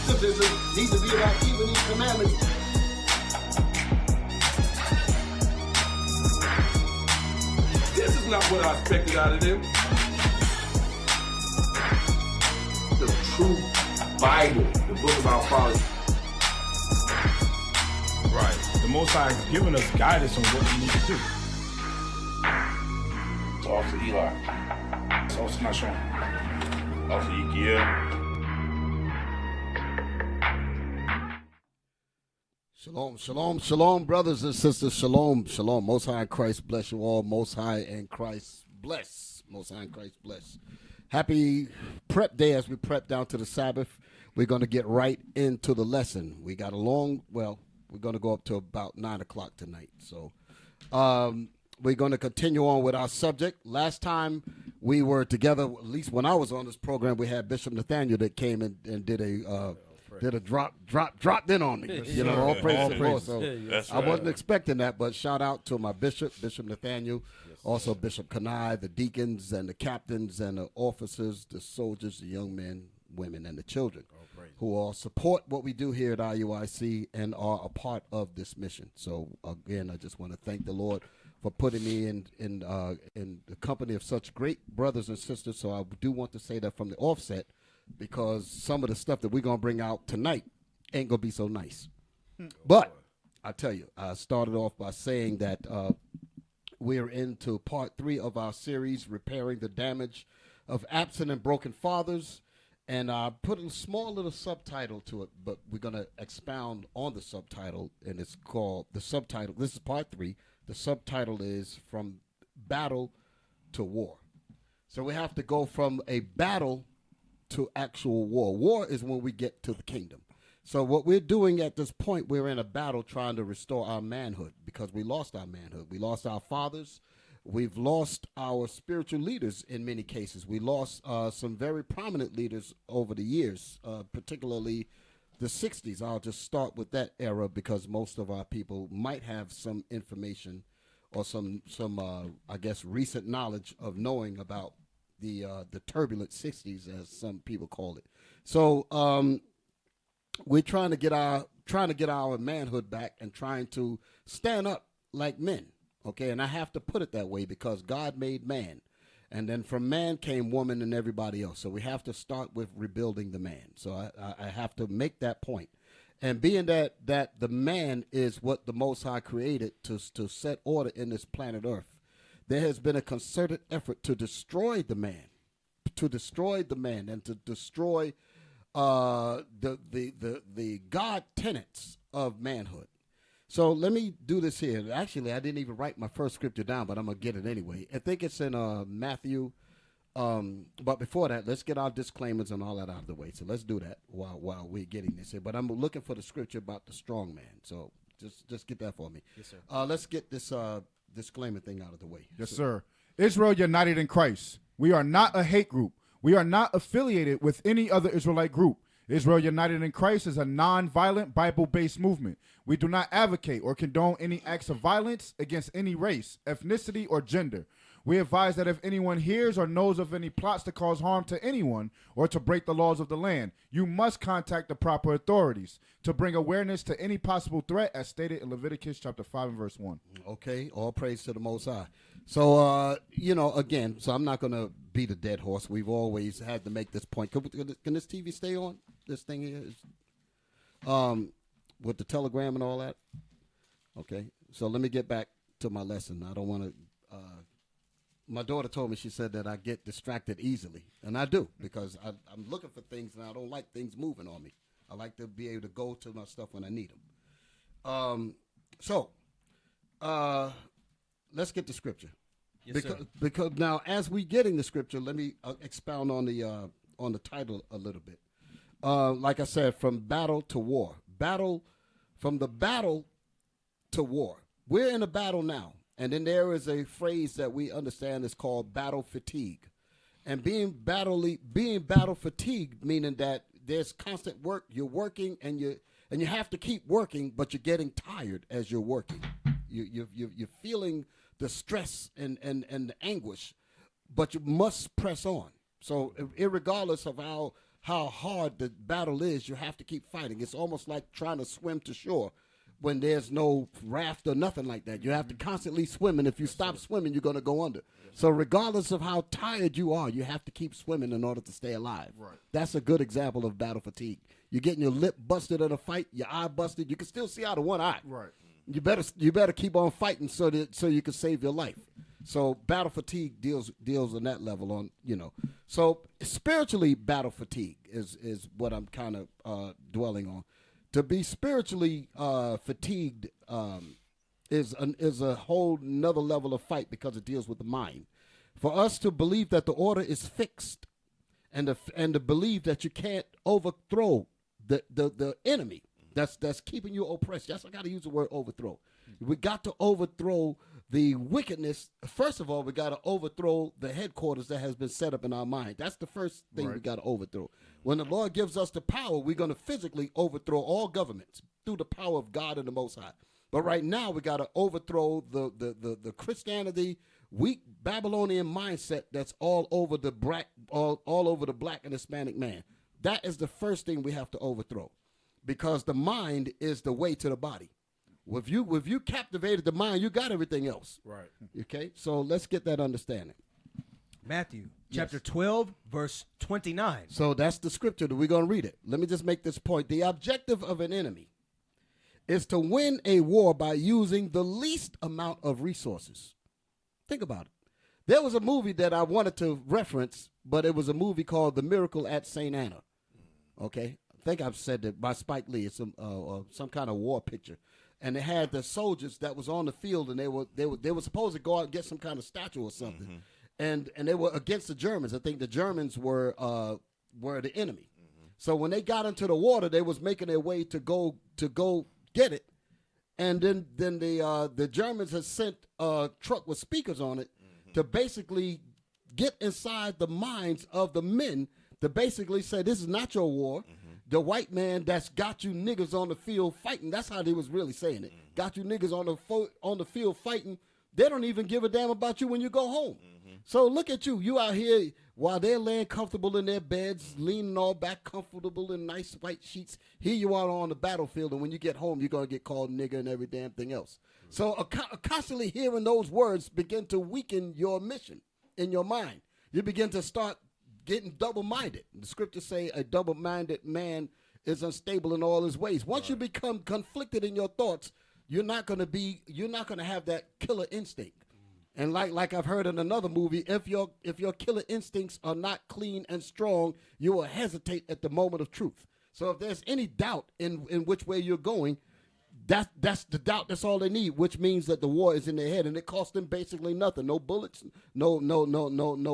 activism needs to be about keeping these commandments. This is not what I expected out of them. The true Bible, the book of our fathers. Right. The Most High has given us guidance on what we need to do. It's Officer Eli. It's Officer Nahshon. Officer Ezekiel. Shalom, shalom, shalom, brothers and sisters. Shalom, shalom. Most High in Christ bless you all. Most High in Christ bless. Most High in Christ bless. Happy prep day as we prep down to the Sabbath. We're going to get right into the lesson. We got a long, well, we're going to go up to about 9 o'clock tonight. So we're going to continue on with our subject. Last time we were together, at least when I was on this program, we had Bishop Nathaniel that came and did a dropped in on me. You know, all praise to the Lord. So I wasn't expecting that, but shout out to my Bishop Nathaniel, also Bishop Kanai, the deacons and the captains and the officers, the soldiers, the young men, women, and the children who all support what we do here at IUIC and are a part of this mission. So again, I just want to thank the Lord for putting me in the company of such great brothers and sisters. So I do want to say that from the offset, because some of the stuff that we're going to bring out tonight ain't going to be so nice. But I tell you, I started off by saying that we're into part 3 of our series, Repairing the Damage of Absent and Broken Fathers. And I put a small little subtitle to it, but we're going to expound on the subtitle, and it's called, the subtitle, this is part 3. The subtitle is From Battle to War. So we have to go from a battle to actual war. War is when we get to the kingdom. So what we're doing at this point, we're in a battle trying to restore our manhood because we lost our manhood. We lost our fathers. We've lost our spiritual leaders in many cases. We lost some very prominent leaders over the years, particularly the 60s. I'll just start with that era because most of our people might have some information or some I guess, recent knowledge of knowing about the turbulent 60s, as some people call it. So we're trying to get our manhood back and trying to stand up like men. Okay, and I have to put it that way because God made man, and then from man came woman and everybody else. So we have to start with rebuilding the man. So I have to make that point. And being that the man is what the Most High created to set order in this planet Earth, there has been a concerted effort to destroy the man, and to destroy the God tenets of manhood. So let me do this here. Actually, I didn't even write my first scripture down, but I'm going to get it anyway. I think it's in Matthew. But before that, let's get our disclaimers and all that out of the way. So let's do that while we're getting this here. But I'm looking for the scripture about the strong man. So just get that for me. Yes, sir. Let's get this disclaimer thing out of the way. Yes, sir. Israel united in Christ. We are not a hate group. We are not affiliated with any other Israelite group. Israel United in Christ is a non-violent, Bible-based movement. We do not advocate or condone any acts of violence against any race, ethnicity, or gender. We advise that if anyone hears or knows of any plots to cause harm to anyone or to break the laws of the land, you must contact the proper authorities to bring awareness to any possible threat as stated in Leviticus chapter 5 and verse 1. Okay, all praise to the Most High. So, again, so I'm not going to beat a dead horse. We've always had to make this point. Can this TV stay on? This thing here is, with the telegram and all that? Okay, so let me get back to my lesson. I don't want to, my daughter told me, she said that I get distracted easily, and I do, because I'm looking for things, and I don't like things moving on me. I like to be able to go to my stuff when I need them. Let's get the scripture. Yes, sir. Because now, as we getting the scripture, let me expound on the title a little bit. Like I said, from battle to war. From the battle to war. We're in a battle now. And then there is a phrase that we understand is called battle fatigue. And being battle fatigued, meaning that there's constant work. You're working and you have to keep working, but you're getting tired as you're working. You're feeling the stress and the anguish, but you must press on. So irregardless of how hard the battle is, you have to keep fighting. It's almost like trying to swim to shore when there's no raft or nothing like that. You have to constantly swim, and if you stop swimming, you're going to go under. So regardless of how tired you are, you have to keep swimming in order to stay alive. Right. That's a good example of battle fatigue. You're getting your lip busted in a fight, your eye busted. You can still see out of one eye. Right. You better keep on fighting so you can save your life. So battle fatigue deals on that level on, So spiritually, battle fatigue is what I'm kind of dwelling on. To be spiritually fatigued is a whole nother level of fight because it deals with the mind. For us to believe that the order is fixed, and to believe that you can't overthrow the enemy that's keeping you oppressed. Yes, I got to use the word overthrow. We got to overthrow the wickedness. First of all, we got to overthrow the headquarters that has been set up in our mind. That's the first thing we got to overthrow. When the Lord gives us the power, we're going to physically overthrow all governments through the power of God and the Most High. But right now, we got to overthrow the Christianity, weak Babylonian mindset that's all over the black and Hispanic man. That is the first thing we have to overthrow, because the mind is the way to the body. If you captivated the mind, you got everything else. Right. Okay? So let's get that understanding. Matthew chapter 12, verse 29. So that's the scripture that we're going to read it. Let me just make this point. The objective of an enemy is to win a war by using the least amount of resources. Think about it. There was a movie that I wanted to reference, but it was a movie called The Miracle at St. Anna. Okay? I think I've said that by Spike Lee. It's some kind of war picture. And they had the soldiers that was on the field, and they were supposed to go out and get some kind of statue or something. And they were against the Germans. I think the Germans were the enemy. So when they got into the water, they was making their way to go get it. And then the Germans had sent a truck with speakers on it to basically get inside the minds of the men to basically say, this is not your war. The white man that's got you niggas on the field fighting, that's how they was really saying it. Got you niggas on the field fighting. They don't even give a damn about you when you go home. So look at you. You out here while they're laying comfortable in their beds, leaning all back comfortable in nice white sheets. Here you are on the battlefield, and when you get home, you're going to get called nigger and every damn thing else. So constantly hearing those words begin to weaken your mission in your mind. You begin to start getting double-minded. The scriptures say a double-minded man is unstable in all his ways. Once you become conflicted in your thoughts, you're not going to have that killer instinct. And like I've heard in another movie, if your killer instincts are not clean and strong, you will hesitate at the moment of truth. So if there's any doubt in which way you're going, that's the doubt. That's all they need, which means that the war is in their head, and it costs them basically nothing. No bullets, no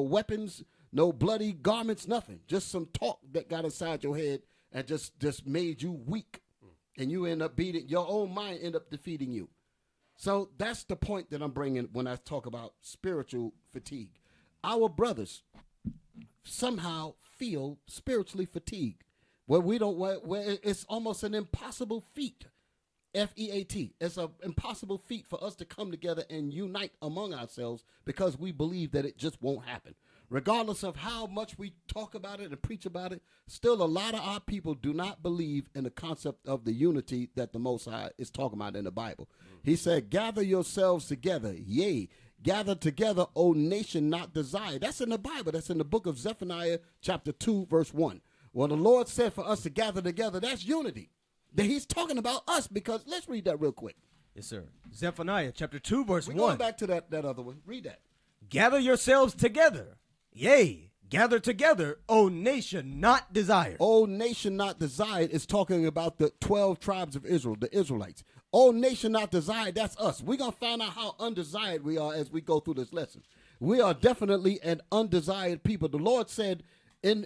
weapons, no bloody garments, nothing. Just some talk that got inside your head and just made you weak, and you end up your own mind end up defeating you. So that's the point that I'm bringing when I talk about spiritual fatigue. Our brothers somehow feel spiritually fatigued, where it's almost an impossible feat. F-E-A-T. It's an impossible feat for us to come together and unite among ourselves because we believe that it just won't happen. Regardless of how much we talk about it and preach about it, still a lot of our people do not believe in the concept of the unity that the Most High is talking about in the Bible. He said, gather yourselves together, yea, gather together, O nation not desired. That's in the Bible. That's in the book of Zephaniah, chapter 2, verse 1. When the Lord said for us to gather together, that's unity. That he's talking about us, because let's read that real quick. Yes, sir. Zephaniah chapter 2, verse 1. We're going back to that other one. Read that. Gather yourselves together. Yea, gather together, O nation not desired. O nation not desired is talking about the 12 tribes of Israel, the Israelites. O nation not desired, that's us. We're going to find out how undesired we are as we go through this lesson. We are definitely an undesired people. The Lord said, in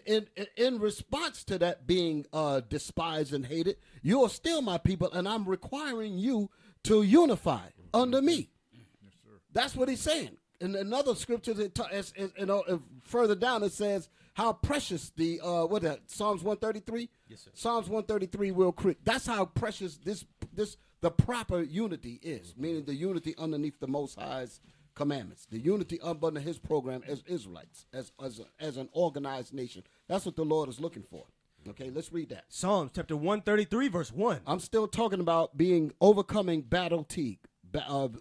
response to that being despised and hated, you are still my people, and I'm requiring you to unify under me. Yes, sir. That's what he's saying. In another scripture, further down, it says how precious Psalms 133? Yes, sir. Psalms 133 real quick. That's how precious the proper unity is, meaning the unity underneath the Most High's commandments, the unity under his program as Israelites, as an organized nation. That's what the Lord is looking for. Okay, let's read that. Psalms chapter 133, verse 1. I'm still talking about overcoming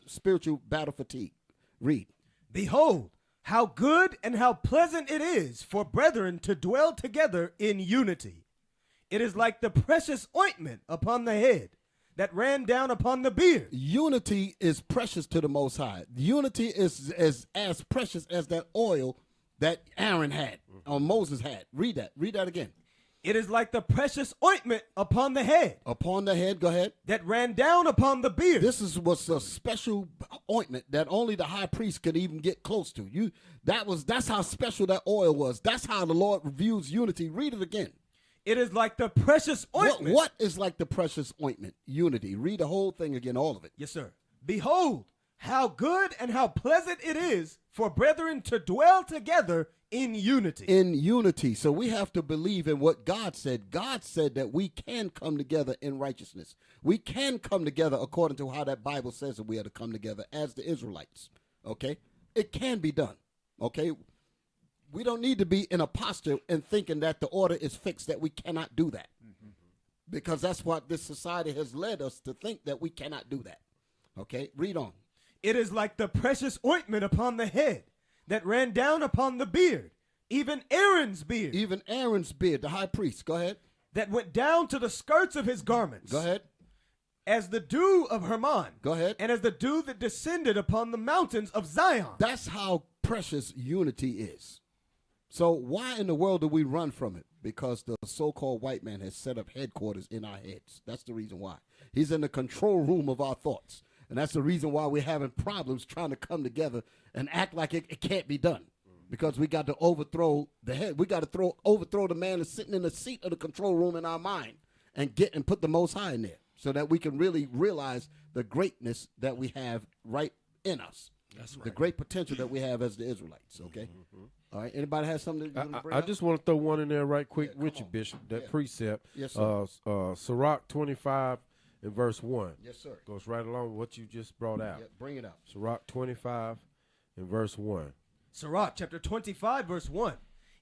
spiritual battle fatigue. Read. Behold, how good and how pleasant it is for brethren to dwell together in unity. It is like the precious ointment upon the head that ran down upon the beard. Unity is precious to the Most High. Unity is as precious as that oil that Aaron had, or Moses had. Read that. Read that again. It is like the precious ointment upon the head Upon the head, go ahead. that ran down upon the beard. Was a special ointment that only the high priest could even get close to. That's how special that oil was. That's how the Lord views unity. Read it again. It is like the precious ointment. What is like the precious ointment? Unity. Read the whole thing again, all of it. Yes, sir. Behold, how good and how pleasant it is for brethren to dwell together in unity. In unity. So we have to believe in what God said. God said that we can come together in righteousness. We can come together according to how that Bible says that we are to come together as the Israelites. Okay? It can be done. Okay? We don't need to be in a posture and thinking that the order is fixed, that we cannot do that. Because that's what this society has led us to think, that we cannot do that. Okay? Read on. It is like the precious ointment upon the head that ran down upon the beard, even Aaron's beard. Even Aaron's beard, the high priest. Go ahead. That went down to the skirts of his garments. Go ahead. As the dew of Hermon. Go ahead. And as the dew that descended upon the mountains of Zion. That's how precious unity is. So why in the world do we run from it? Because the so-called white man has set up headquarters in our heads. That's the reason why. He's in the control room of our thoughts. And that's the reason why we're having problems trying to come together and act like it can't be done. Because we got to overthrow the head. We got to overthrow the man that's sitting in the seat of the control room in our mind and put the Most High in there so that we can really realize the greatness that we have right in us. That's right. The great potential that we have as the Israelites, okay? All right, anybody has something to bring I up? just want to throw one in there right quick with you, on. Bishop, that precept. Yes, sir. Sirach 25 and verse 1. Yes, sir. Goes right along with what you just brought out. Yeah, bring it up. Sirach 25 and verse 1. Sirach chapter 25, verse 1.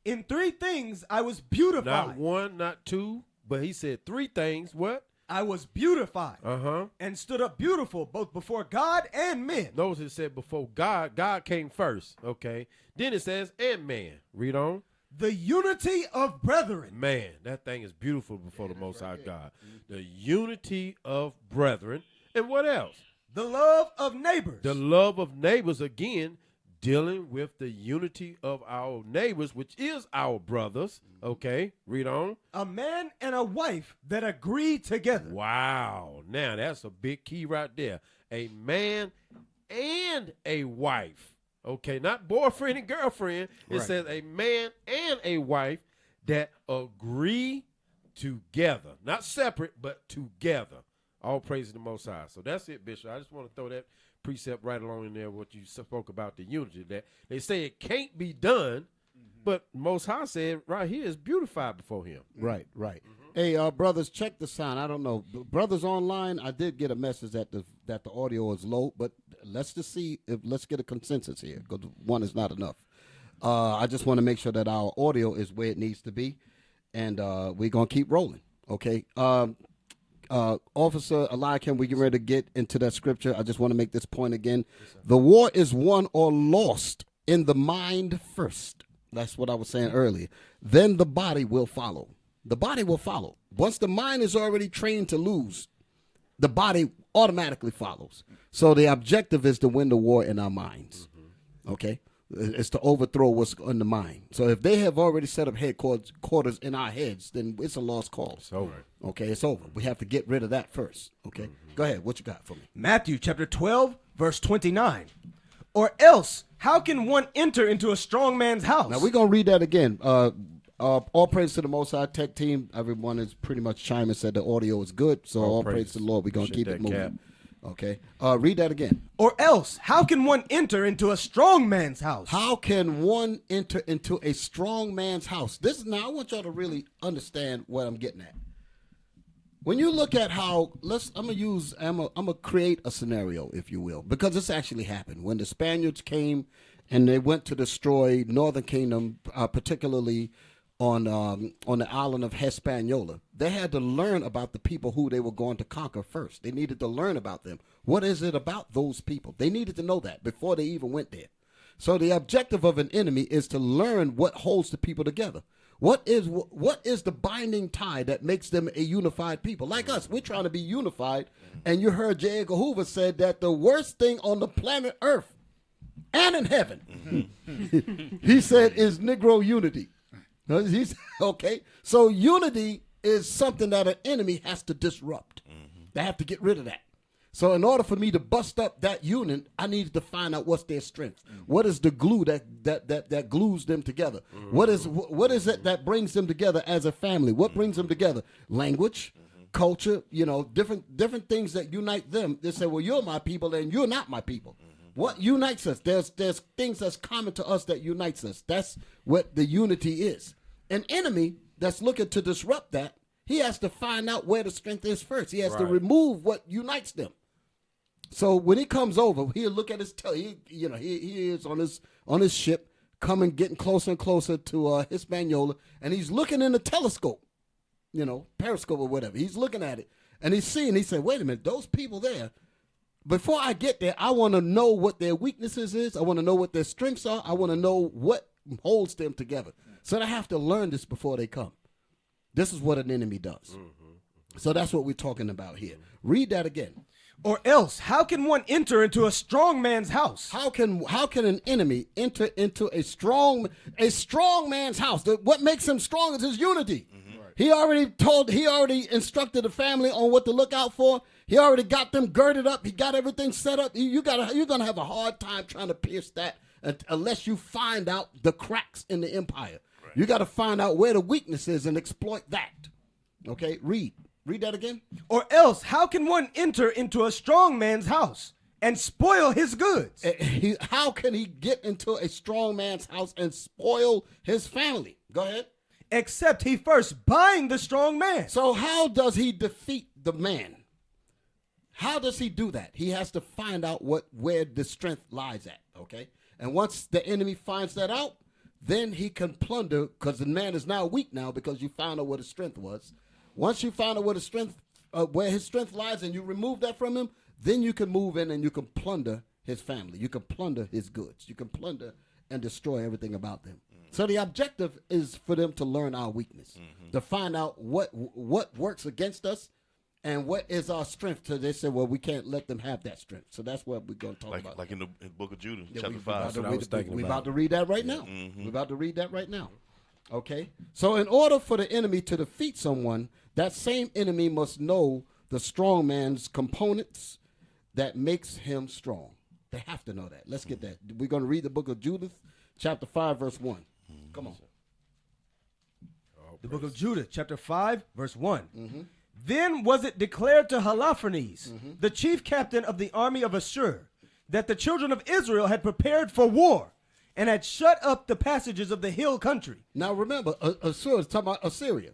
In three things I was beautified. Not one, not two, but he said three things. What? I was beautified. Uh-huh. And stood up beautiful both before God and men. Notice it said before God. God came first, okay? Then it says, and man. Read on. The unity of brethren. Man, that thing is beautiful before the Most High God. The unity of brethren. And what else? The love of neighbors. The love of neighbors, again, dealing with the unity of our neighbors, which is our brothers. Okay, read on. A man and a wife that agree together. Wow. Now, that's a big key right there. A man and a wife. Okay, not boyfriend and girlfriend. It says a man and a wife that agree together. Not separate, but together. All praise to the Most High. So that's it, Bishop. I just want to throw that precept right along in there, what you spoke about the unity. That they say it can't be done, but Most High said right here is beautified before him. Right, right. Hey, brothers, check the sound. I don't know, brothers online. I did get a message that the audio is low, but let's just see if let's get a consensus here, because one is not enough. I just want to make sure that our audio is where it needs to be, and we're gonna keep rolling. Okay. Officer Eliakim, we get ready to get into that scripture. I just want to make this point again. The war is won or lost in the mind first. That's what I was saying earlier. Then the body will follow. The body will follow. Once the mind is already trained to lose, the body automatically follows. So the objective is to win the war in our minds. Okay? It's to overthrow what's in the mind. So if they have already set up headquarters in our heads, then it's a lost cause. It's over. Okay, it's over. We have to get rid of that first. Okay? Go ahead. What you got for me? Matthew chapter 12, verse 29. Or else, how can one enter into a strong man's house? Now, we're going to read that again. All praise to the Most High tech team. Everyone is pretty much chiming, said the audio is good. So all praise to the Lord. We're going to keep it moving. Okay. Read that again. Or else, how can one enter into a strong man's house? How can one enter into a strong man's house? Now I want y'all to really understand what I'm getting at. When you look at how, I'm gonna create a scenario, if you will, because this actually happened. When the Spaniards came and they went to destroy Northern Kingdom, particularly on the island of Hispaniola. They had to learn about the people who they were going to conquer first. They needed to learn about them. What is it about those people? They needed to know that before they even went there. So the objective of an enemy is to learn what holds the people together. What is the binding tie that makes them a unified people? Like us, we're trying to be unified. And you heard J. Edgar Hoover said that the worst thing on the planet Earth and in heaven, he said, is Negro unity. Okay, so unity is something that an enemy has to disrupt. They have to get rid of that. So in order for me to bust up that unit, I needed to find out what's their strength. What is the glue that glues them together? What is it that brings them together as a family? What brings them together? Language, culture, different things that unite them. They say, well, you're my people and you're not my people. What unites us? There's things that's common to us that unites us. That's what the unity is. An enemy that's looking to disrupt that, he has to find out where the strength is first. He has to remove what unites them. So when he comes over, he'll look at his he is on his ship, getting closer and closer to Hispaniola, and he's looking in the telescope, periscope or whatever. He's looking at it, and he said, wait a minute, those people there, before I get there, I want to know what their weaknesses is. I want to know what their strengths are. I want to know what holds them together. So they have to learn this before they come. This is what an enemy does. So that's what we're talking about here. Read that again. Or else, how can one enter into a strong man's house? How can an enemy enter into a strong man's house? What makes him strong is his unity. He already instructed the family on what to look out for. He already got them girded up. He got everything set up. You're gonna have a hard time trying to pierce that unless you find out the cracks in the empire. Right. You got to find out where the weakness is and exploit that. Okay, read that again. Or else, how can one enter into a strong man's house and spoil his goods? How can he get into a strong man's house and spoil his family? Go ahead. Except he first bind the strong man. So how does he defeat the man? How does he do that? He has to find out where the strength lies at, okay? And once the enemy finds that out, then he can plunder, because the man is now weak now because you found out what his strength was. Once you find out where his strength lies and you remove that from him, then you can move in and you can plunder his family. You can plunder his goods. You can plunder and destroy everything about them. So the objective is for them to learn our weakness, to find out what works against us and what is our strength. So they said, well, we can't let them have that strength. So that's what we're going to talk about. Like in the book of Judah, chapter 5. We're about to read that right now. We're about to read that right now. Okay? So in order for the enemy to defeat someone, that same enemy must know the strong man's components that makes him strong. They have to know that. Let's get that. We're going to read the book of Judith, chapter 5, verse 1. Come on. The book of Judah, chapter 5, verse 1. Then was it declared to Holofernes, the chief captain of the army of Ashur, that the children of Israel had prepared for war and had shut up the passages of the hill country. Now remember, Ashur is talking about Assyria.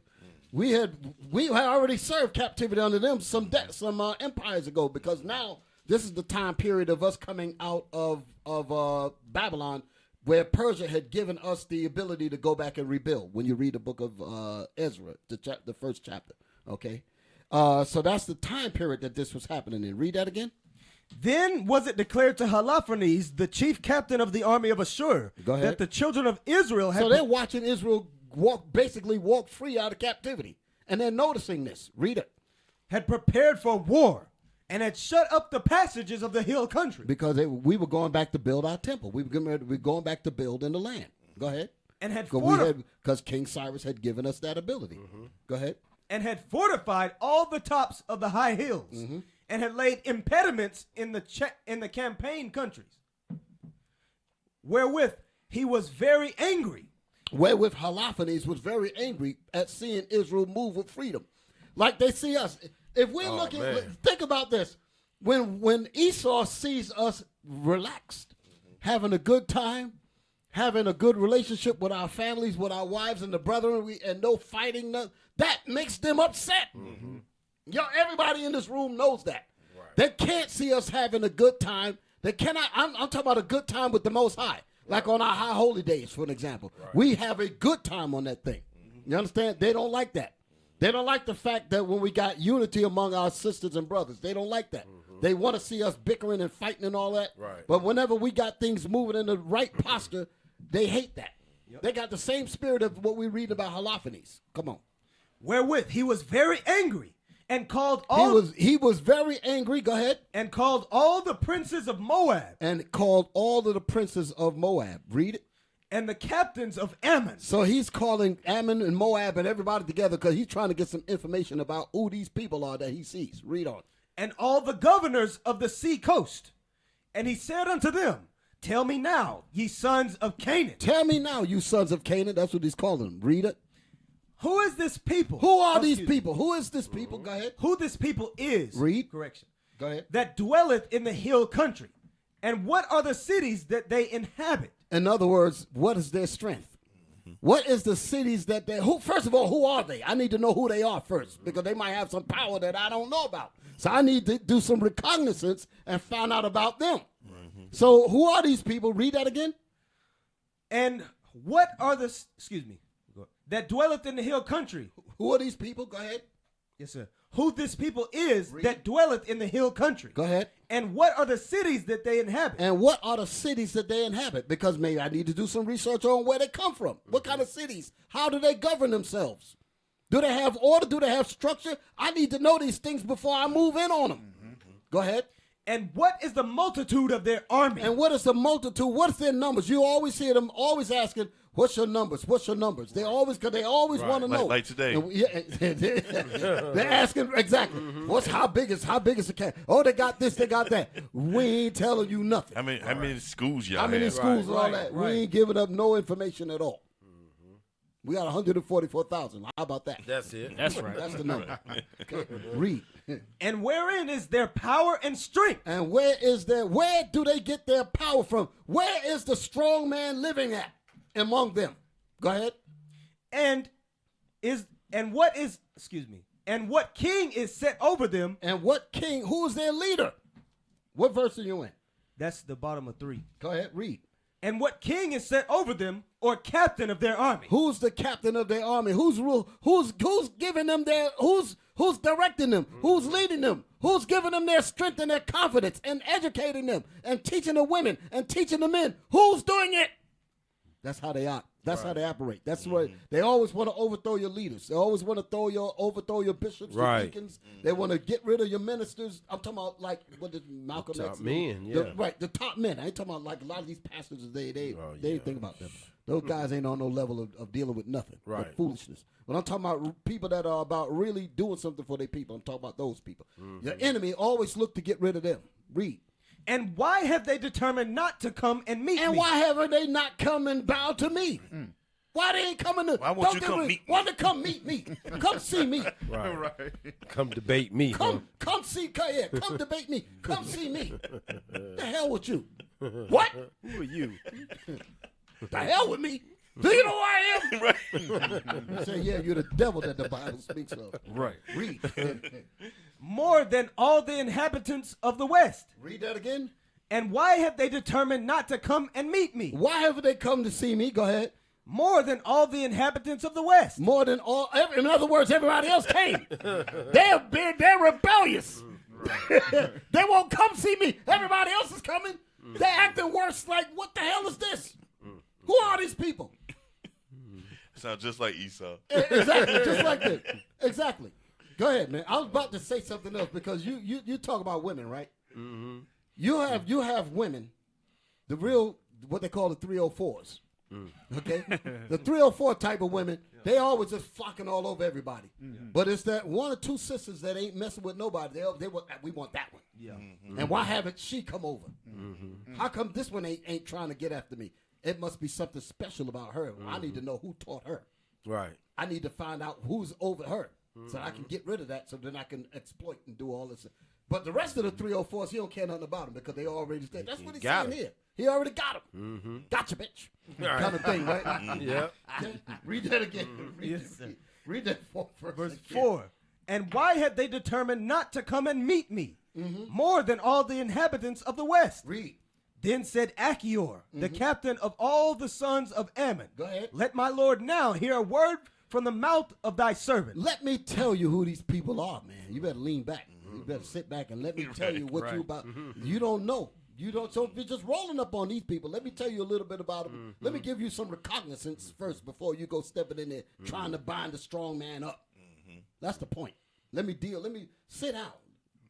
We had already served captivity under them some empires ago, because now this is the time period of us coming out of Babylon, where Persia had given us the ability to go back and rebuild. When you read the book of Ezra, the first chapter, okay? So that's the time period that this was happening in. Read that again. Then was it declared to Holofernes, the chief captain of the army of Ashur, that the children of Israel had... So they're watching Israel walk free out of captivity. And they're noticing this. Read it. Had prepared for war and had shut up the passages of the hill country. Because we were going back to build our temple. We were going back to build in the land. Go ahead. And had because King Cyrus had given us that ability. Go ahead. And had fortified all the tops of the high hills, and had laid impediments in the campaign countries, wherewith he was very angry. Wherewith Holofernes was very angry at seeing Israel move with freedom. Like they see us. If we're looking, think about this. When Esau sees us relaxed, having a good time, having a good relationship with our families, with our wives and the brethren, and no fighting, that makes them upset. Everybody in this room knows that. Right. They can't see us having a good time. They cannot. I'm talking about a good time with the Most High, like on our high holy days, for an example. Right. We have a good time on that thing. You understand? They don't like that. They don't like the fact that when we got unity among our sisters and brothers, they don't like that. They want to see us bickering and fighting and all that. Right. But whenever we got things moving in the right posture, they hate that. They got the same spirit of what we read about Holophanes. Come on. Wherewith he was very angry and called all He was very angry. Go ahead. and called all the princes of Moab And called all of the princes of Moab. Read it. and the captains of Ammon. So he's calling Ammon and Moab and everybody together because he's trying to get some information about who these people are that he sees. Read on. And all the governors of the sea coast. And he said unto them, Tell me now, ye sons of Canaan, Tell me now, you sons of Canaan. That's what he's calling them. Read it. who is this people? Who are these Excuse me. people? Who is this people? Go ahead. Who this people is. Read. Correction. Go ahead. That dwelleth in the hill country. And what are the cities that they inhabit? In other words, what is their strength? What is the cities that they, who, first of all, who are they? I need to know who they are first because they might have some power that I don't know about. So I need to do some reconnaissance and find out about them. So who are these people? Read that again. And what are the, that dwelleth in the hill country? Who are these people? Go ahead. Yes, sir. Who this people is that dwelleth in the hill country? Go ahead. And what are the cities that they inhabit? And what are the cities that they inhabit? Because maybe I need to do some research on where they come from. What kind of cities? How do they govern themselves? Do they have order? Do they have structure? I need to know these things before I move in on them. Go ahead. And what is the multitude of their army? And what is the multitude? What's their numbers? You always hear them always asking, what's your numbers? What's your numbers? They always, because they always want to know. Like today. And they're asking, exactly, how big is the cat? Oh, they got this, they got that. We ain't telling you nothing. How many schools y'all How many have? schools and all that? We ain't giving up no information at all. We got 144,000. How about that? That's it. That's right. That's the number. Okay. Read. And wherein is their power and strength? And where do they get their power from? Where is the strong man living at among them? Go ahead. And what king is set over them? And what king, who is their leader? What verse are you in? That's the bottom of 3. Go ahead, read. And what king is set over them, or captain of their army? Who's the captain of their army? Who's giving them who's directing them? Who's leading them? Who's giving them their strength and their confidence and educating them and teaching the women and teaching the men? Who's doing it? That's how they are. That's how they operate. That's why they always want to overthrow your leaders. They always want to overthrow your bishops, your deacons. They want to get rid of your ministers. I'm talking about like what did Malcolm Top X? men, yeah. The top men. I ain't talking about like a lot of these pastors. They ain't think about them. Those guys ain't on no level of dealing with nothing. Right. But foolishness. But I'm talking about people that are about really doing something for their people. I'm talking about those people. Your enemy always look to get rid of them. Read. And why have they determined not to come and meet me? And why haven't they not come and bow to me? Why they ain't coming to? Why won't you come meet me? Why they come meet me? Come see me. Right. Come debate me. Come see. Come debate me. Come see me. The hell with you? What? Who are you? The hell with me? Do you know who I am? Right. You say, yeah, you're the devil that the Bible speaks of. Right. Read. More than all the inhabitants of the West. Read that again. And why have they determined not to come and meet me? Why haven't they come to see me? Go ahead. More than all the inhabitants of the West. More than all. In other words, everybody else came. They're rebellious. They won't come see me. Everybody else is coming. They're acting worse. Like, what the hell is this? Who are these people? Sounds just like Esau. Exactly, just like that. Exactly. Go ahead, man. I was about to say something else because you talk about women, right? Mm-hmm. You have women, the real what they call the 304s. Okay, the 304 type of women, they always just flocking all over everybody. But it's that one or two sisters that ain't messing with nobody. We want that one. Yeah. And why haven't she come over? How come this one ain't trying to get after me? It must be something special about her. I need to know who taught her. Right. I need to find out who's over her so I can get rid of that so then I can exploit and do all this. But the rest of the 304s, he don't care nothing about them because they already stay. That's what he's saying here. He already got them. Gotcha, bitch. Kind of thing, right? Yeah. Read that again. Read that Verse 4. And why had they determined not to come and meet me? More than all the inhabitants of the West. Read. Then said Achior, the captain of all the sons of Ammon. Go ahead. Let my lord now hear a word from the mouth of thy servant. Let me tell you who these people are, man. You better lean back. You better sit back and let me tell you what you about. You don't know. You don't. So if you're just rolling up on these people, let me tell you a little bit about them. Let me give you some recognizance first before you go stepping in there trying to bind the strong man up. That's the point. Let me sit down.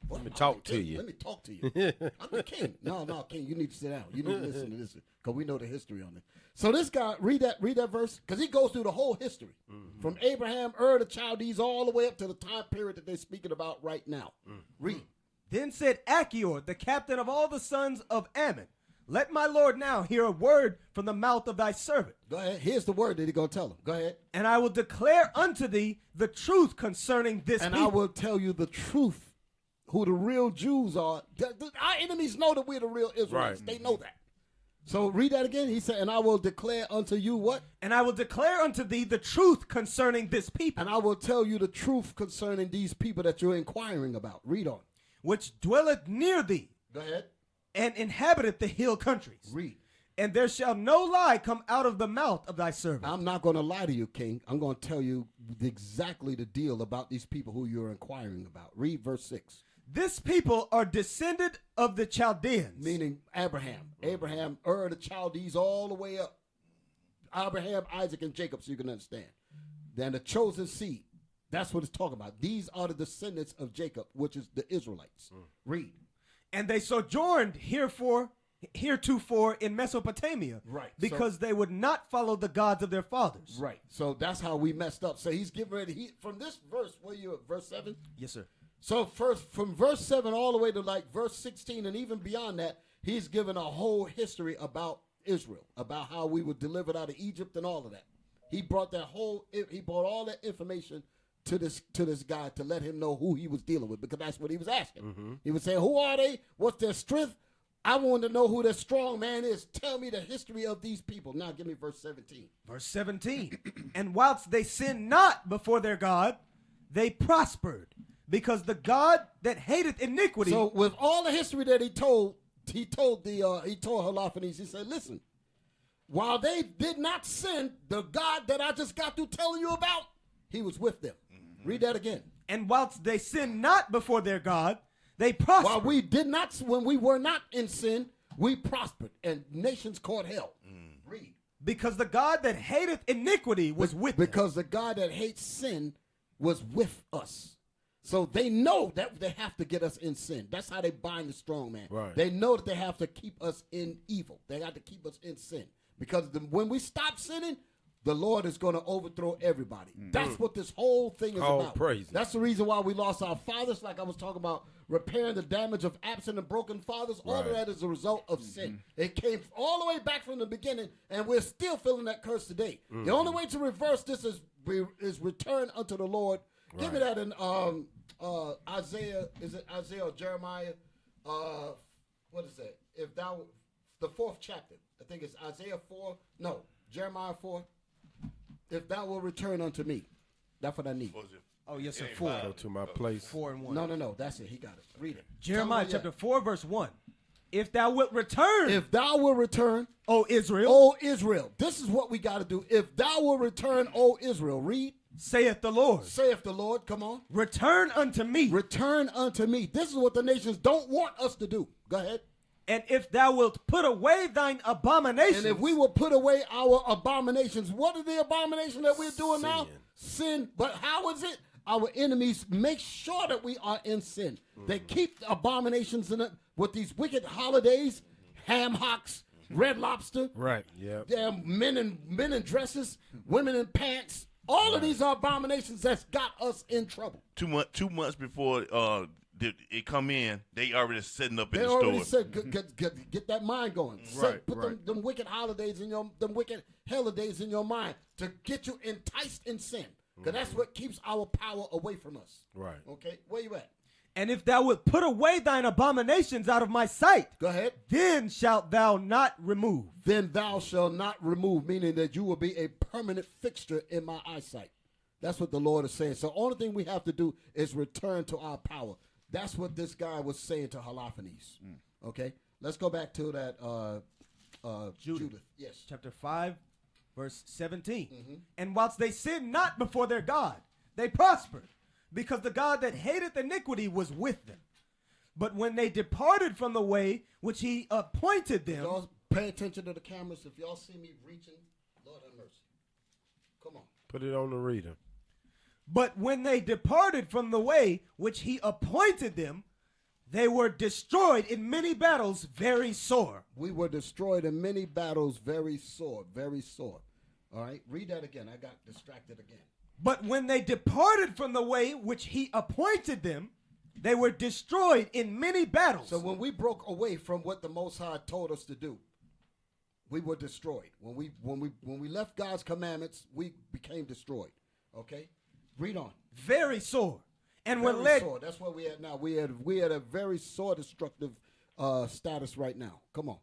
Let me talk to you. Let me talk to you. I'm the king. No, King, you need to sit down. You need to listen to this because we know the history on it. So this guy, read that verse because he goes through the whole history from Abraham, the Chaldees, all the way up to the time period that they're speaking about right now. Read. Then said Achior, the captain of all the sons of Ammon, let my lord now hear a word from the mouth of thy servant. Go ahead. Here's the word that he's going to tell him. Go ahead. And I will declare unto thee the truth concerning this and people. I will tell you the truth, who the real Jews are. Our enemies know that we're the real Israelites. They know that. So read that again. He said, and I will declare unto you what? And I will declare unto thee the truth concerning this people. And I will tell you the truth concerning these people that you're inquiring about. Read on. Which dwelleth near thee. Go ahead. And inhabiteth the hill countries. Read. And there shall no lie come out of the mouth of thy servant. I'm not going to lie to you, King. I'm going to tell you exactly the deal about these people who you're inquiring about. Read verse 6. This people are descended of the Chaldeans. Meaning Abraham. Abraham, the Chaldees, all the way up. Abraham, Isaac, and Jacob, so you can understand. Then the chosen seed. That's what it's talking about. These are the descendants of Jacob, which is the Israelites. Read. And they sojourned heretofore in Mesopotamia. Right. Because they would not follow the gods of their fathers. Right. So that's how we messed up. So he's getting ready. From this verse, where you at, verse 7? Yes, sir. So first, from verse 7 all the way to like verse 16 and even beyond that, he's given a whole history about Israel, about how we were delivered out of Egypt and all of that. He brought all that information to this guy to let him know who he was dealing with, because that's what he was asking. He was saying, who are they? What's their strength? I wanted to know who their strong man is. Tell me the history of these people. Now give me verse 17. Verse 17. And whilst they sinned not before their God, they prospered, because the God that hateth iniquity. So with all the history that he told Holofernes, he said, listen, while they did not sin, the God that I just got through telling you about, he was with them. Read that again. And whilst they sinned not before their God, they prospered. When we were not in sin, we prospered, and nations caught hell. Read. Because the God that hateth iniquity was with them. Because the God that hates sin was with us. So they know that they have to get us in sin. That's how they bind the strong man. Right. They know that they have to keep us in evil. They got to keep us in sin. Because when we stop sinning, the Lord is going to overthrow everybody. That's what this whole thing is about. Praise. That's the reason why we lost our fathers, like I was talking about, repairing the damage of absent and broken fathers. All of that is a result of sin. It came all the way back from the beginning, and we're still feeling that curse today. The only way to reverse this is return unto the Lord. Give me that in Isaiah. Is it Isaiah or Jeremiah? What is that? The 4th chapter. I think it's Isaiah 4. No, Jeremiah 4. If thou will return unto me. That's what I need. Oh, yes, sir. 4. Go to my place. 4 and 1. No. That's it. He got it. Read it. Jeremiah chapter 4, verse 1. If thou wilt return. If thou will return. O Israel. O Israel. This is what we got to do. If thou will return, O Israel. Read. Saith the Lord. Saith the Lord. Come on. Return unto me. Return unto me. This is what the nations don't want us to do. Go ahead. And if thou wilt put away thine abominations. And if we will put away our abominations, what are the abominations that we're doing now? Sin. But how is it? Our enemies make sure that we are in sin. They keep the abominations in it with these wicked holidays, ham hocks, red lobster. Right. Yeah. Damn men in dresses, women in pants. All of these are abominations that's got us in trouble. 2 months before it come in, they already setting up in They the already store. said, get that mind going. Put them wicked holidays in them wicked holidays in your mind to get you enticed in sin. Because that's what keeps our power away from us. Right. Okay, where you at? And if thou wilt put away thine abominations out of my sight. Go ahead. Then shalt thou not remove. Then thou shalt not remove, meaning that you will be a permanent fixture in my eyesight. That's what the Lord is saying. So the only thing we have to do is return to our power. That's what this guy was saying to Holofernes. Okay, let's go back to that Judith. Yes. Chapter 5, Verse 17. And whilst they sinned not before their God, they prospered, because the God that hateth iniquity was with them. But when they departed from the way which he appointed them. Y'all pay attention to the cameras. If y'all see me reaching, Lord have mercy. Come on. Put it on the reader. But when they departed from the way which he appointed them, they were destroyed in many battles very sore. We were destroyed in many battles very sore, very sore. All right, read that again. I got distracted again. But when they departed from the way which he appointed them, they were destroyed in many battles. So when we broke away from what the Most High told us to do, we were destroyed. When we left God's commandments, we became destroyed. Okay, read on. Very sore, and Very were led. sore. That's what we had now. We had a very sore, destructive status right now. Come on.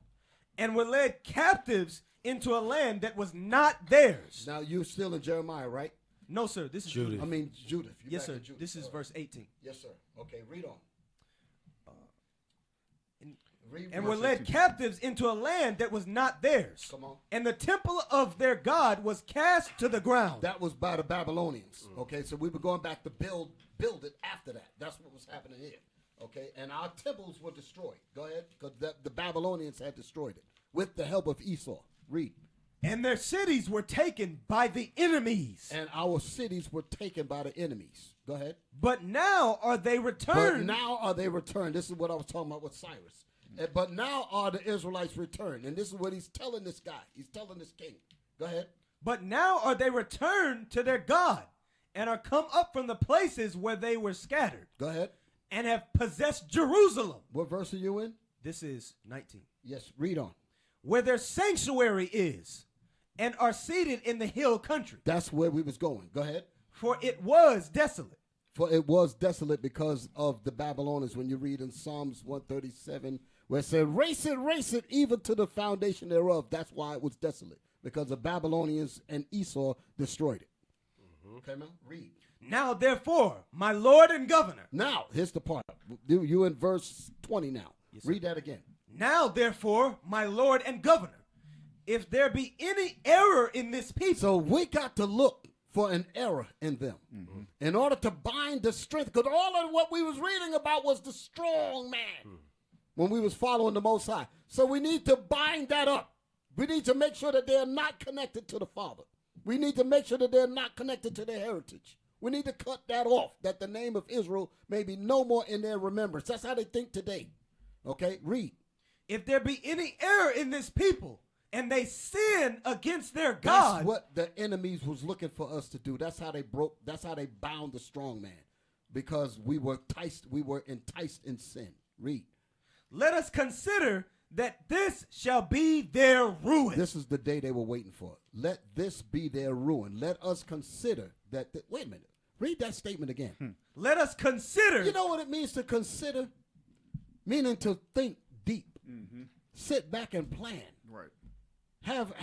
And were led captives into a land that was not theirs. Now you're still in Jeremiah, right? No, sir. This is Judith. I mean Judith. You're Yes, back sir. in Judith. This is All right. verse 18. Yes, sir. Okay, read on. Read And verse were led 18. captives into a land that was not theirs. Come on. And the temple of their God was cast to the ground. That was by the Babylonians. Okay, so we were going back to build it after that. That's what was happening here. Okay, and our temples were destroyed. Go ahead, because the Babylonians had destroyed it with the help of Esau. Read. And their cities were taken by the enemies. And our cities were taken by the enemies. Go ahead. But now are they But returned. now are they returned? This is what I was talking about with Cyrus. But now are the Israelites returned. And this is what he's telling this guy. He's telling this king. Go ahead. But now are they returned to their God, and are come up from the places where they were scattered, Go ahead. and have possessed Jerusalem. What verse are you in? This is 19. Yes, read on. Where their sanctuary is, and are seated in the hill country. That's where we was going. Go ahead. For it was desolate. For it was desolate because of the Babylonians. When you read in Psalms 137, where it said, race it, even to the foundation thereof. That's why it was desolate, because the Babylonians and Esau destroyed it. Okay, man, read. Now, therefore, my Lord and Governor. Now, here's the part. You in verse 20 now. Read that again. Now, therefore, my Lord and Governor, if there be any error in this people. So we got to look for an error in them in order to bind the strength, because all of what we was reading about was the strong man when we was following the Most High. So we need to bind that up. We need to make sure that they're not connected to the Father. We need to make sure that they're not connected to their heritage. We need to cut that off, that the name of Israel may be no more in their remembrance. That's how they think today. Okay, read. If there be any error in this people, and they sin against their That's God. what the enemies was looking for us to do. That's how they broke. That's how they bound the strong man, because we were enticed in sin. Read. Let us consider that this shall be their ruin. This is the day they were waiting for. Let this be their ruin. Let us consider that. Wait a minute. Read that statement again. Let us consider. You know what it means to consider? Meaning to think deep. Sit back and plan. Right. Have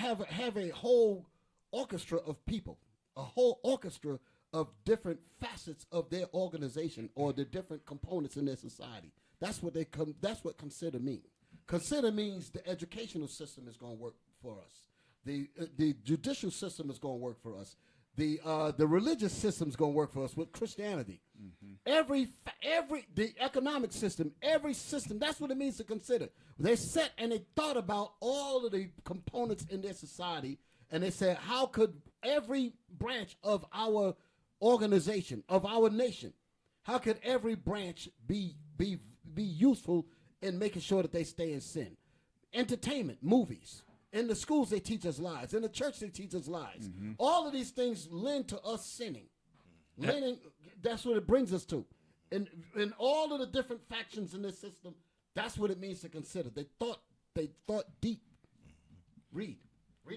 a whole orchestra of people, a whole orchestra of different facets of their organization or the different components in their society. That's what that's what consider means. Consider means the educational system is going to work for us. The judicial system is going to work for us. The religious system is going to work for us with Christianity. The economic system, every system, that's what it means to consider. They sat and they thought about all of the components in their society, and they said, how could every branch of our organization, of our nation, how could every branch be useful in making sure that they stay in sin? Entertainment, movies. In the schools, they teach us lies. In the church, they teach us lies. All of these things lend to us sinning. That's what it brings us to. In all of the different factions in this system, that's what it means to consider. They thought deep. Read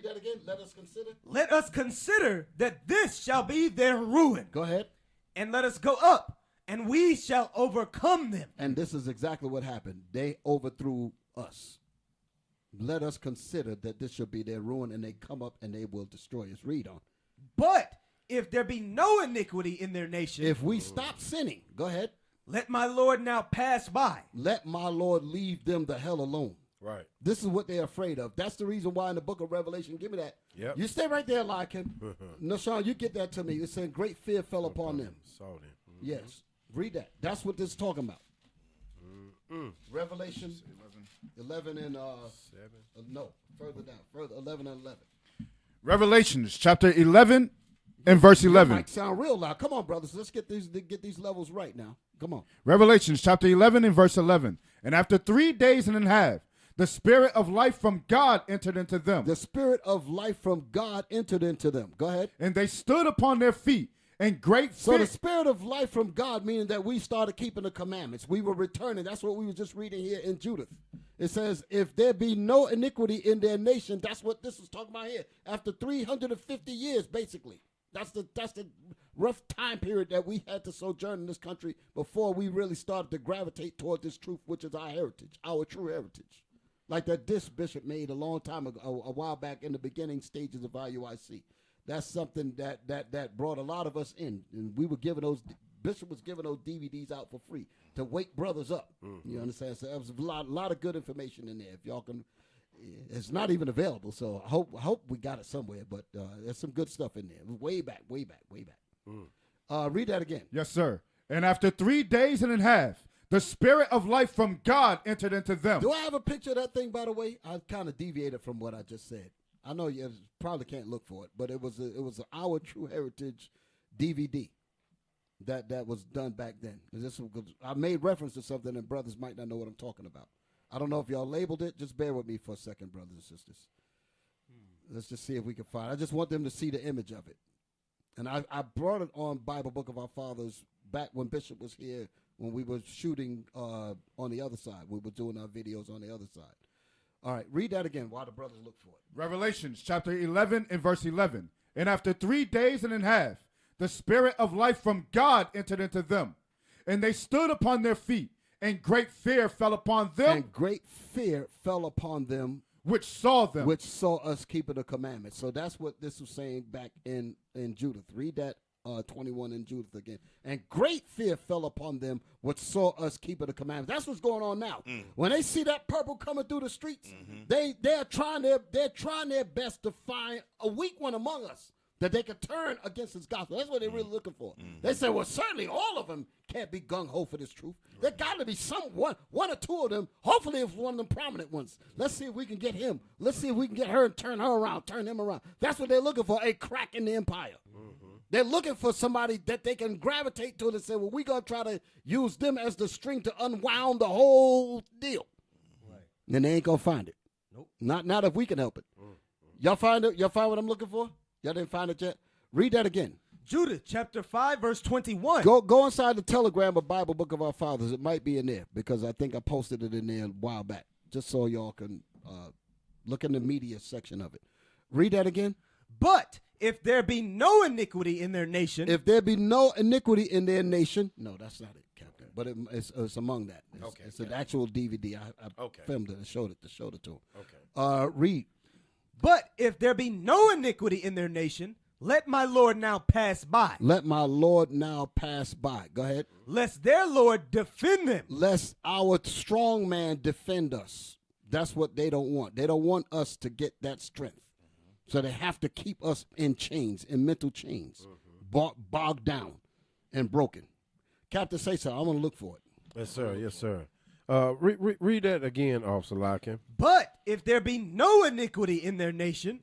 that again. Let us consider. Let us consider that this shall be their ruin. Go ahead. And let us go up, and we shall overcome them. And this is exactly what happened. They overthrew us. Let us consider that this shall be their ruin, and they come up and they will destroy us. Read on. But if there be no iniquity in their nation, If we stop sinning, go ahead. let my Lord now pass by. Let my Lord leave them the hell alone. Right. This is what they're afraid of. That's the reason why in the book of Revelation, give me that. Yep. You stay right there, Larkin. Nahshon, you get that to me. It's saying great fear fell upon them. Saw them. Yes. Read that. That's what this is talking about. Revelation 11 and no, further down. Further 11 and 11. Revelations chapter 11 and verse That 11. might sound real loud. Come on, brothers. Let's get these levels right now. Come on. Revelations chapter 11 and verse 11. And after 3 days and a half, the spirit of life from God entered into them. The spirit of life from God entered into them. Go ahead. And they stood upon their feet in great So fear. the spirit of life from God, meaning that we started keeping the commandments. We were returning. That's what we were just reading here in Judith. It says, if there be no iniquity in their nation, that's what this is talking about here. After 350 years, basically. That's the rough time period that we had to sojourn in this country before we really started to gravitate toward this truth, which is our heritage, our true heritage. Like that disc Bishop made a long time ago, a while back in the beginning stages of IUIC. That's something that brought a lot of us in. And we were giving Bishop was giving those DVDs out for free to wake brothers up. You understand? So there was a lot of good information in there. If y'all can, it's not even available. So I hope we got it somewhere. But there's some good stuff in there. Way back. Read that again. Yes, sir. And after 3 days and a half, the spirit of life from God entered into them. Do I have a picture of that thing, by the way? I kind of deviated from what I just said. I know you probably can't look for it, but it was Our True Heritage DVD that was done back then. I made reference to something, and brothers might not know what I'm talking about. I don't know if y'all labeled it. Just bear with me for a second, brothers and sisters. Let's just see if we can find it. I just want them to see the image of it. And I brought it on Bible Book of Our Fathers back when Bishop was here, when we were shooting on the other side. We were doing our videos on the other side. All right, read that again while the brothers look for it. Revelations chapter 11 and verse 11. And after 3 days and a half, the spirit of life from God entered into them. And they stood upon their feet, and great fear fell upon them. And great fear fell upon them. Which saw them. Which saw us keeping the commandments. So that's what this was saying back in Judith. Read that 21 in Judith again. And great fear fell upon them which saw us keeping the commandments. That's what's going on now. When they see that purple coming through the streets, they're trying their best to find a weak one among us that they can turn against his gospel. That's what they're really looking for. They say, well, certainly all of them can't be gung-ho for this truth. There got to be one or two of them. Hopefully it's one of them prominent ones. Let's see if we can get him. Let's see if we can get her and turn her around, turn him around. That's what they're looking for, a crack in the empire. They're looking for somebody that they can gravitate to and say, well, we're going to try to use them as the string to unwound the whole deal. Right. And they ain't going to find it. Nope. Not if we can help it. Y'all find it? Y'all find what I'm looking for? Y'all didn't find it yet? Read that again. Judith chapter 5 verse 21. Go inside the Telegram of Bible Book of Our Fathers. It might be in there because I think I posted it in there a while back, just so y'all can look in the media section of it. Read that again. But if there be no iniquity in their nation. If there be no iniquity in their nation. No, that's not it, Captain. But it's among that. It's an actual DVD. I filmed it and showed it to him. Okay. Read. But if there be no iniquity in their nation, let my Lord now pass by. Let my Lord now pass by. Go ahead. Lest their Lord defend them. Lest our strong man defend us. That's what they don't want. They don't want us to get that strength. So they have to keep us in chains, in mental chains, bogged down and broken. Captain, say so. I want to look for it. Yes, sir. Yes, sir. Read that again, Officer Larkin. But if there be no iniquity in their nation,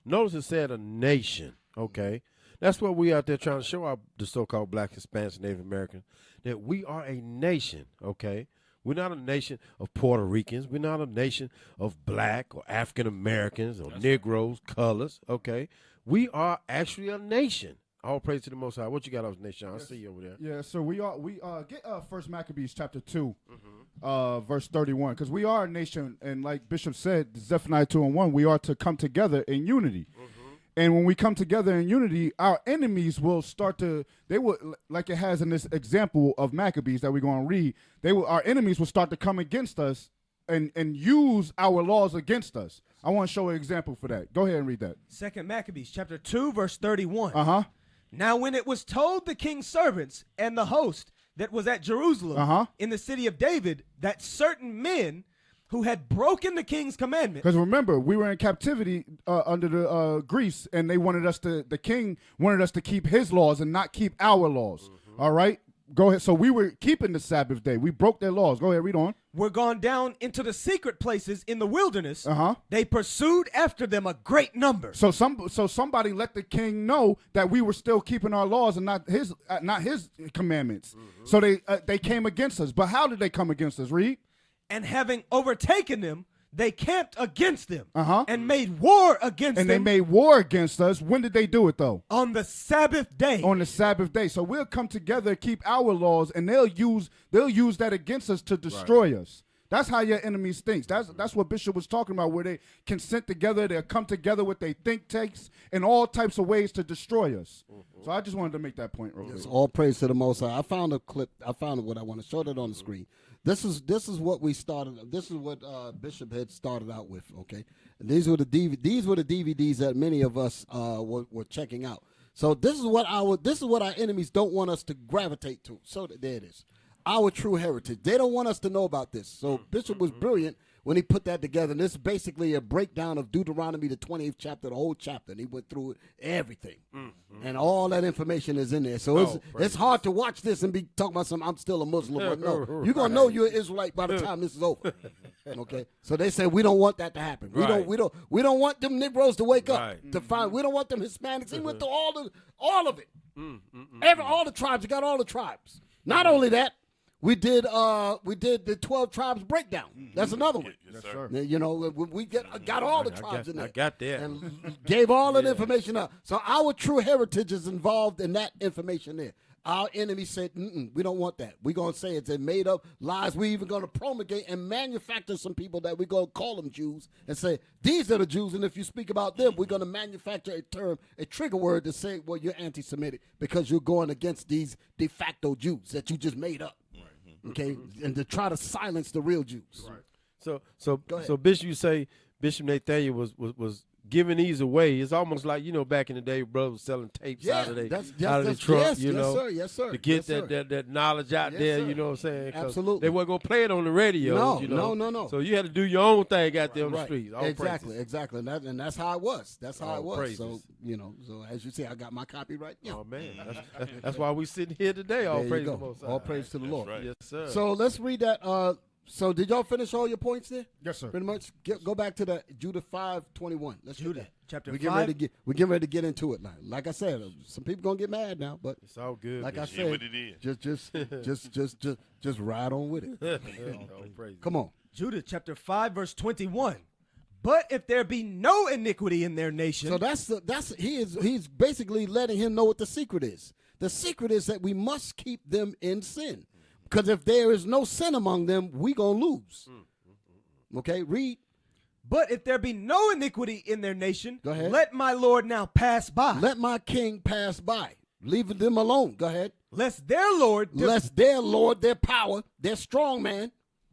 notice it said a nation. Okay, that's what we out there trying to show the so-called Black, Hispanics, Native Americans that we are a nation. Okay, we're not a nation of Puerto Ricans. We're not a nation of Black or African Americans or Negroes, colors. Okay, we are actually a nation. All praise to the Most High. What you got on Nahshon? I see you over there. Yeah, so we get First Maccabees chapter 2, verse 31, because we are a nation, and like Bishop said, Zephaniah 2:1, we are to come together in unity. And when we come together in unity, our enemies will like it has in this example of Maccabees that we're going to read, our enemies will start to come against us and use our laws against us. I want to show an example for that. Go ahead and read that. 2 Maccabees chapter 2, verse 31. Now when it was told the king's servants and the host that was at Jerusalem in the city of David that certain men who had broken the king's commandment. Because remember, we were in captivity under the Greece, and they wanted us to. The king wanted us to keep his laws and not keep our laws. All right, go ahead. So we were keeping the Sabbath day. We broke their laws. Go ahead, read on. Were gone down into the secret places in the wilderness. Uh-huh. They pursued after them a great number. So somebody let the king know that we were still keeping our laws and not his commandments. So they came against us. But how did they come against us? Read. And having overtaken them, they camped against them Uh-huh. and made war against them. And they made war against us. When did they do it, though? On the Sabbath day. On the Sabbath day. So we'll come together, keep our laws, and they'll use that against us to destroy us. That's how your enemies think. That's what Bishop was talking about, where they consent together, they'll come together with their think tanks in all types of ways to destroy us. So I just wanted to make that point real quick. It's all praise to the Most High. I found a clip. I found what I want to show that on the screen. This is what we started. This is what Bishop had started out with. Okay, and these were the DVDs that many of us were checking out. So this is what our enemies don't want us to gravitate to. So there it is. Our true heritage. They don't want us to know about this. So Bishop was brilliant when he put that together. And this is basically a breakdown of Deuteronomy, the 20th chapter, the whole chapter. And he went through everything. And all that information is in there. So it's hard to watch this and be talking about something, I'm still a Muslim. But no, you're going to know you're an Israelite by the time this is over. Okay? So they said we don't want that to happen. We don't want them Negroes to wake up to find. We don't want them Hispanics. He went through all of it. All the tribes. He got all the tribes. Not only that, we did the 12 tribes breakdown. That's another one. Yes, sir. You know, we got all the tribes in there. I got that. And gave all that information out. So our true heritage is involved in that information there. Our enemy said, we don't want that. We're going to say it's a made-up lies. We're even going to promulgate and manufacture some people that we're going to call them Jews and say, these are the Jews, and if you speak about them, we're going to manufacture a term, a trigger word to say, well, you're anti-Semitic because you're going against these de facto Jews that you just made up. Okay, and to try to silence the real Jews. Right. So Bishop, you say Bishop Nathaniel was giving these away. It's almost like, back in the day, brothers was selling tapes out of the truck, yes, sir. to get that knowledge out there. You know what I'm saying? Absolutely. They weren't gonna play it on the radio. No. So you had to do your own thing out there on the streets. All Exactly, praises. and that's how it was. That's how it was. Praises. So so as you see, I got my copy right now. Oh man, that's why we sitting here today. All There you praise go. the Most High. All praise to the Lord. right. Yes, sir. So let's read that. So did y'all finish all your points there? Yes, sir. Pretty much. Go back to the Judah 5:21. Let's do Judah, that. chapter We're 5. getting ready to get into it now. Like I said, some people gonna get mad now, but it's all good. like I It said, what it is. just ride on with it. all praises. Come on. Judah chapter 5 verse 21. But if there be no iniquity in their nation. So he's basically letting him know what the secret is. The secret is that we must keep them in sin. Because if there is no sin among them, we going to lose. Okay, read. But if there be no iniquity in their nation, Go ahead. let my Lord now pass by. Let my king pass by. Leave them alone. Go ahead. Lest their Lord Lest their Lord, their power, their strong man,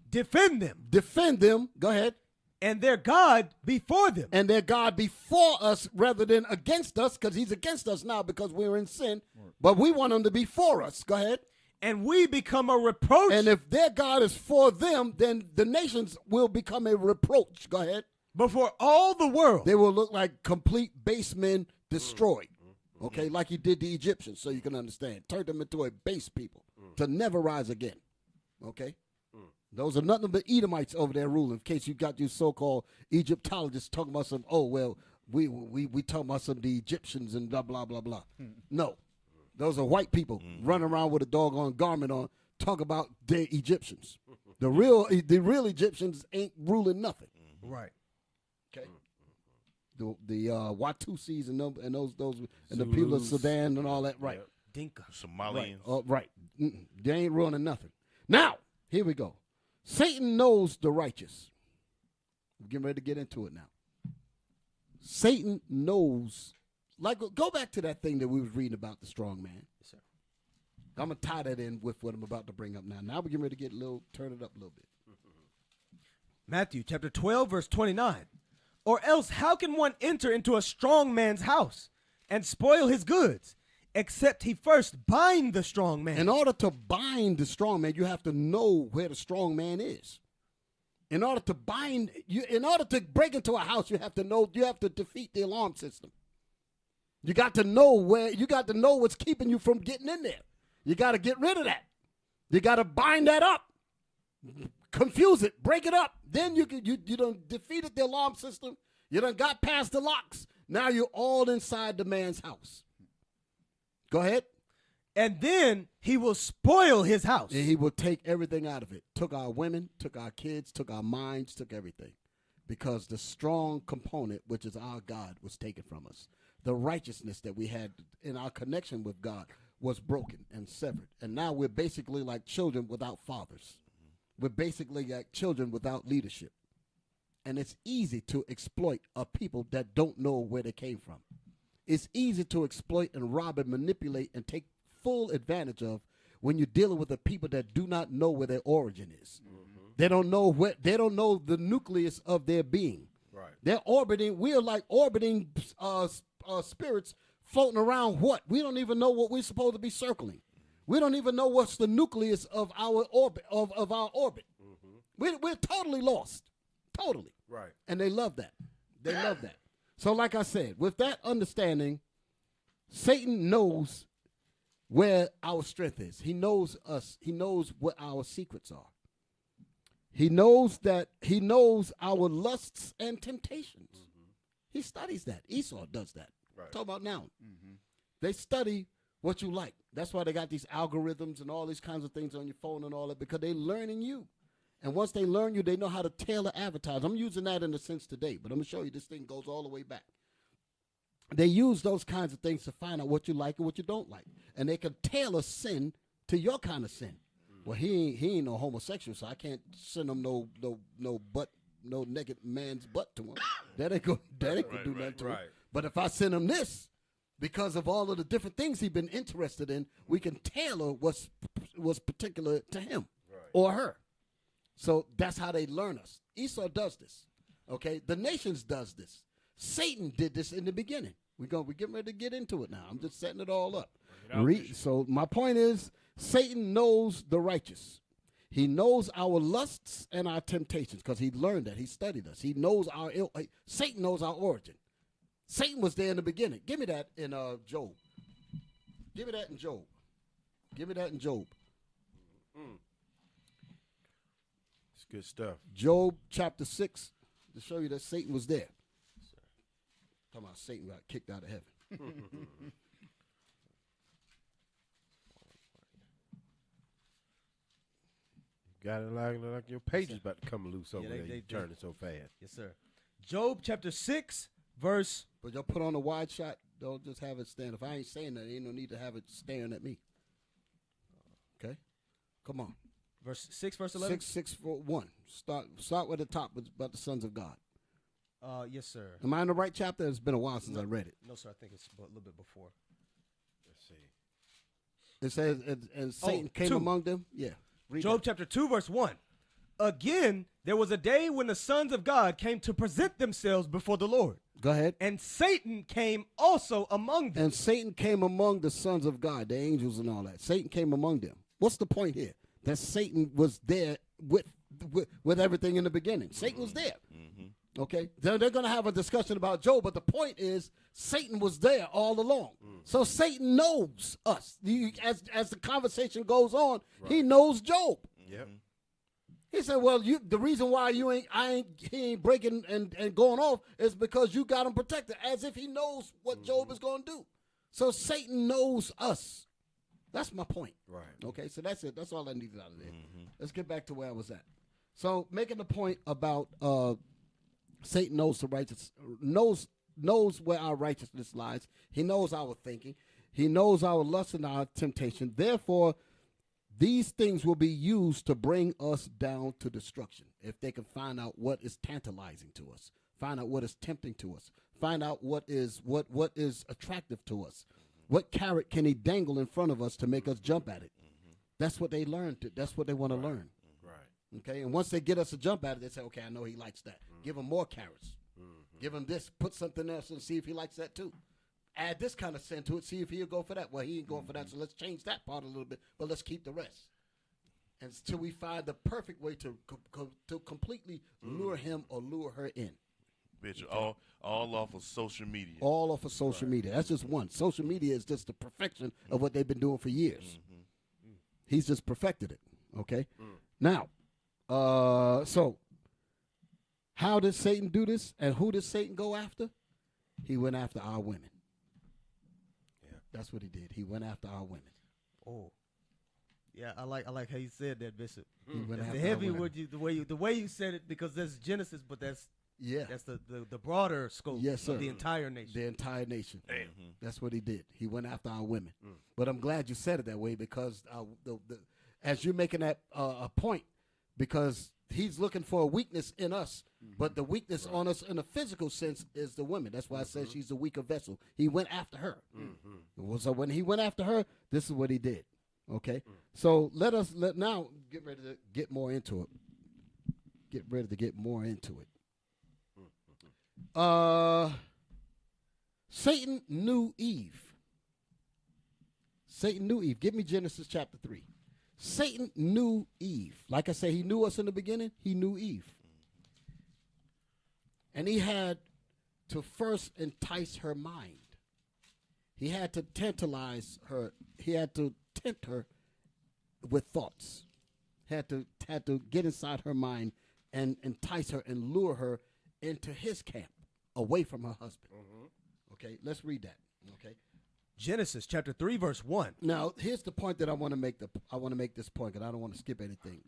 defend them, defend them. Go ahead. and their God before them. And their God before us rather than against us, because he's against us now because we're in sin. But we want him to be for us. Go ahead. And we become a reproach. And if their God is for them, then the nations will become a reproach. Go ahead. before all the world. They will look like complete base men destroyed. Okay, like he did the Egyptians, so you can understand. Turned them into a base people to never rise again. Okay? Those are nothing but Edomites over there ruling. In case you got these so-called Egyptologists talking about some, oh, well, we talking about some of the Egyptians and blah, blah, blah, blah. No. Those are white people running around with a doggone garment on, talk about their Egyptians. The real Egyptians ain't ruling nothing. Right. Okay. The Watusis and those and the people of Sudan and all that, right? Dinka. Somalians. Right. They ain't ruining nothing. Now, here we go. Satan knows the righteous. We're getting ready to get into it now. Satan knows. Like, go back to that thing that we was reading about the strong man. Yes, sir. I'm going to tie that in with what I'm about to bring up now. Now we're getting ready to turn it up a little bit. Matthew chapter 12, verse 29. Or else how can one enter into a strong man's house and spoil his goods, except he first bind the strong man? In order to bind the strong man, you have to know where the strong man is. In order to bind you, in order to break into a house, you have to defeat the alarm system. You got to know what's keeping you from getting in there. You got to get rid of that. You got to bind that up. Confuse it, break it up. Then you done defeated the alarm system. You done got past the locks. Now you're all inside the man's house. Go ahead. And then he will spoil his house. And he will take everything out of it. Took our women, took our kids, took our minds, took everything. Because the strong component, which is our God, was taken from us. The righteousness that we had in our connection with God was broken and severed. And now we're basically like children without fathers. We're basically like children without leadership. And it's easy to exploit a people that don't know where they came from. It's easy to exploit and rob and manipulate and take full advantage of when you're dealing with a people that do not know where their origin is. Mm-hmm. They don't know the nucleus of their being. Right. They're orbiting. We are like orbiting spirits floating around what? We don't even know what we're supposed to be circling. We don't even know what's the nucleus of our orbit. Of our orbit. Mm-hmm. We're totally lost. Totally. Right. And they love that. They love that. So like I said, with that understanding, Satan knows where our strength is. He knows us. He knows what our secrets are. He knows our lusts and temptations. Mm-hmm. He studies that. Esau does that. Right. Talk about now. Mm-hmm. They study what you like. That's why they got these algorithms and all these kinds of things on your phone and all that, because they're learning you. And once they learn you, they know how to tailor advertise. I'm using that in a sense today, but I'm going to show you this thing goes all the way back. They use those kinds of things to find out what you like and what you don't like. And they can tailor sin to your kind of sin. Well, he ain't no homosexual, so I can't send him no naked man's butt to him. That ain't gonna do nothing to him. But if I send him this, because of all of the different things he's been interested in, we can tailor what's particular to him or her. So that's how they learn us. Esau does this. Okay, the nations does this. Satan did this in the beginning. We're getting ready to get into it now. I'm just setting it all up. So my point is, Satan knows the righteous. He knows our lusts and our temptations because he learned that. He studied us. He knows Satan knows our origin. Satan was there in the beginning. Give me that in Job. Give me that in Job. Give me that in Job. It's good stuff. Job chapter 6 to show you that Satan was there. Talking about Satan got kicked out of heaven. Got it like your page is about to come loose over there. They You turning so fast. Yes, sir. Job chapter 6, verse. But y'all put on a wide shot. Don't just have it stand. If I ain't saying that, ain't no need to have it staring at me. Okay? Come on. Verse 6, verse 11? 6:1. Start with the top about the sons of God. Yes, sir. Am I in the right chapter? It's been a while since I read it. No, sir. I think it's a little bit before. Let's see. It says, and Satan came 2. among them. Yeah. Job chapter 2, verse 1. Again, there was a day when the sons of God came to present themselves before the Lord. Go ahead. And Satan came also among them. And Satan came among the sons of God, the angels and all that. Satan came among them. What's the point here? That Satan was there with everything in the beginning. Satan was there. Mm-hmm. Okay? They're going to have a discussion about Job, but the point is Satan was there all along. So Satan knows us. As the conversation goes on, he knows Job. Yep. He said, well, the reason why he ain't breaking and going off is because you got him protected, as if he knows what Job is going to do. So Satan knows us. That's my point. Right. Okay, so that's it. That's all I needed out of there. Mm-hmm. Let's get back to where I was at. So making the point about Satan knows the righteous, knows where our righteousness lies. He knows our thinking. He knows our lust and our temptation. Therefore, these things will be used to bring us down to destruction. If they can find out what is tantalizing to us, find out what is tempting to us, find out what is attractive to us. What carrot can he dangle in front of us to make us jump at it? That's what they learned. That's what they want to learn. Right. Okay, and once they get us to jump at it, they say, okay, I know he likes that. Give him more carrots. Give him this. Put something else and see if he likes that too. Add this kind of sin to it. See if he'll go for that. Well, he ain't going for that, so let's change that part a little bit, but let's keep the rest. until we find the perfect way to completely lure him or lure her in. Bishop, all off of social media. All off of social media. That's just one. Social media is just the perfection of what they've been doing for years. He's just perfected it. Okay? Now, so how did Satan do this, and who did Satan go after? He went after our women. Yeah, that's what he did. He went after our women. Oh, yeah. I like how you said that, Bishop. He went That's after the our heavy women. the way you said it, because that's Genesis, but that's Yeah, the broader scope Yes, sir. of the entire nation. the entire nation. That's what he did. He went after our women. But I'm glad you said it that way, because as you're making that a point, because he's looking for a weakness in us, but the weakness on us in a physical sense is the women. That's why I said she's the weaker vessel. He went after her. So when he went after her, this is what he did. Okay? So let now get ready to get more into it. Get ready to get more into it. Satan knew Eve. Satan knew Eve. Give me Genesis chapter 3. Satan knew Eve. Like I said, he knew us in the beginning. He knew Eve. And he had to first entice her mind. He had to tantalize her. He had to tempt her with thoughts. Had to get inside her mind and entice her and lure her into his camp, away from her husband. Okay, let's read that. Okay. Genesis chapter 3, verse 1. Now, here's the point that I want to make. I want to make this point, because I don't want to skip anything.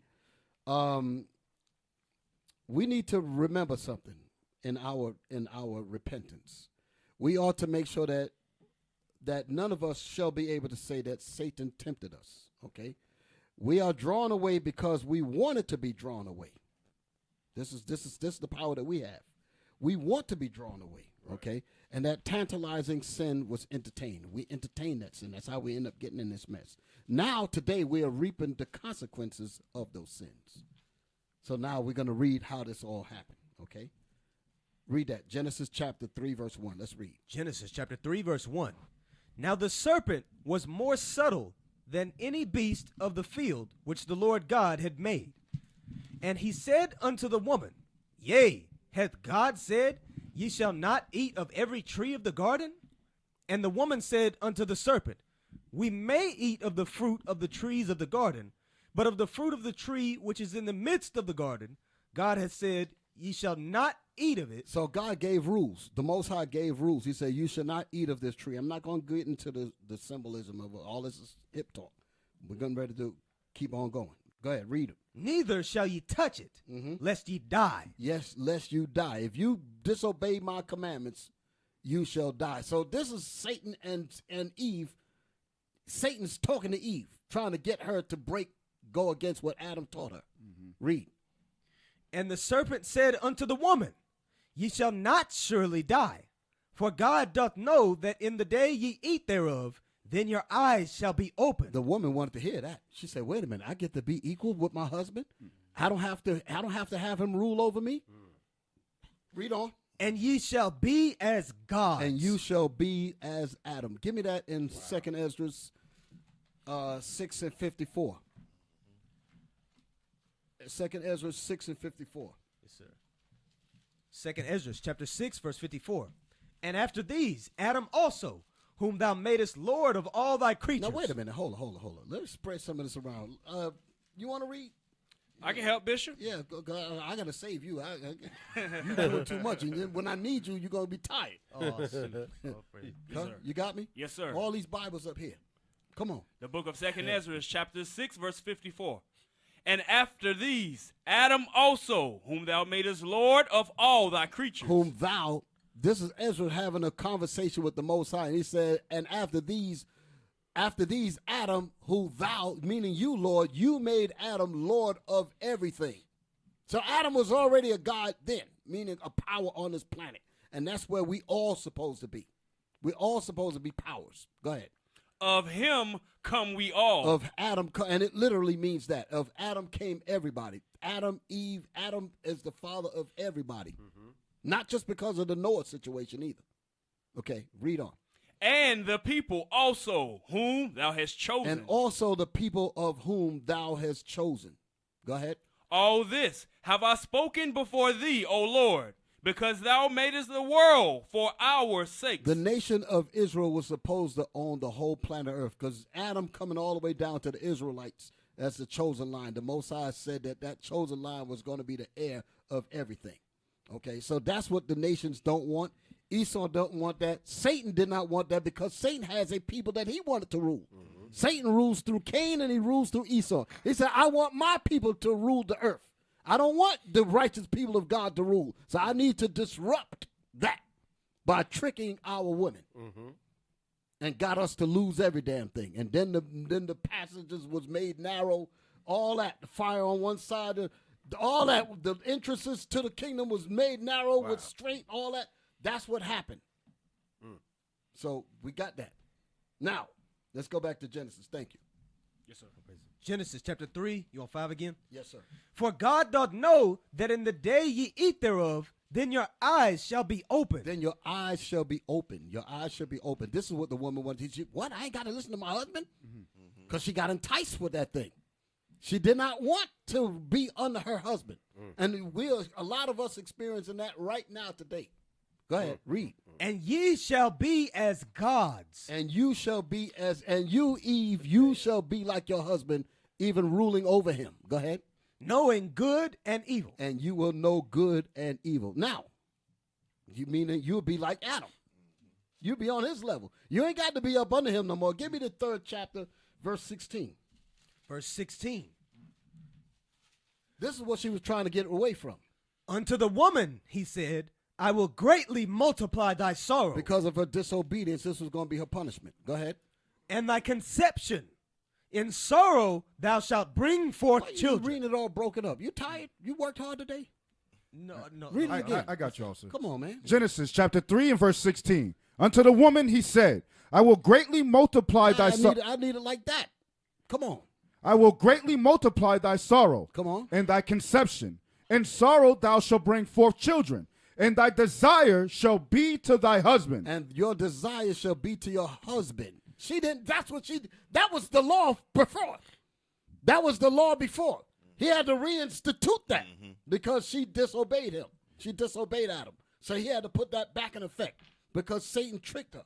We need to remember something in our repentance. We ought to make sure that none of us shall be able to say that Satan tempted us. Okay, we are drawn away because we wanted to be drawn away. This is the power that we have. We want to be drawn away. Okay, and that tantalizing sin was entertained. We entertained that sin. That's how we end up getting in this mess. Now, today, we are reaping the consequences of those sins. So now we're going to read how this all happened. Okay, read that. Genesis chapter 3, verse 1. Let's read. Genesis chapter 3, verse 1. Now the serpent was more subtle than any beast of the field which the Lord God had made. And he said unto the woman, Yea, hath God said, Ye shall not eat of every tree of the garden? And the woman said unto the serpent, We may eat of the fruit of the trees of the garden, but of the fruit of the tree which is in the midst of the garden, God hath said, Ye shall not eat of it. So God gave rules. The Most High gave rules. He said, you should not eat of this tree. I'm not going to get into the symbolism of all this is hip talk. We're going to ready to keep on going. Go ahead, read it. Neither shall ye touch it, lest ye die. Yes, lest you die. If you disobey my commandments, you shall die. So this is Satan and Eve. Satan's talking to Eve, trying to get her to go against what Adam taught her. Read. And the serpent said unto the woman, Ye shall not surely die, for God doth know that in the day ye eat thereof, then your eyes shall be opened. The woman wanted to hear that. She said, wait a minute, I get to be equal with my husband? I don't have to have him rule over me? Read on. And ye shall be as gods. And you shall be as Adam. Give me that in 2nd Ezra 6 and 54. 2nd Ezra 6 and 54. Yes, sir. 2nd Ezra chapter 6, verse 54. And after these, Adam also, whom thou madest Lord of all thy creatures. Now, wait a minute. Hold on. Let me spread some of this around. You want to read? I can help, Bishop. Yeah, I got to save you. You doing too much. And then when I need you, you're going to be tired. Oh, shoot. Huh? You got me? Yes, sir. All these Bibles up here. Come on. The book of 2nd Ezra is chapter 6, verse 54. And after these, Adam also, whom thou madest Lord of all thy creatures. This is Ezra having a conversation with the Most High. And he said, and after these, Adam, who thou, meaning you, Lord, you made Adam Lord of everything. So Adam was already a God then, meaning a power on this planet. And that's where we all supposed to be. We're all supposed to be powers. Go ahead. Of him come we all. Of Adam, and it literally means that. Of Adam came everybody. Adam, Eve, Adam is the father of everybody. Not just because of the Noah situation either. Okay, read on. and the people also whom thou hast chosen. And also the people of whom thou hast chosen. Go ahead. All this have I spoken before thee, O Lord, because thou madest the world for our sakes. The nation of Israel was supposed to own the whole planet Earth, because Adam coming all the way down to the Israelites as the chosen line. The Most High said that chosen line was going to be the heir of everything. Okay, so that's what the nations don't want. Esau don't want that. Satan did not want that, because Satan has a people that he wanted to rule. Satan rules through Cain and he rules through Esau. He said, I want my people to rule the earth. I don't want the righteous people of God to rule. So I need to disrupt that by tricking our women. And got us to lose every damn thing. And then the passages was made narrow. All that, the fire on one side, all that, the entrances to the kingdom was made narrow with straight, all that. That's what happened. So we got that. Now, let's go back to Genesis. Thank you. Yes, sir. Genesis chapter 3. You on 5 again? Yes, sir. For God doth know that in the day ye eat thereof, then your eyes shall be open. Then your eyes shall be open. Your eyes shall be open. This is what the woman wanted. What? I ain't got to listen to my husband? Because she got enticed with that thing. She did not want to be under her husband. And a lot of us experiencing that right now today. Go ahead, read. And ye shall be as gods. And you shall be and you, Eve, you shall be like your husband, even ruling over him. Go ahead. Knowing good and evil. And you will know good and evil. Now, you mean that you'll be like Adam. You'll be on his level. You ain't got to be up under him no more. Give me the 3rd chapter, verse 16. Verse 16. This is what she was trying to get away from. Unto the woman, he said, I will greatly multiply thy sorrow. Because of her disobedience, this was going to be her punishment. Go ahead. And thy conception. In sorrow thou shalt bring forth Why children. You reading it all broken up. You tired? You worked hard today? No. Read it again. I got you all, sir. Come on, man. Genesis chapter 3 and verse 16. Unto the woman he said, I will greatly multiply thy sorrow. I need it like that. Come on. I will greatly multiply thy sorrow. Come on. And thy conception. In sorrow thou shalt bring forth children. And thy desire shall be to thy husband. And your desire shall be to your husband. That was the law before. That was the law before. He had to reinstitute that because she disobeyed him. She disobeyed Adam. So he had to put that back in effect because Satan tricked her.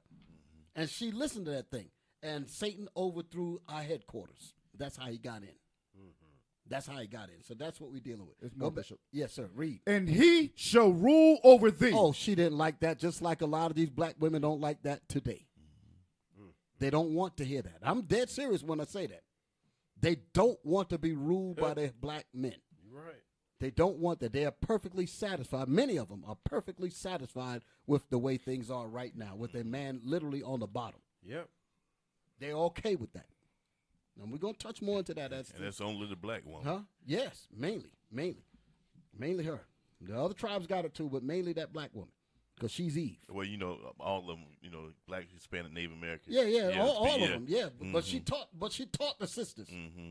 And she listened to that thing. And Satan overthrew our headquarters. That's how he got in. That's how he got in. So that's what we're dealing with. It's more, Bishop. Yes, sir. Read. And he shall rule over thee. Oh, she didn't like that, just like a lot of these black women don't like that today. They don't want to hear that. I'm dead serious when I say that. They don't want to be ruled by their black men. Right. They don't want that. They are perfectly satisfied. Many of them are perfectly satisfied with the way things are right now, with their man literally on the bottom. Yep. They're okay with that. And we're going to touch more into that. And that's only the black woman. Huh? Yes, mainly her. The other tribes got it too, but mainly that black woman, because she's Eve. Well, all of them, black, Hispanic, Native Americans. Yeah, all of them. Yeah, but she Mm-hmm. taught the sisters.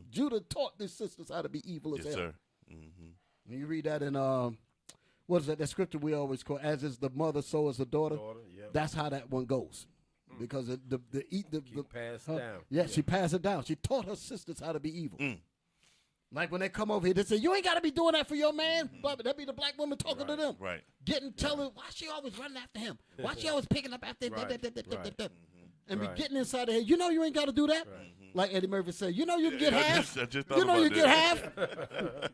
Judah taught the sisters how to be evil as Yes, hell. sir. Mm-hmm. When you read that in what is that? That scripture we always call, as is the mother, so is the daughter. Yep. That's how that one goes. Because the passed down. Yeah, she passed it down. She taught her sisters how to be evil. Like when they come over here, they say, you ain't got to be doing that for your man. But that be the black woman talking to them. Right. Telling why she always running after him. Why she always picking up after him. And be getting inside her head. You know you ain't got to do that. Like Eddie Murphy said, you know you can get half. I just thought You know about you get that.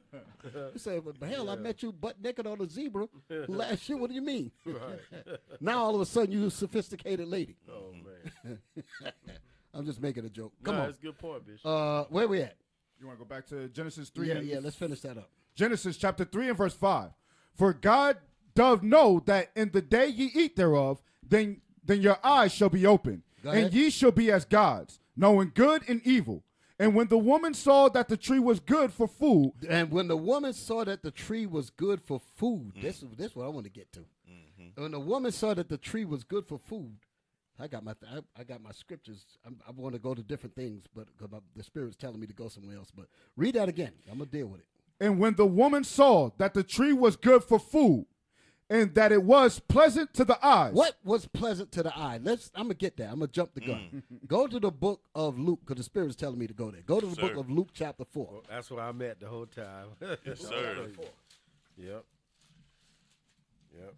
half. He said, well, hell, I met you butt naked on a zebra last year. What do you mean? Now all of a sudden you a sophisticated lady. Oh, man. I'm just making a joke. Come on. That's a good point, Bishop. Where we at? You want to go back to Genesis 3? Yeah, let's finish that up. Genesis chapter 3 and verse 5. For God doth know that in the day ye eat thereof, then your eyes shall be open, and ye shall be as gods, knowing good and evil. And when the woman saw that the tree was good for food. And when the woman saw that the tree was good for food, this is what I want to get to. When the woman saw that the tree was good for food, I got my scriptures. I want to go to different things, but the Spirit's telling me to go somewhere else. But read that again. I'm going to deal with it. And when the woman saw that the tree was good for food, and that it was pleasant to the eyes. What was pleasant to the eye? I'm going to get there. I'm going to jump the gun. Go to the book of Luke, because the Spirit is telling me to go there. Go to the book of Luke chapter 4. Well, that's where I'm at the whole time. Yes, sir. Yep. Yep.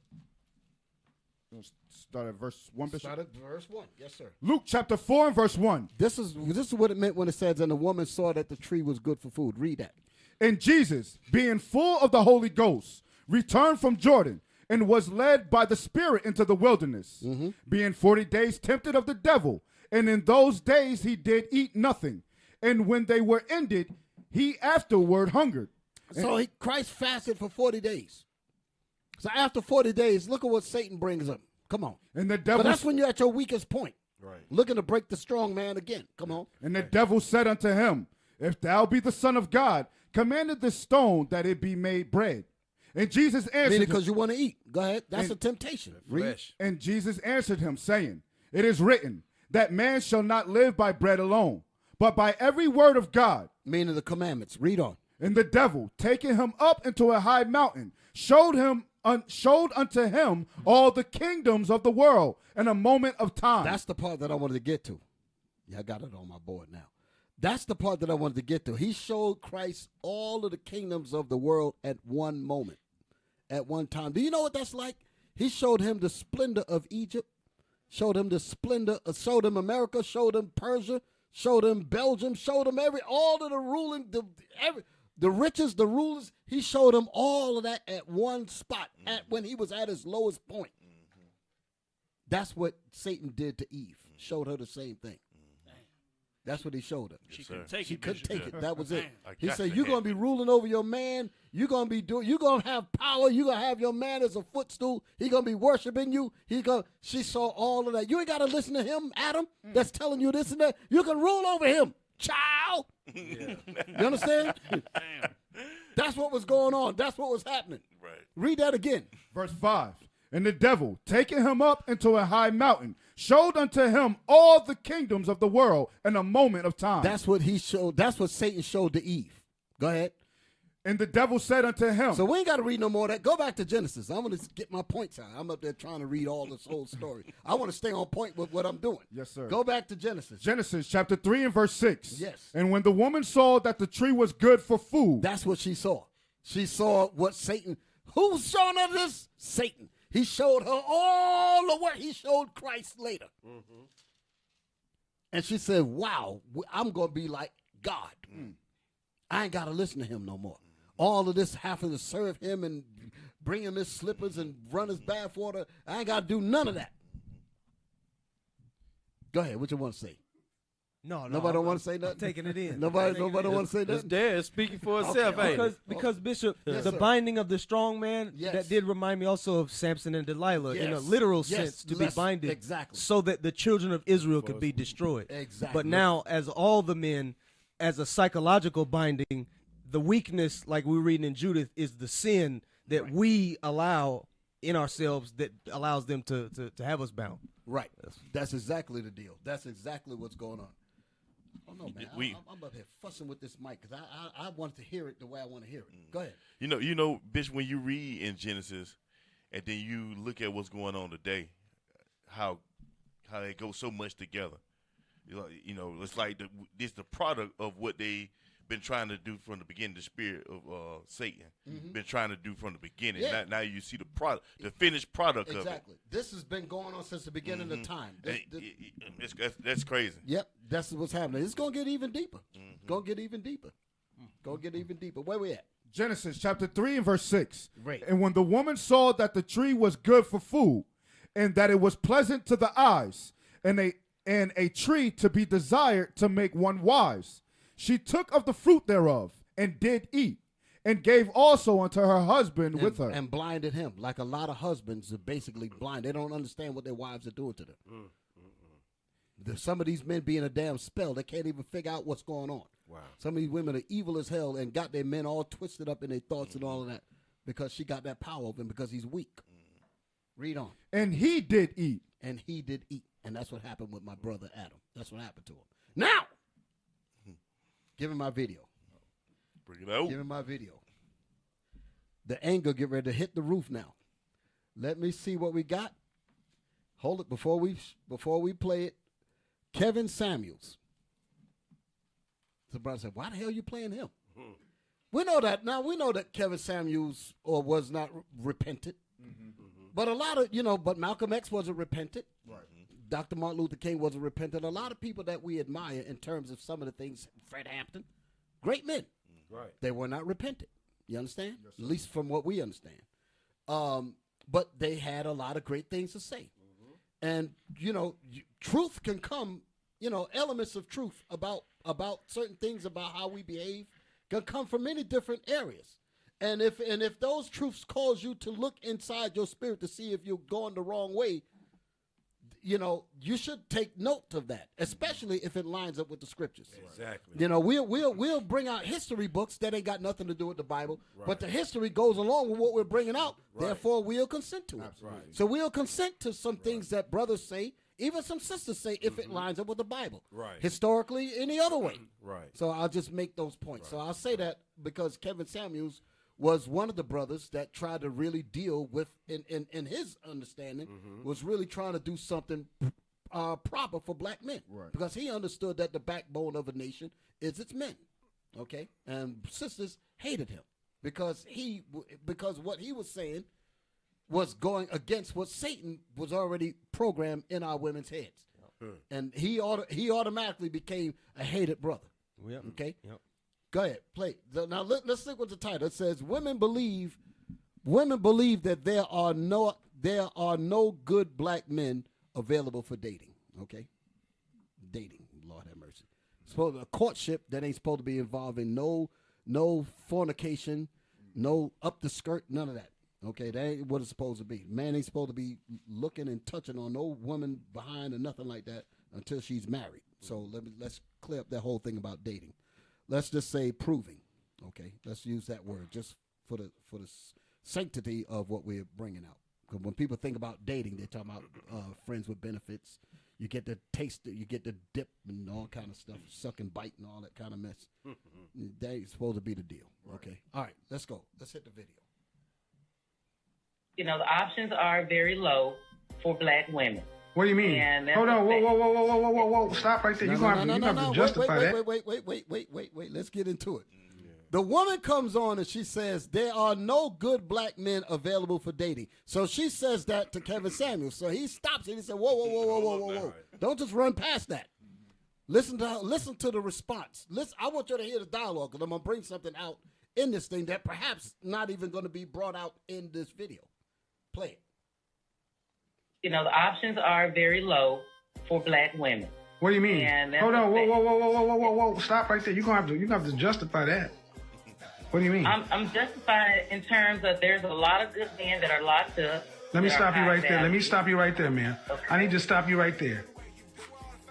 Start at verse 1, Bishop. Start at verse 1. Yes, sir. Luke chapter 4 and verse 1. This is what it meant when it says, and the woman saw that the tree was good for food. Read that. And Jesus, being full of the Holy Ghost, returned from Jordan and was led by the Spirit into the wilderness, being 40 days tempted of the devil. And in those days he did eat nothing. And when they were ended, he afterward hungered. So Christ fasted for 40 days. So after 40 days, look at what Satan brings up. Come on. And the devil, But that's when you're at your weakest point. Right. Looking to break the strong man again. Come on. and the devil said unto him, If thou be the Son of God, commanded this stone that it be made bread. And Jesus answered him, Because you want to eat. Go ahead. That's a temptation. Read. Flesh. and Jesus answered him, saying, It is written, that man shall not live by bread alone, but by every word of God. Meaning the commandments. Read on. And the devil, taking him up into a high mountain, showed unto him all the kingdoms of the world in a moment of time. That's the part that I wanted to get to. Yeah, I got it on my board now. That's the part that I wanted to get to. He showed Christ all of the kingdoms of the world at one moment, at one time. Do you know what that's like? He showed him the splendor of Egypt, showed him the splendor, showed him America, showed him Persia, showed him Belgium, showed him all of the ruling, the riches, the rulers. He showed him all of that at one spot, when he was at his lowest point. That's what Satan did to Eve. Showed her the same thing. That's what he showed her. She couldn't take She it. couldn't Bishop. take it. That was it. I He got said, to "You're have going to be ruling over your man. You're going to have power. You're going to have your man as a footstool. He's going to be worshiping you. She saw all of that. You ain't got to listen to him, Adam, that's telling you this and that. You can rule over him, child." You understand? That's what was going on. That's what was happening. Right. Read that again. Verse 5. And the devil, taking him up into a high mountain, showed unto him all the kingdoms of the world in a moment of time. That's what he showed. That's what Satan showed to Eve. Go ahead. And the devil said unto him. So we ain't got to read no more of that. Go back to Genesis. I'm going to get my points out. I'm up there trying to read all this whole story. I want to stay on point with what I'm doing. Yes, sir. Go back to Genesis. Genesis chapter 3 and verse 6. Yes. And when the woman saw that the tree was good for food. That's what she saw. She saw what Satan. Who's showing her this? Satan. He showed her all of what he showed Christ later. And she said, "Wow, I'm going to be like God. I ain't got to listen to him no more. All of this having to serve him and bring him his slippers and run his bath water, I ain't got to do none of that." Go ahead. What you want to say? No, Nobody don't want to say nothing? I'm taking it in. Nobody want to say It's nothing? there. It's speaking for itself, ain't it? Because Bishop, Yes, the sir. binding of the strong man, Yes. that did remind me also of Samson and Delilah in a Yes. literal Yes. sense, to be binded, Exactly. so that the children of Israel could be destroyed. Exactly. But now, as all the men, as a psychological binding, the weakness, like we're reading in Judith, is the sin that we allow in ourselves that allows them to have us bound. Right. That's exactly the deal. That's exactly what's going on. Oh, no, man. I'm up here fussing with this mic because I wanted to hear it the way I want to hear it. Go ahead. You know, Bishop, when you read in Genesis and then you look at what's going on today, how they go so much together. You know, it's like it's the product of what they been trying to do from the beginning. The spirit of Satan been trying to do from the beginning. Yeah. Now you see the product, the finished product of it. Exactly. This has been going on since the beginning of time. That's crazy. Yep, that's what's happening. It's going to get even deeper. Going to get even deeper. Going to get even deeper. Where we at? Genesis chapter 3 and verse 6. Right. And when the woman saw that the tree was good for food, and that it was pleasant to the eyes, and a tree to be desired to make one wise, she took of the fruit thereof, and did eat, and gave also unto her husband with her. And blinded him. Like a lot of husbands are basically blind. They don't understand what their wives are doing to them. Some of these men be in a damn spell. They can't even figure out what's going on. Wow. Some of these women are evil as hell and got their men all twisted up in their thoughts and all of that because she got that power over him because he's weak. Read on. And he did eat. And he did eat. And that's what happened with my brother Adam. That's what happened to him. Now, give him my video. Bring it out. Give him my video. The anger get ready to hit the roof now. Let me see what we got. Hold it before we play it. Kevin Samuels. The brother said, "Why the hell are you playing him?" We know that now. We know that Kevin Samuels was not repentant, but a lot of but Malcolm X wasn't repentant. Right. Dr. Martin Luther King wasn't repentant. A lot of people that we admire in terms of some of the things, Fred Hampton, great men. Right. They were not repentant. You understand? Yes, at least from what we understand. But they had a lot of great things to say. And, truth can come, elements of truth about certain things, about how we behave, can come from many different areas. And if those truths cause you to look inside your spirit to see if you're going the wrong way, you should take note of that, especially if it lines up with the scriptures. Exactly. We'll bring out history books that ain't got nothing to do with the Bible, but the history goes along with what we're bringing out. Right. Therefore, we'll consent to it. Absolutely. So we'll consent to some things that brothers say, even some sisters say, if it lines up with the Bible. Right. Historically, any other way. Right. So I'll just make those points. Right. So I'll say that because Kevin Samuels was one of the brothers that tried to really deal with, in his understanding, was really trying to do something proper for black men. Right. Because he understood that the backbone of a nation is its men. Okay? And sisters hated him because what he was saying was going against what Satan was already programmed in our women's heads. Yep. And he automatically became a hated brother. Yep. Okay? Yep. Go ahead, play. Now let's stick with the title. It says, "Women believe that there are no good black men available for dating." Okay, dating. Lord have mercy. Supposed a courtship that ain't supposed to be involving no fornication, no up the skirt, none of that. Okay, that ain't what it's supposed to be. Man ain't supposed to be looking and touching on no woman behind or nothing like that until she's married. So let's clear up that whole thing about dating. Let's just say proving, okay? Let's use that word just for the sanctity of what we're bringing out. Because when people think about dating, they're talking about friends with benefits. You get the taste, you get the dip and all kind of stuff, suck and bite and all that kind of mess. That ain't supposed to be the deal, okay? All right, let's go. Let's hit the video. The options are very low for black women. What do you mean? Hold on, whoa. Stop right there. You're going to have to justify that. Wait. Let's get into it. The woman comes on and she says, there are no good black men available for dating. So she says that to Kevin Samuels. So he stops it. He said, whoa. Don't just run past that. Listen to the response. I want you to hear the dialogue because I'm going to bring something out in this thing that perhaps not even going to be brought out in this video. Play it. The options are very low for black women. What do you mean? Hold on, whoa. Stop right there. You're gonna have to justify that. What do you mean? I'm justifying in terms of there's a lot of good men that are locked up. Let me stop you right there, man. Okay. I need to stop you right there.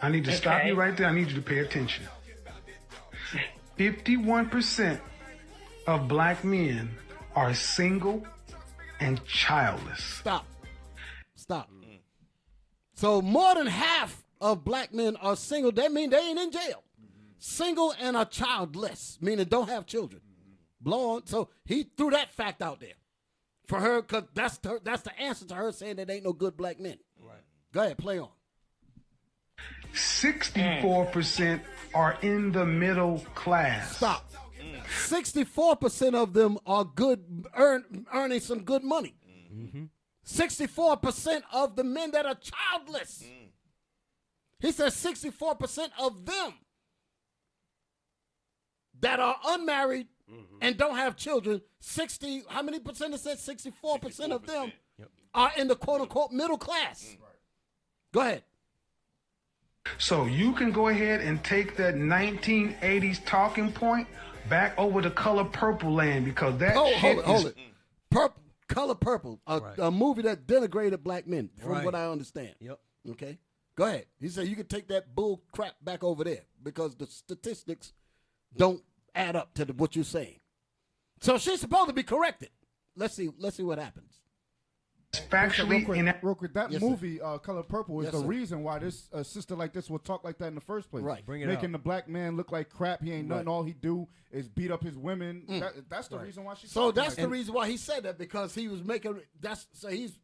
I need you to pay attention. 51% of black men are single and childless. Stop. So more than half of black men are single. That means they ain't in jail. Single and are childless, meaning don't have children. Blonde. So he threw that fact out there for her because that's the answer to her saying that ain't no good black men. Right. Go ahead, play on. 64% are in the middle class. Stop. 64% of them are good, earning some good money. 64% of the men that are childless. He says 64% of them that are unmarried and don't have children, how many percent it said? 64% of them are in the quote-unquote middle class. Go ahead. So you can go ahead and take that 1980s talking point back over to Color Purple land because that hold it. Color Purple, a movie that denigrated black men, from what I understand. Yep. Okay? Go ahead. He said you can take that bull crap back over there because the statistics don't add up to what you're saying. So she's supposed to be corrected. Let's see what happens. factually real quick, that Yes, sir. movie, Color Purple, is Yes, the sir. reason why this sister like this will talk like that in the first place. Right. Bring it Making out. the black man look like crap. He ain't nothing. Right. All he do is beat up his women. That's the reason why she. So talking that's like the reason why he said that, because he was making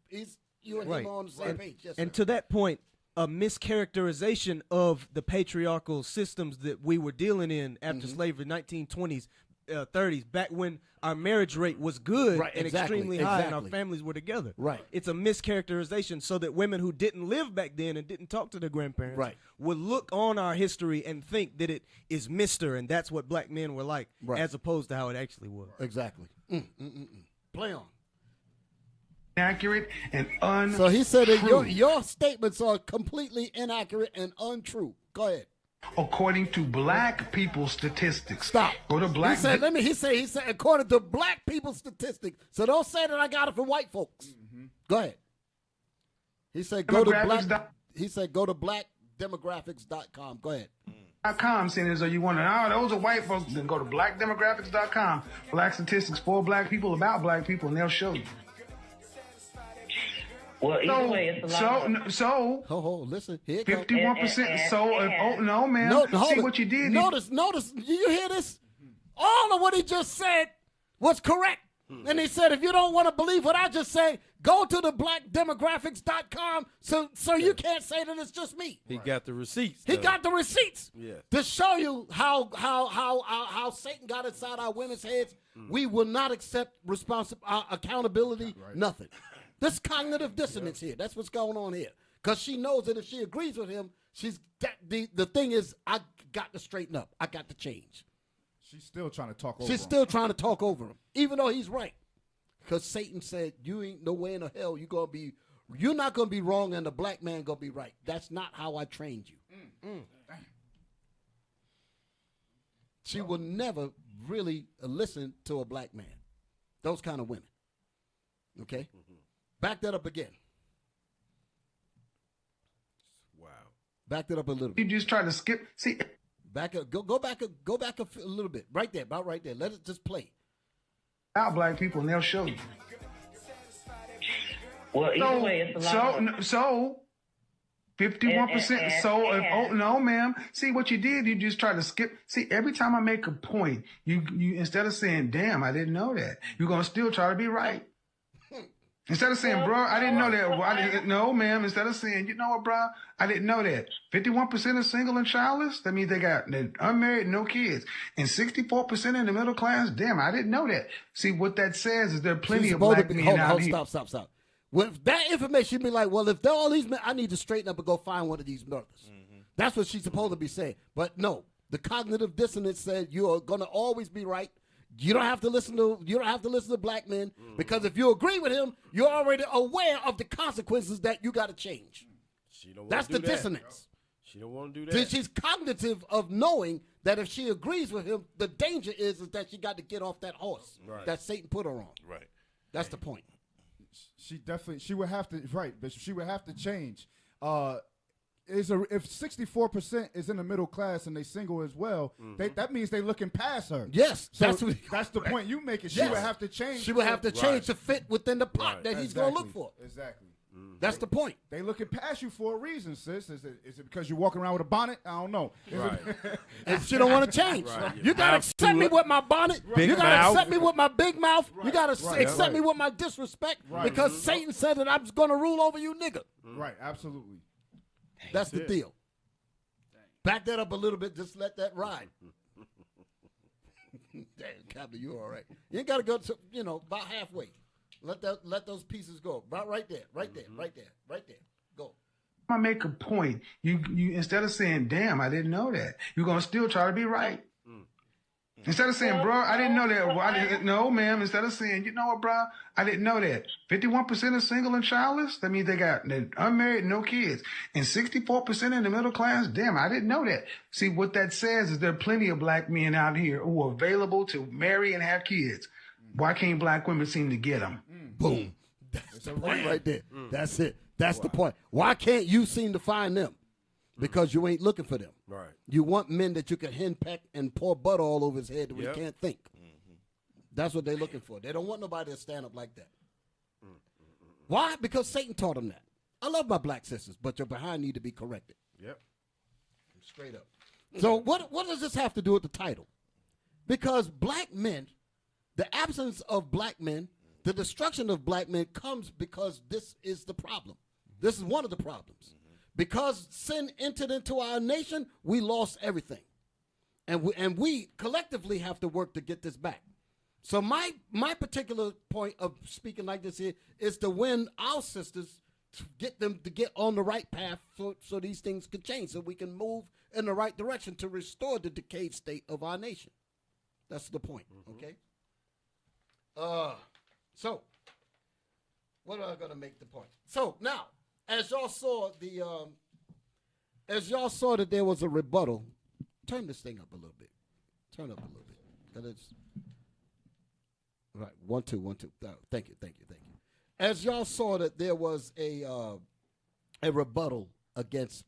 he's you and Right. him on the same page. Yes, And sir. to that point, a mischaracterization of the patriarchal systems that we were dealing in after slavery, 1920s, 30s, back when our marriage rate was good Right, and exactly, extremely high and our exactly. families were together. Right. It's a mischaracterization so that women who didn't live back then and didn't talk to their grandparents Right. would look on our history and think that it is Mr. and that's what black men were like, Right. as opposed to how it actually was. Exactly. Play on. inaccurate and untrue. So he said that your statements are completely inaccurate and untrue. Go ahead. According to black people statistics. Stop. Go to black. He said, he said, according to black people statistics. So don't say that I got it from white folks. Go ahead. He said, go to black. He said, go to blackdemographics.com. Go ahead. .com saying is, you want to, those are white folks, then go to blackdemographics.com. Black statistics for black people about black people, and they'll show you. Well, either way, it's a lot. Listen, here it goes. 51%. No, man. No, hold See it. what you did. Notice. Do you hear this? All of what he just said was correct. And he said, if you don't want to believe what I just say, go to the blackdemographics.com so you can't say that it's just me. He got the receipts. He got the receipts Yeah. to show you how Satan got inside our women's heads. We will not accept accountability, nothing. This cognitive dissonance here, that's what's going on here. Because she knows that if she agrees with him, the thing is, I got to straighten up. I got to change. She's still trying to talk over She's him. still trying to talk over him, even though he's right. Because Satan said, you ain't no way in the hell you're not going to be wrong and the black man going to be right. That's not how I trained you. She will never really listen to a black man. Those kind of women. Okay? Back that up again. Wow. Back that up a little You bit. just try to skip. See, Back up. Go back a little bit. Right there. About right there. Let it just play. about black people, and they'll show you. Well, either way, it's a lot. So 51%. No, ma'am. See what you did? You just try to skip. See, every time I make a point, you instead of saying, "Damn, I didn't know that," you're gonna still try to be right. Instead of saying, "Bro, I didn't know that." Well, I didn't, no, ma'am. Instead of saying, "You know what, bro, I didn't know that." 51% are single and childless. That means they're unmarried, no kids, and 64% in the middle class. Damn, I didn't know that. See, what that says is there are plenty of black men out here. Stop. With that information, be like, well, if there are all these men, I need to straighten up and go find one of these murders. That's what she's supposed to be saying. But no, the cognitive dissonance said you are going to always be right. You don't have to listen to black men because if you agree with him, you're already aware of the consequences that you got to change. That's the dissonance. She don't want to do that. She's cognitive of knowing that if she agrees with him, the danger is that she got to get off that horse that Satan put her on. Right. That's the point. She would have to Bishop. She would have to change. If 64% is in the middle class and they single as well, that means they looking past her. Yes, so that's the point you making. She Yes. would have to change. She would have to change to fit within the pot that he's going to look for. Exactly. That's the point. They looking past you for a reason, sis. Is it because you're walking around with a bonnet? I don't know. And she don't want to change. You got to accept me with my bonnet. You got to accept me with my big mouth. You got to accept me with my disrespect because Satan said that I'm going to rule over you, nigga. Right, absolutely. That's the deal. Back that up a little bit. Just let that ride. Damn, Captain, you all right. You ain't got to go to, about halfway. Let those pieces go. About right there. Go. I make a point. You instead of saying, "Damn, I didn't know that," you're gonna still try to be right. Instead of saying, "Bro, I didn't know that," well, I didn't, no, ma'am. Instead of saying, "You know what, bro, I didn't know that." 51% are single and childless. That means they're unmarried, no kids, and 64% in the middle class. Damn, I didn't know that. See, what that says is there are plenty of black men out here who are available to marry and have kids. Why can't black women seem to get them? Boom. That's the point right there. That's it. That's the point. Why can't you seem to find them? Because you ain't looking for them. Right. You want men that you can henpeck and pour butter all over his head where he can't think. That's what they're looking for. They don't want nobody to stand up like that. Why? Because Satan taught them that. I love my black sisters, but your behind need to be corrected. Yep. Straight up. So what does this have to do with the title? Because black men, the absence of black men, the destruction of black men comes because this is the problem. This is one of the problems. Because sin entered into our nation, we lost everything. And we collectively have to work to get this back. So my particular point of speaking like this here is to win our sisters, to get them to get on the right path so these things can change, so we can move in the right direction to restore the decayed state of our nation. That's the point, okay? So, what am I going to make the point? So, now, as y'all saw that there was a rebuttal, turn this thing up a little bit. Turn up a little bit. 'Cause it's, right, 1 2 1 2. Thank you. As y'all saw that there was a rebuttal against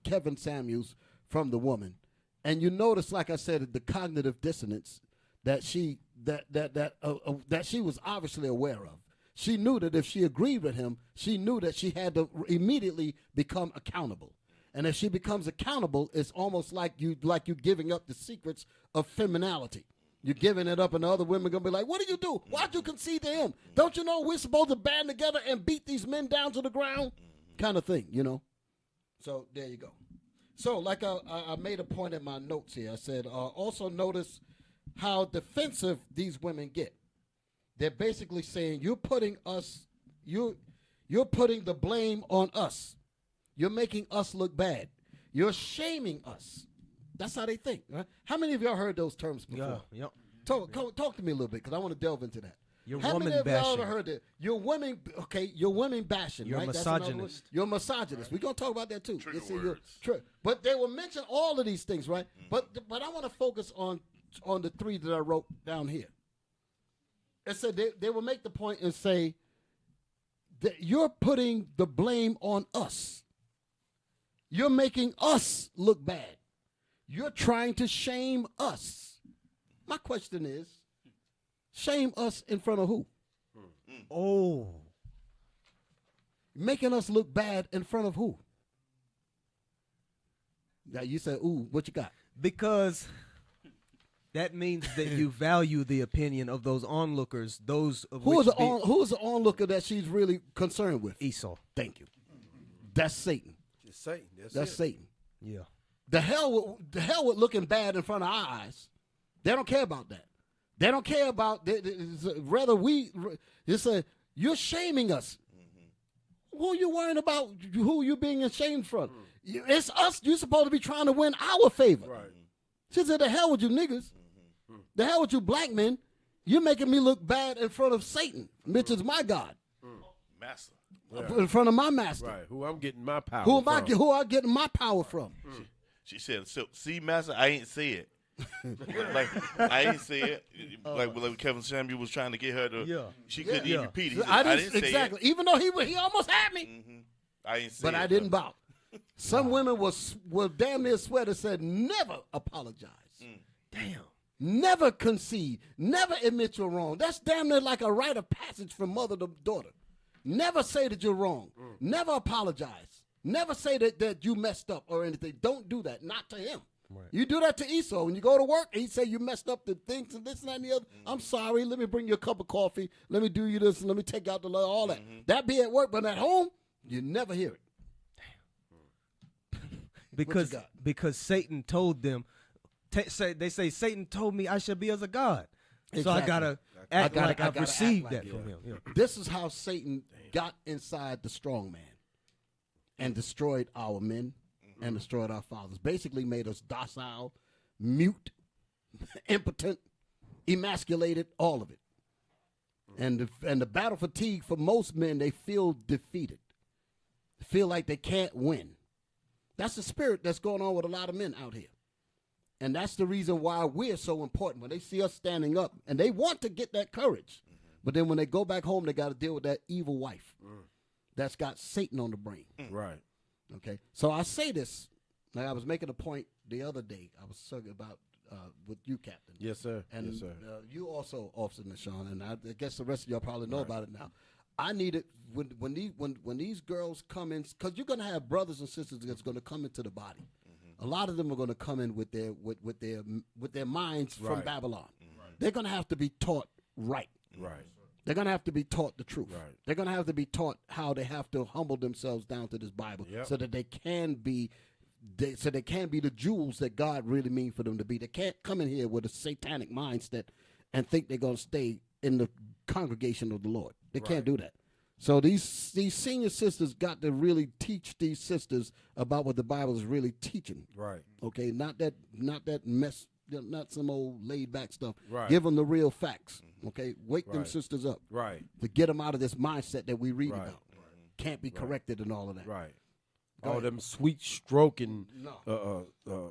Kevin Samuels from the woman, and you notice, like I said, the cognitive dissonance that she was obviously aware of. She knew that if she agreed with him, she knew that she had to immediately become accountable. And if she becomes accountable, it's almost like you giving up the secrets of femininity. You're giving it up, and the other women are going to be like, what do you do? Why'd you concede to him? Don't you know we're supposed to band together and beat these men down to the ground? Kind of thing, you know. So there you go. So like I made a point in my notes here. I said, also notice how defensive these women get. They're basically saying, you're putting the blame on us. You're making us look bad. You're shaming us. That's how they think. Right? How many of y'all heard those terms before? Yeah. Talk to me a little bit, because I want to delve into that. You're How woman many of y'all bashing. ever heard that? You're women, okay, you're women bashing, You're right? That's another word. misogynist. You're misogynist. We're going to talk about that too. Trigger You see, words. but they will mention all of these things, right? But I want to focus on the three that I wrote down here. It said they will make the point and say that you're putting the blame on us. You're making us look bad. You're trying to shame us. My question is, shame us in front of who? Oh. Making us look bad in front of who? Now you said, ooh, what you got? Because that means that you value the opinion of those onlookers, those of Who's which the onlooker that she's really concerned with? Esau. Thank you. That's Satan. It's Satan. That's Satan. Yeah. The hell with looking bad in front of our eyes. They don't care about that. They don't care about rather you say you're shaming us. Who are you worrying about? Who you being ashamed from? It's us. You're supposed to be trying to win our favor. Right. She said, "The hell with you niggas. The hell with you black men. You're making me look bad in front of Satan, which is my God, Master. in front of my master. Right. Who I'm getting my power Who am from. Who I getting my power from? She said, so, see, Master, I ain't say it. Like, I ain't say it. Like Kevin Samuel was trying to get her to, she couldn't even repeat it. He said, I didn't say exactly. it. Even though he almost had me. I ain't say But it. I didn't bow. Some women will damn near swear and said, never apologize. Damn. Never concede. Never admit you're wrong. That's damn near like a rite of passage from mother to daughter. Never say that you're wrong. Never apologize. Never say that you messed up or anything. Don't do that. Not to him. Right. You do that to Esau. When you go to work, and he say you messed up the things and this and that and the other. I'm sorry. Let me bring you a cup of coffee. Let me do you this and let me take out the law, all that. That be at work, but at home, you never hear it. Because Satan told them, they say Satan told me I should be as a god. Exactly. So I gotta act like I've received that from him. Yeah. This is how Satan got inside the strong man and destroyed our men and destroyed our fathers. Basically made us docile, mute, impotent, emasculated, all of it. And the battle fatigue for most men, they feel defeated. They feel like they can't win. That's the spirit that's going on with a lot of men out here. And that's the reason why we're so important. When they see us standing up, and they want to get that courage, but then when they go back home, they got to deal with that evil wife that's got Satan on the brain. Right. Okay. So I say this. Like I was making a point the other day. I was talking about with you, Captain. Yes, sir. And yes, sir. You also, Officer Nahshon, and I guess the rest of y'all probably know about it now. I need it when these girls come in, because you're gonna have brothers and sisters that's gonna come into the body. A lot of them are gonna come in with their minds from Babylon. They're gonna have to be taught right. They're gonna have to be taught the truth. They're gonna have to be taught how they have to humble themselves down to this Bible, so that they can be the jewels that God really means for them to be. They can't come in here with a satanic mindset and think they're gonna stay in the congregation of the Lord. They can't do that. So these senior sisters got to really teach these sisters about what the Bible is really teaching. Right. Okay. Not that mess. Not some old laid back stuff. Right. Give them the real facts. Okay. Wake them sisters up. Right. To get them out of this mindset that we read about. Can't be corrected and all of that. Right. All them sweet stroking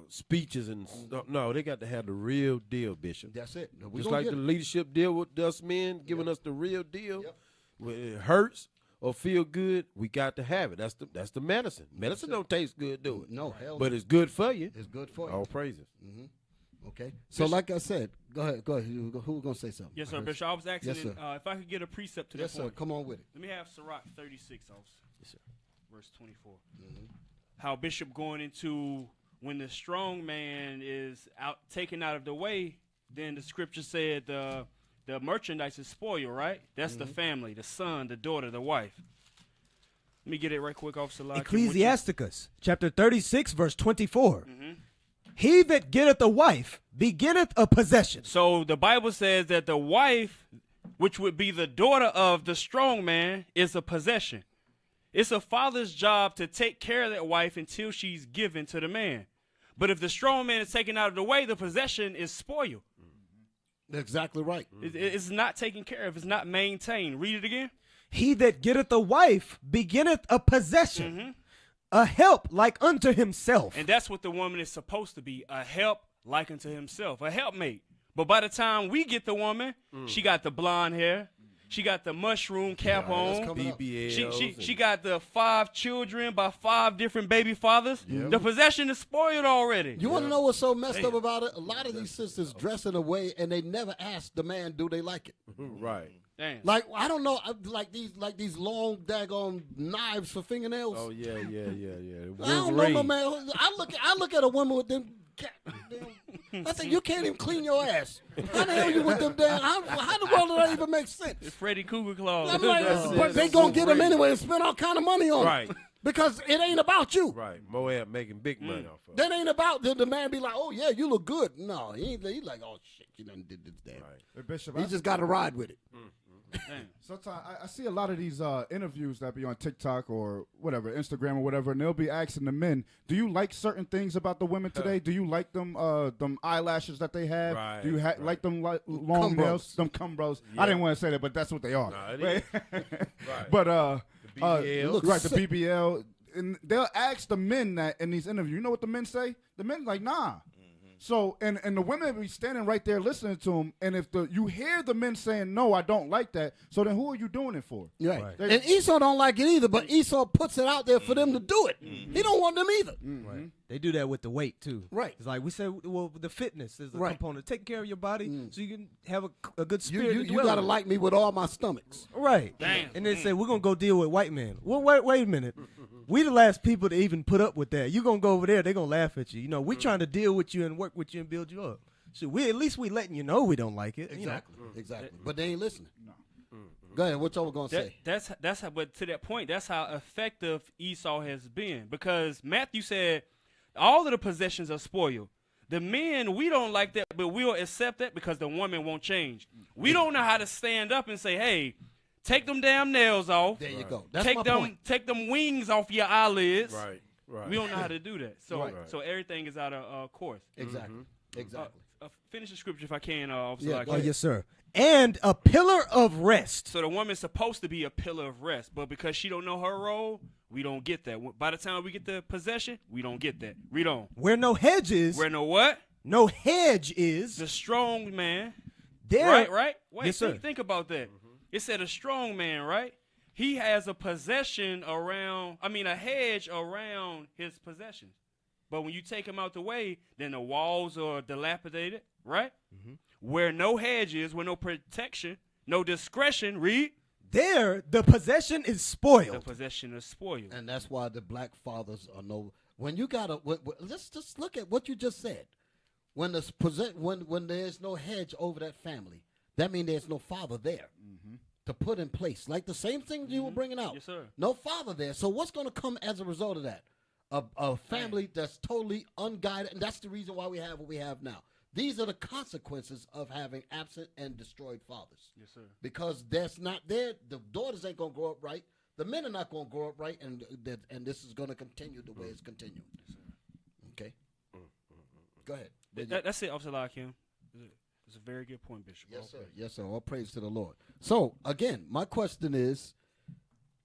speeches and stuff. No, they got to have the real deal, Bishop. That's it. Just like the leadership deal with us men, giving us the real deal. When it hurts or feel good, we got to have it. That's the medicine. Medicine don't taste good, do it? No, hell but no. it's good for you. It's good for you. All praises. Okay. So like I said, go ahead. Who was going to say something? Yes, sir, Bishop. I was asking Yes, if I could get a precept to that Yes, sir. point. Come on with it. Let me have Sirach 36, officer. Yes, sir. Verse 24. How Bishop going into when the strong man is taken out of the way, then the scripture said the merchandise is spoiled, right? That's the family, the son, the daughter, the wife. Let me get it right quick, Officer Lock. Ecclesiasticus, chapter 36, verse 24. He that getteth a wife begetteth a possession. So the Bible says that the wife, which would be the daughter of the strong man, is a possession. It's a father's job to take care of that wife until she's given to the man. But if the strong man is taken out of the way, the possession is spoiled. Exactly right. It's not taken care of. It's not maintained. Read it again. He that getteth a wife beginneth a possession, a help like unto himself. And that's what the woman is supposed to be, a help like unto himself, a helpmate. But by the time we get the woman, she got the blonde hair. She got the mushroom cap on. She got the 5 children by 5 different baby fathers. The possession is spoiled already. You want to know what's so messed up about it? A lot of these sisters dress in a way, and they never ask the man, do they like it? Right. Damn. Like, I don't know, like these long daggone knives for fingernails. Oh yeah. I don't know, my man. I look at a woman with them. I think you can't even clean your ass. How the hell you with them damn? How the world does that even make sense? It's Freddy Cougar Claus. I'm like, but they gonna get them anyway and spend all kind of money on Right. it. Because it ain't about you. Right. Moab making big money off of it. That ain't about the man be like, oh yeah, you look good. No, he like, oh shit, you done did this damn. Right. Hey, Bishop, He just got to ride with it. sometimes I see a lot of these interviews that be on TikTok or whatever, Instagram or whatever, and they'll be asking the men, do you like certain things about the women today? Do you like them eyelashes that they have? Right, Do you like them long nails? Them cumbros. Yeah. I didn't want to say that, but that's what they are. No, it is. Right. But The BBL. right, the BBL. And they'll ask the men that in these interviews. You know what the men say? The men like, nah. So, and the women be standing right there listening to them. And if you hear the men saying, no, I don't like that, so then who are you doing it for? Right. And Esau don't like it either, but Esau puts it out there for them to do it. He don't want them either. Right. They do that with the weight, too. Right. It's like we said, well, the fitness is a Right. component. Taking care of your body so you can have a good spirit. You got to like me with all my stomachs. Right. Damn. And they say, we're going to go deal with white men. Well, wait a minute. We the last people to even put up with that. You going to go over there, they're going to laugh at you. You know, we trying to deal with you and work with you and build you up. So at least we letting you know we don't like it. Exactly. Exactly. But they ain't listening. No. Go ahead. What y'all going to say? That's how, but to that point, that's how effective Esau has been. Because Matthew said all of the possessions are spoiled. The men, we don't like that, but we'll accept that because the woman won't change. We don't know how to stand up and say, hey, take them damn nails off. There you go. That's Take my them, point. take them wings off your eyelids. Right. Right. We don't know how to do that. So, Right. so everything is out of course. Exactly. Exactly. Finish the scripture if I can, Officer. Yeah, Lock. go Oh, ahead. yes, sir. And a pillar of rest. So the woman's supposed to be a pillar of rest, but because she don't know her role, we don't get that. By the time we get the possession, we don't get that. Read on. Where no hedge is, Where no what? no hedge is, The strong man. there. Right? Wait, Yes, sir. think about that. It said a strong man, right? He has a possession a hedge around his possessions. But when you take him out the way, then the walls are dilapidated, right? Where no hedge is, where no protection, no discretion, read. There, the possession is spoiled. The possession is spoiled. And that's why the black fathers are no. When you gotta, let's just look at what you just said. When when there's no hedge over that family, that means there's no father there to put in place. Like the same thing you were bringing out. Yes, sir. No father there. So what's going to come as a result of that? A family that's totally unguided, and that's the reason why we have what we have now. These are the consequences of having absent and destroyed fathers. Yes, sir. Because that's not there. The daughters ain't going to grow up right. The men are not going to grow up right, and this is going to continue the way it's continuing. Okay? Go ahead. That's it, Officer Lakim. It's a very good point, Bishop. Yes, sir. Yes, sir. All praise to the Lord. So, again, my question is,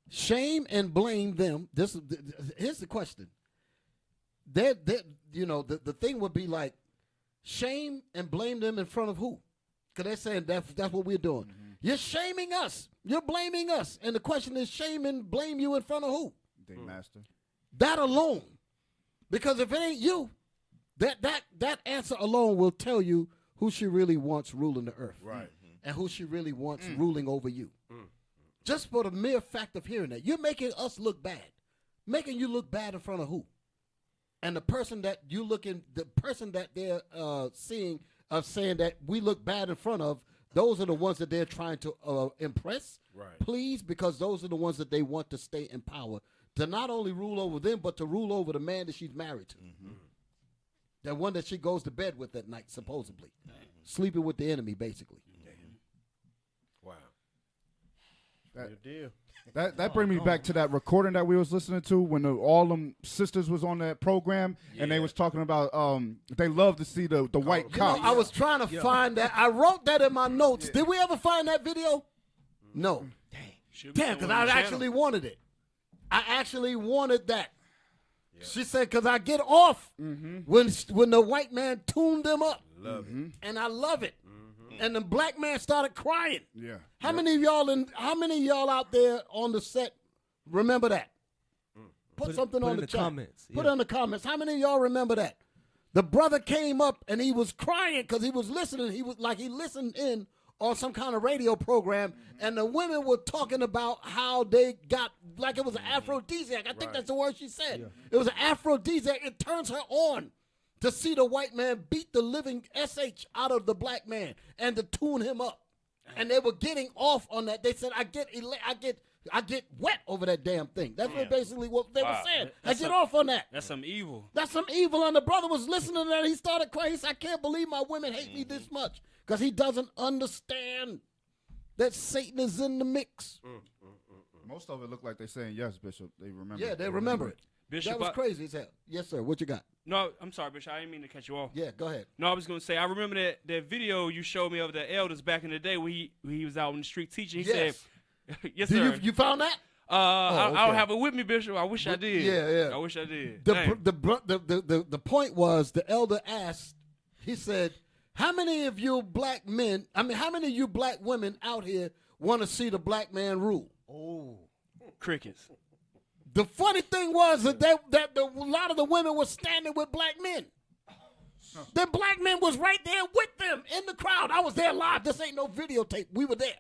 shame and blame them. Here's the question. The thing would be like, shame and blame them in front of who? Because they're saying that's what we're doing. You're shaming us. You're blaming us. And the question is, shame and blame you in front of who? They master. That alone. Because if it ain't you, that answer alone will tell you who she really wants ruling the earth. Right. And who she really wants ruling over you. Just for the mere fact of hearing that. You're making us look bad. Making you look bad in front of who? And the person that they're seeing of saying that we look bad in front of, those are the ones that they're trying to impress, please, because those are the ones that they want to stay in power, to not only rule over them, but to rule over the man that she's married to. That one that she goes to bed with at night, supposedly. Sleeping with the enemy, basically. Wow. That, deal. That brings me back to that recording that we was listening to when all them sisters was on that program and they was talking about they love to see the white cop. I was trying to find that. I wrote that in my notes. Did we ever find that video? No. Damn, because I actually wanted it. I actually wanted that. Yeah. She said, because I get off when the white man tuned them up. Love it. And I love it. And the black man started crying. Yeah. How many of y'all out there on the set remember that? Put something on the chat. Comments. Put it in the comments. How many of y'all remember that? The brother came up and he was crying because he was listening. He was like he listened in on some kind of radio program, and the women were talking about how they got, like it was an aphrodisiac. I think that's the word she said. Yeah. It was an aphrodisiac. It turns her on to see the white man beat the living SH out of the black man and to tune him up. And they were getting off on that. They said, I get wet over that damn thing. That's basically what they were saying. I get off on that. That's some evil. That's some evil. And the brother was listening to that. He started crying. He said, I can't believe my women hate me this much. Because he doesn't understand that Satan is in the mix. Most of it looked like they're saying yes, Bishop. They remember. Yeah, they remember it. Bishop, that was crazy as hell. Yes, sir. What you got? No, I'm sorry, Bishop. I didn't mean to cut you off. Yeah, go ahead. No, I was going to say, I remember that video you showed me of the elders back in the day when he was out in the street teaching. He said, yes, sir. You found that? I don't have it with me, Bishop. I wish I did. Yeah. I wish I did. The point was, the elder asked, he said, how many of you black men, how many of you black women out here want to see the black man rule? Oh. Crickets. The funny thing was that a lot of the women were standing with black men. The black men was right there with them in the crowd. I was there live. This ain't no videotape. We were there.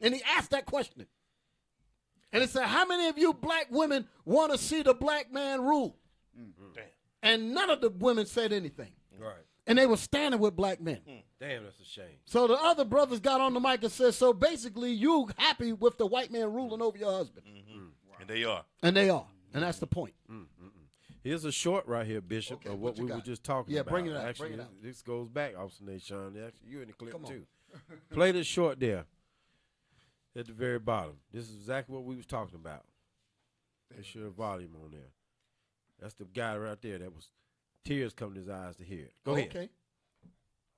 And he asked that question. And he said, how many of you black women want to see the black man rule? And none of the women said anything. Right. And they were standing with black men. Damn, that's a shame. So the other brothers got on the mic and said, so basically you happy with the white man ruling over your husband. And they are. And they are. And that's the point. Here's a short right here, Bishop, of what we were just talking about. Yeah, bring it out. Actually, bring it out. This goes back, Officer Nahshon. Actually, you in the clip, Come on. too. Play this short there at the very bottom. This is exactly what we was talking about. They should have volume on there. That's the guy right there that was tears coming to his eyes to hear it. Go ahead. Okay.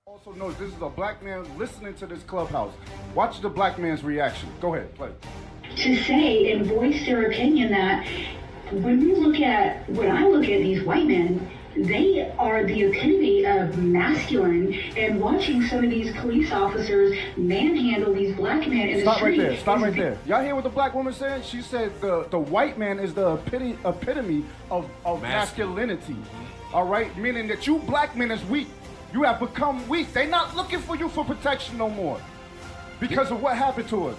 Also notice this is a black man listening to this clubhouse. Watch the black man's reaction. Go ahead, play. To say and voice their opinion that when I look at these white men, they are the epitome of masculine, and watching some of these police officers manhandle these black men in the street. Stop right there. Y'all hear what the black woman said? She said the white man is the epitome of masculinity. All right? Meaning that you black men is weak. You have become weak. They're not looking for you for protection no more because of what happened to us.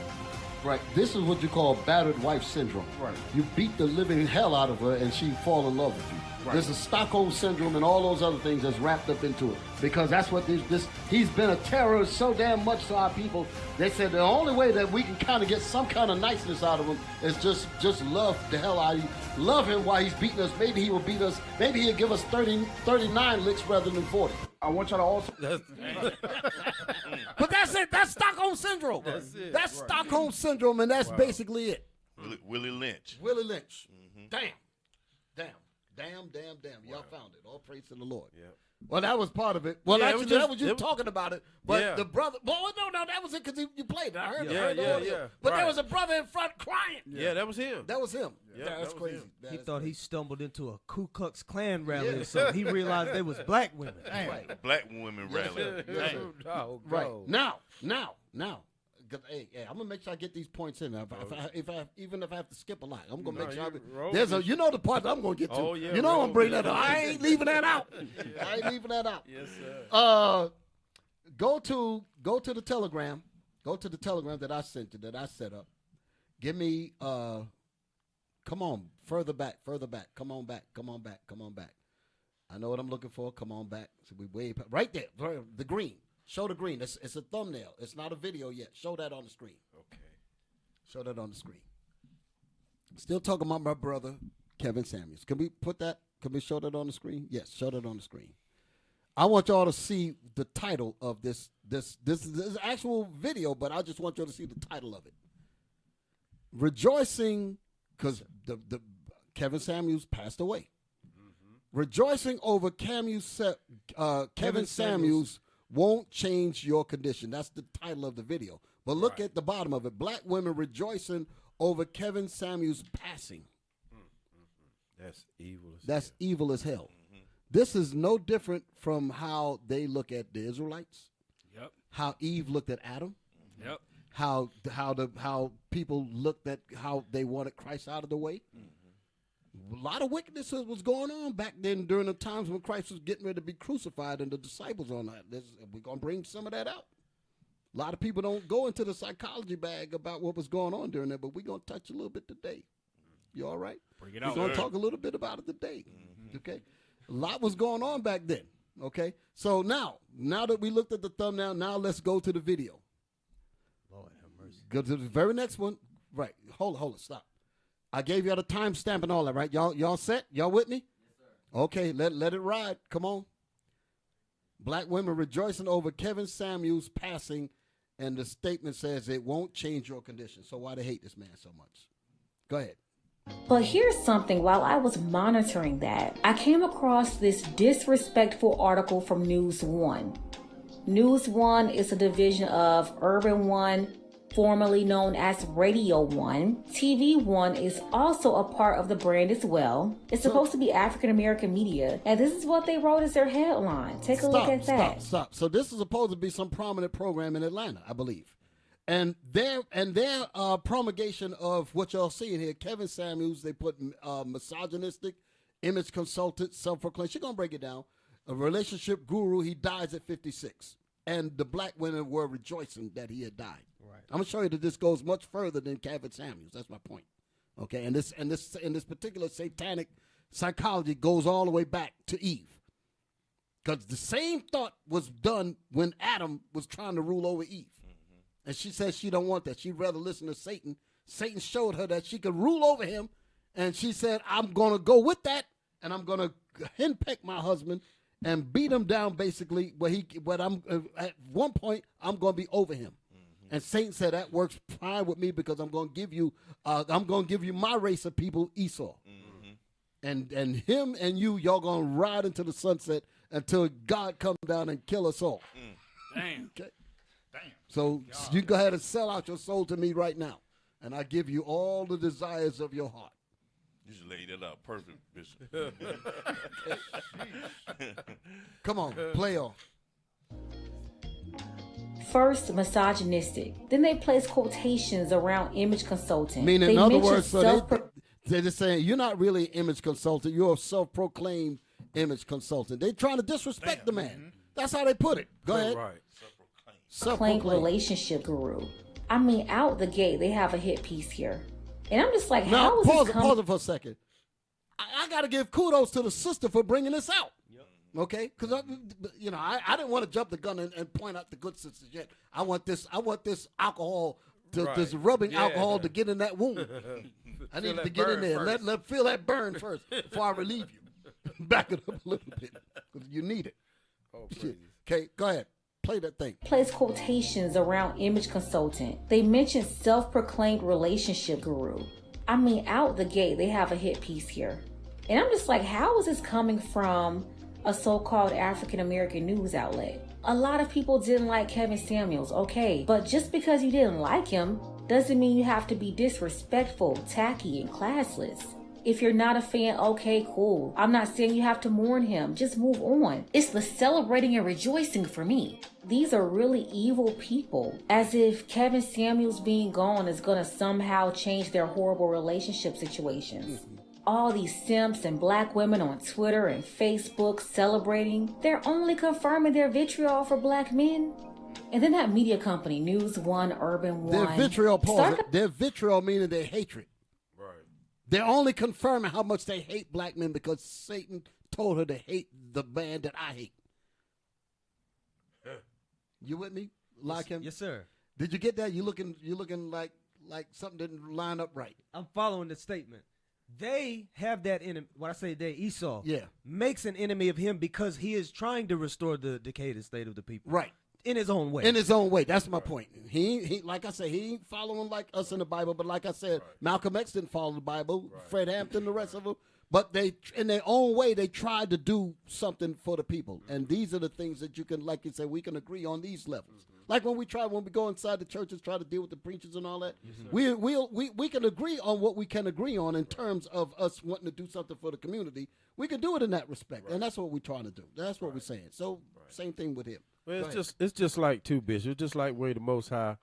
Right. This is what you call battered wife syndrome. Right. You beat the living hell out of her and she fall in love with you. Right. There's a Stockholm syndrome and all those other things that's wrapped up into it. Because that's what he's been a terror so damn much to our people. They said the only way that we can kind of get some kind of niceness out of him is just love the hell out of you. Love him while he's beating us. Maybe he will beat us. Maybe he'll give us 39 licks rather than 40. I want y'all to also. But that's it. That's Stockholm syndrome. That's it. That's Stockholm syndrome, and that's basically it. Willie Lynch. Willie Lynch. Damn. Y'all found it. All praise to the Lord. Yeah. Well, that was part of it. Well, Yeah, actually, that was you talking about it. But Yeah. the brother, well, no, that was it because you played it. I heard it. Yeah, I heard the audio. yeah. But there Right. was a brother in front crying. Yeah, that was him. That was him. Yeah, that's that was crazy. him. That He is thought he crazy. stumbled into a Ku Klux Klan rally Yeah. or something. He realized they was black women. Right. Black women rally. Right. Now. 'Cause, hey, I'm gonna make sure I get these points in. Even if I have to skip a lot, I'm gonna make sure. There's a, the part that I'm gonna get to. Oh, yeah, I'm gonna bring that up. I ain't leaving that out. I ain't leaving that out. Yes, sir. Go to the Telegram. Go to the Telegram that I sent you, that I set up. Give me. Come on, further back. Come on back. I know what I'm looking for. Come on back. So we way right there. The green. Show the green. It's a thumbnail. It's not a video yet. Show that on the screen. Okay. Show that on the screen. Still talking about my brother, Kevin Samuels. Can we put that? Can we show that on the screen? Yes, show that on the screen. I want y'all to see the title of this is actual video, but I just want y'all to see the title of it. Rejoicing, because the Kevin Samuels passed away. Mm-hmm. Rejoicing over Kevin Samuels won't change your condition. That's the title of the video. But look at the bottom of it. Black women rejoicing over Kevin Samuels passing. That's evil as That's evil as hell. Mm-hmm. This is no different from how they look at the Israelites. Yep. How Eve looked at Adam. Yep. How people looked at how they wanted Christ out of the way. Mm-hmm. A lot of wickedness was going on back then during the times when Christ was getting ready to be crucified and the disciples on that. We're going to bring some of that out. A lot of people don't go into the psychology bag about what was going on during that, but we're going to touch a little bit today. You all right? Bring it We're out. going to talk a little bit about it today. Mm-hmm. Okay? A lot was going on back then. Okay? So now that we looked at the thumbnail, now let's go to the video. Lord have mercy. Go to the very next one. Right. Hold it. Stop. I gave y'all the timestamp and all that, right? Y'all set? Y'all with me? Yes, sir. Okay, let it ride. Come on. Black women rejoicing over Kevin Samuels passing, and the statement says it won't change your condition. So why they hate this man so much? Go ahead. But here's something. While I was monitoring that, I came across this disrespectful article from News One. News One is a division of Urban One, formerly known as Radio One. TV One is also a part of the brand as well. It's supposed to be African American media, and this is what they wrote as their headline. Take a look at that. Stop. So this is supposed to be some prominent program in Atlanta, I believe. And their promulgation of what y'all seeing here, Kevin Samuels, they put misogynistic, image consultant, self-proclaimed. She's going to break it down. A relationship guru, he dies at 56. And the black women were rejoicing that he had died. Right. I'm going to show you that this goes much further than Kevin Samuels. That's my point. Okay, and this particular satanic psychology goes all the way back to Eve. Because the same thought was done when Adam was trying to rule over Eve. And she says she don't want that. She'd rather listen to Satan. Satan showed her that she could rule over him. And she said, I'm going to go with that. And I'm going to henpeck my husband and beat him down basically. But at one point, I'm going to be over him. Mm-hmm. And Satan said, that works fine with me because I'm going to give you my race of people, Esau. Mm-hmm. And him and y'all going to ride into the sunset until God come down and kill us all. Damn. Okay. So you go ahead and sell out your soul to me right now, and I give you all the desires of your heart. You just laid that out perfect, Bishop. Come on, play on. First, misogynistic. Then they place quotations around image consulting. Meaning, in other words, they're just saying you're not really an image consultant. You're a self-proclaimed image consultant. They're trying to disrespect the man. Mm-hmm. That's how they put it. Go ahead. Right. Claimed relationship guru. I mean, out the gate, they have a hit piece here. And I'm just like, Now, how is this coming? pause it for a second. I got to give kudos to the sister for bringing this out. Okay, because I didn't want to jump the gun and point out the good sisters yet. I want this alcohol, this rubbing alcohol to get in that wound. I need to get in there. Let feel that burn first before I relieve you. Back it up a little bit because you need it. Oh, okay, go ahead. Play that thing. Place quotations around image consultant. They mention self-proclaimed relationship guru. I mean, out the gate, they have a hit piece here. And I'm just like, how is this coming from a so-called African-American news outlet? A lot of people didn't like Kevin Samuels, okay, but just because you didn't like him doesn't mean you have to be disrespectful, tacky, and classless. If you're not a fan, okay, cool. I'm not saying you have to mourn him. Just move on. It's the celebrating and rejoicing for me. These are really evil people. As if Kevin Samuels being gone is going to somehow change their horrible relationship situations. All these simps and black women on Twitter and Facebook celebrating, they're only confirming their vitriol for black men. And then that media company, News One, Urban One. Their vitriol meaning their hatred. They're only confirming how much they hate black men because Satan told her to hate the man that I hate. You with me? Like him? Yes, sir. Did you get that? You looking like something didn't line up right. I'm following the statement. They have that enemy. When I say they, Esau makes an enemy of him because he is trying to restore the decayed state of the people. Right. In his own way. In his own way. That's my point. He like I said, he ain't following like us in the Bible, but like I said, Malcolm X didn't follow the Bible, Fred Hampton, the rest of them. But they, in their own way, they tried to do something for the people. And these are the things that you can, like you said, we can agree on these levels. Like when we go inside the churches, try to deal with the preachers and all that, we can agree on what we can agree on in terms of us wanting to do something for the community. We can do it in that respect. And that's what we're trying to do. That's what we're saying. So same thing with him. Well, it's just like too, Bishop. It's just like where the Most High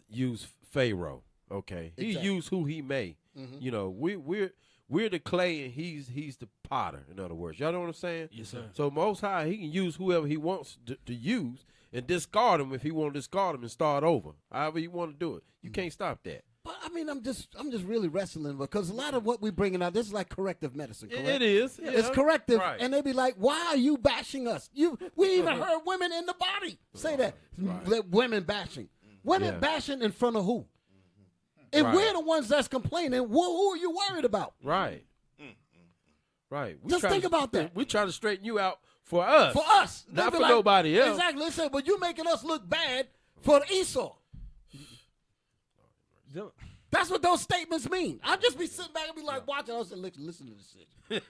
used Pharaoh. Okay, he used who he may. You know, we're the clay and he's the potter. In other words, y'all know what I'm saying? Yes, sir. So Most High, he can use whoever he wants to use and discard him if he want to discard him and start over. However you want to do it, you can't stop that. But I mean, I'm just really wrestling because a lot of what we're bringing out, this is like corrective medicine. Correct? It is. Yeah. It's corrective, and they be like, "Why are you bashing us?" We even heard women in the body say that. Women bashing, bashing in front of who? If we're the ones that's complaining, who are you worried about? Right. Right. Just think about that. We try to straighten you out for us. For us, not for nobody else. Exactly. They say, but you making us look bad for Esau. That's what those statements mean. I'll just be sitting back and be like watching. I was like, listen to this shit.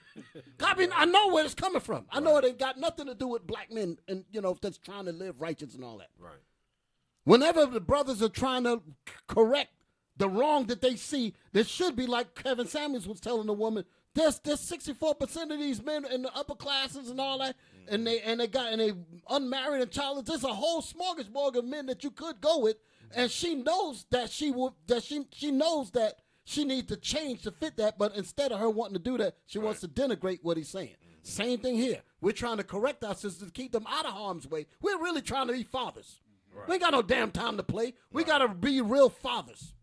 I mean, I know where it's coming from. I know it ain't got nothing to do with black men and that's trying to live righteous and all that. Right. Whenever the brothers are trying to correct the wrong that they see, there should be like Kevin Samuels was telling the woman. There's 64% of these men in the upper classes and all that, and they unmarried and childless. There's a whole smorgasbord of men that you could go with. And she knows that she knows that she needs to change to fit that, but instead of her wanting to do that, she wants to denigrate what he's saying. Same thing here. We're trying to correct our sisters to keep them out of harm's way. We're really trying to be fathers. We ain't got no damn time to play. We got to be real fathers.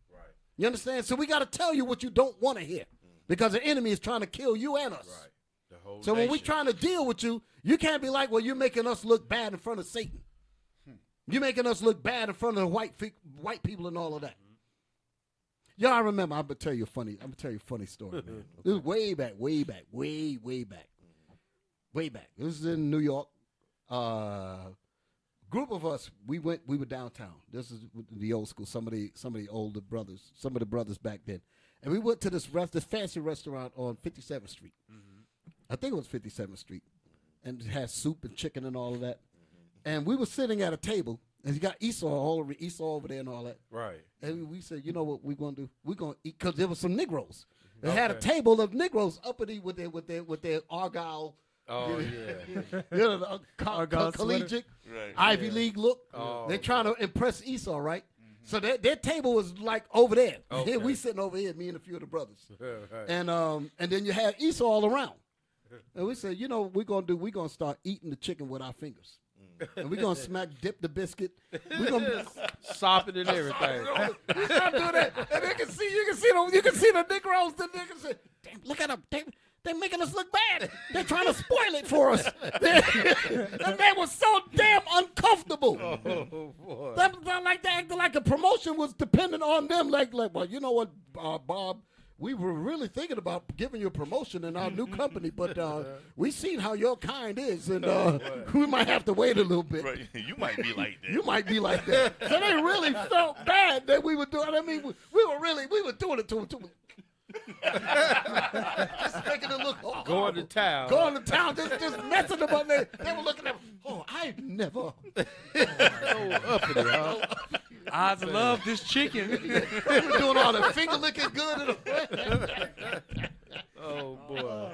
You understand? So we got to tell you what you don't want to hear because the enemy is trying to kill you and us. The whole so when we're trying to deal with you, you can't be like, well, you're making us look bad in front of Satan. You're making us look bad in front of the white people and all of that. Yeah, I remember. I'm gonna tell you a funny story, man. This is way back. This is in New York. Group of us. We were downtown. This is the old school. Some of the older brothers. Some of the brothers back then, and we went to this fancy restaurant on 57th Street. I think it was 57th Street, and it had soup and chicken and all of that. And we were sitting at a table, and you got Esau over there and all that. Right. And we said, you know what we're going to do? We're going to eat, because there were some Negroes. They had a table of Negroes uppity with their Argyle. Oh, yeah. The collegiate, Ivy League look. Oh, they're trying to impress Esau, right? So their table was like over there. Okay. Here we sitting over here, me and a few of the brothers. Right. And then you had Esau all around. And we said, you know what we're going to do? We're going to start eating the chicken with our fingers. And we're gonna dip the biscuit. We're gonna sop it and everything. We start doing that, and you can see the Negroes. The niggas say, "Damn, look at them. They're making us look bad. They're trying to spoil it for us." That man was so damn uncomfortable. Oh boy! That like they acted like a promotion was dependent on them. Like, well, you know what, Bob? We were really thinking about giving you a promotion in our new company, but we seen how your kind is, and we might have to wait a little bit. Right. You might be like that. You might be like that. So they really felt bad that we were doing. I mean, we were doing it to them. Just making it look going to town. Going to town, just messing them up. They were looking at me. Oh, I never. Uppity, huh? I love this chicken. They were doing all the finger licking good. Oh boy.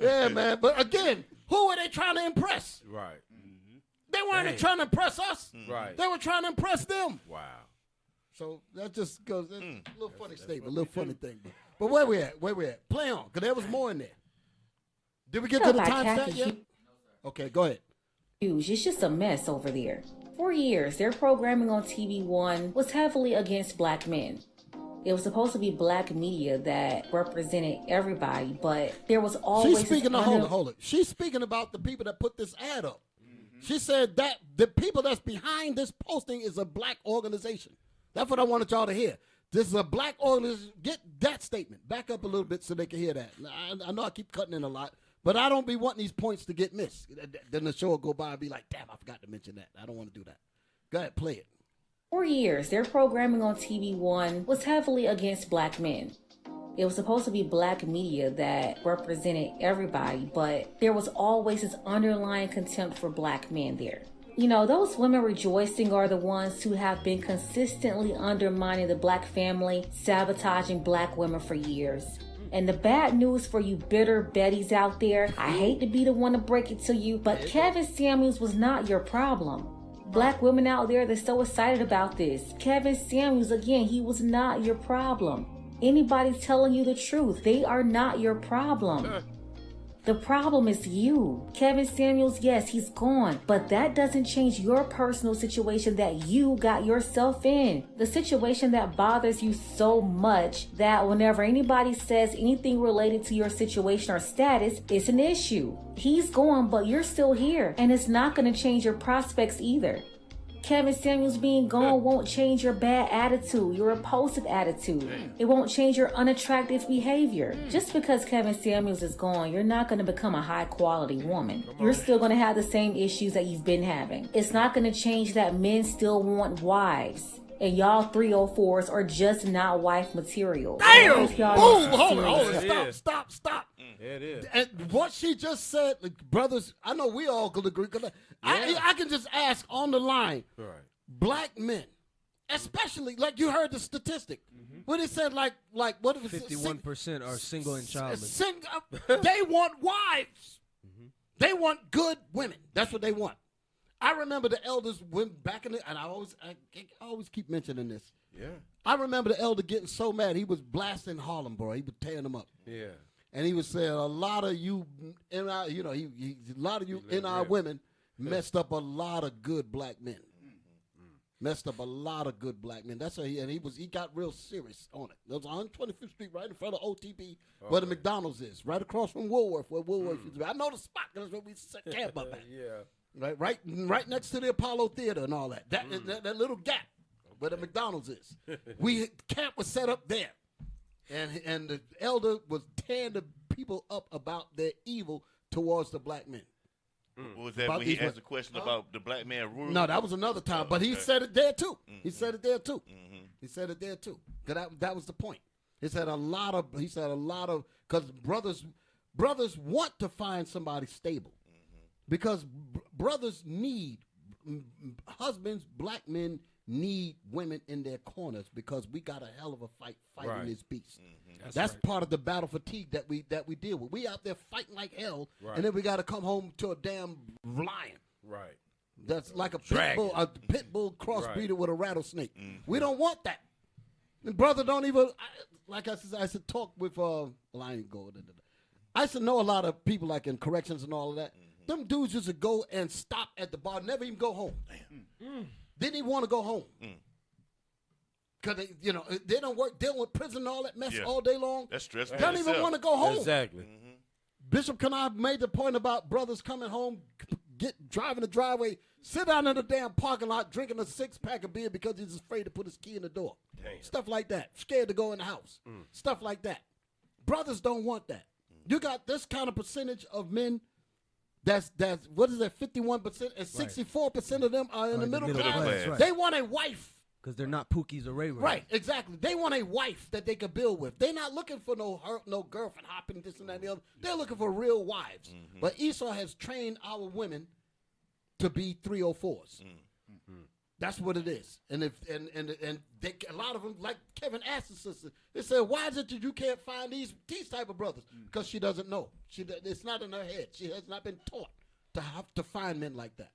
Yeah, man. But again, who are they trying to impress? Right. They weren't trying to impress us. Right. They were trying to impress them. Wow. So that just goes. That's a little funny statement, a little funny thing. But where we at? Play on, because there was more in there. Did we get to the timestamp yet? Okay, go ahead. It's just a mess over there. For years, their programming on TV1 was heavily against black men. It was supposed to be black media that represented everybody, but there was always... She's speaking of, hold it. She's speaking about the people that put this ad up. She said that the people that's behind this posting is a black organization. That's what I wanted y'all to hear. This is a black organization. Get that statement. Back up a little bit so they can hear that. I know I keep cutting in a lot, but I don't be wanting these points to get missed. Then the show will go by and be like, damn, I forgot to mention that. I don't want to do that. Go ahead, play it. For years, their programming on TV1 was heavily against black men. It was supposed to be black media that represented everybody, but there was always this underlying contempt for black men there. You know, those women rejoicing are the ones who have been consistently undermining the black family, sabotaging black women for years. And the bad news for you bitter Bettys out there, I hate to be the one to break it to you, but Kevin Samuels was not your problem. Black women out there, they're so excited about this. Kevin Samuels, again, he was not your problem. Anybody telling you the truth, they are not your problem. The problem is you. Kevin Samuels, yes, he's gone, but that doesn't change your personal situation that you got yourself in. The situation that bothers you so much that whenever anybody says anything related to your situation or status, it's an issue. He's gone, but you're still here, and it's not going to change your prospects either. Kevin Samuels being gone won't change your bad attitude, your repulsive attitude. It won't change your unattractive behavior. Just because Kevin Samuels is gone, you're not going to become a high quality woman. You're still going to have the same issues that you've been having. It's not going to change that men still want wives. And y'all 304s are just not wife material. Damn! Hold on. Stop. It is. And what she just said, like, brothers, I know we all could agree. I can just ask on the line, right. Black men, especially, like you heard the statistic, when it said like what was 51% are single and childless. They want wives. They want good women. That's what they want. I remember the elders went back in the, and I always keep mentioning this. Yeah. I remember the elder getting so mad he was blasting Harlem, bro. He was tearing them up. Yeah. And he was saying a lot of you in our, women messed up a lot of good black men. Messed up a lot of good black men. That's why he got real serious on it. It was on 125th Street, right in front of OTB, where the McDonald's is, right across from Woolworth, where Woolworth is. I know the spot. That's where we set camp up at. Yeah. Right next to the Apollo Theater and all that. That little gap where the McDonald's is. Camp was set up there. And the elder was tearing the people up about their evil towards the black men. Was that when he asked the question about the black man rule? No, that was another time. But he said it there too. He said it there too. He said it there too. Cause that was the point. He said a lot of because brothers want to find somebody stable. Because brothers need husbands, black men need women in their corners because we got a hell of a fighting this beast. That's right. Part of the battle fatigue that we deal with. We out there fighting like hell, and then we got to come home to a damn lion. Right. That's like a pit bull crossbreeder with a rattlesnake. We don't want that. And brother don't even like I said talk with I ain't go. I used to know a lot of people like in corrections and all of that. Them dudes used to go and stop at the bar, never even go home. Didn't even want to go home. Because they don't work dealing with prison and all that mess all day long. That's stressful. Don't even want to go home. Exactly. Bishop Kanai made the point about brothers coming home, driving the driveway, sit down in the damn parking lot, drinking a 6-pack of beer because he's afraid to put his key in the door. Damn. Stuff like that. Scared to go in the house. Stuff like that. Brothers don't want that. You got this kind of percentage of men. That's what is that? 51% and 64% of them are in the middle class. Right. They want a wife. Because they're not Pookies or Ray Ray. Right, exactly. They want a wife that they can build with. They're not looking for no girlfriend hopping, this and that and the other. They're looking for real wives. But Esau has trained our women to be 304s. That's what it is. And a lot of them, like Kevin asked his sister, they said, why is it that you can't find these type of brothers? Because she doesn't know. It's not in her head. She has not been taught to have to find men like that.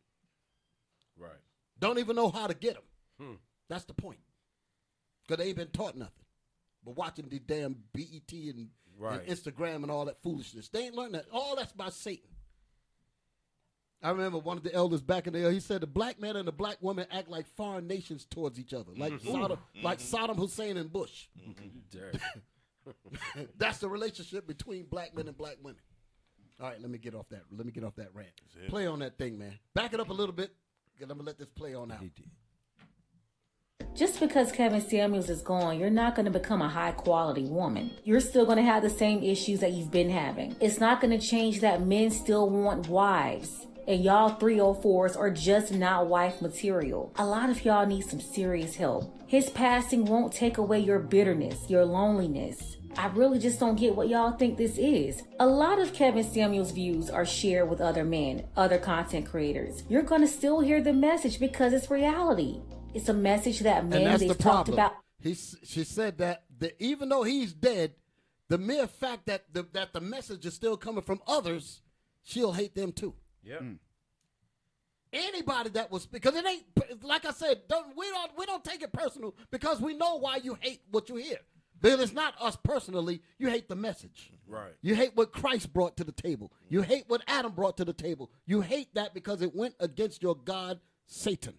Right. Don't even know how to get them. That's the point. Because they ain't been taught nothing. But watching the damn BET and Instagram and all that foolishness. They ain't learned that. All that's by Satan. I remember one of the elders back in the day, he said the black man and the black woman act like foreign nations towards each other. Like Saddam Hussein and Bush. That's the relationship between black men and black women. All right, let me get off that rant. Play on that thing, man. Back it up a little bit. I'm going to let this play on out. Just because Kevin Samuels is gone, you're not going to become a high-quality woman. You're still going to have the same issues that you've been having. It's not going to change that men still want wives. And y'all 304s are just not wife material. A lot of y'all need some serious help. His passing won't take away your bitterness, your loneliness. I really just don't get what y'all think this is. A lot of Kevin Samuels' views are shared with other men, other content creators. You're going to still hear the message because it's reality. It's a message that men they've talked about. She said that even though he's dead, the mere fact that the message is still coming from others, she'll hate them too. Yep. Anybody that was, because it ain't, like I said, we don't take it personal because we know why you hate what you hear. But it's not us personally. You hate the message. Right. You hate what Christ brought to the table. You hate what Adam brought to the table. You hate that because it went against your God, Satan.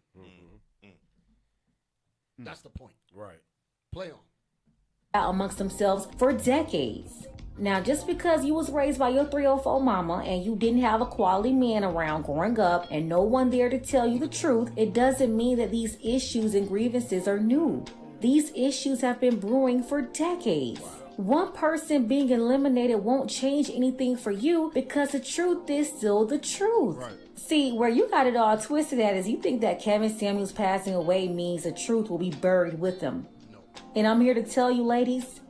That's the point. Right. Play on. Amongst themselves for decades. Now, just because you was raised by your 304 mama and you didn't have a quality man around growing up and no one there to tell you the truth, it doesn't mean that these issues and grievances are new. These issues have been brewing for decades. One person being eliminated won't change anything for you because the truth is still the truth. Right. See, where you got it all twisted at is you think that Kevin Samuels passing away means the truth will be buried with him. No. And I'm here to tell you, ladies,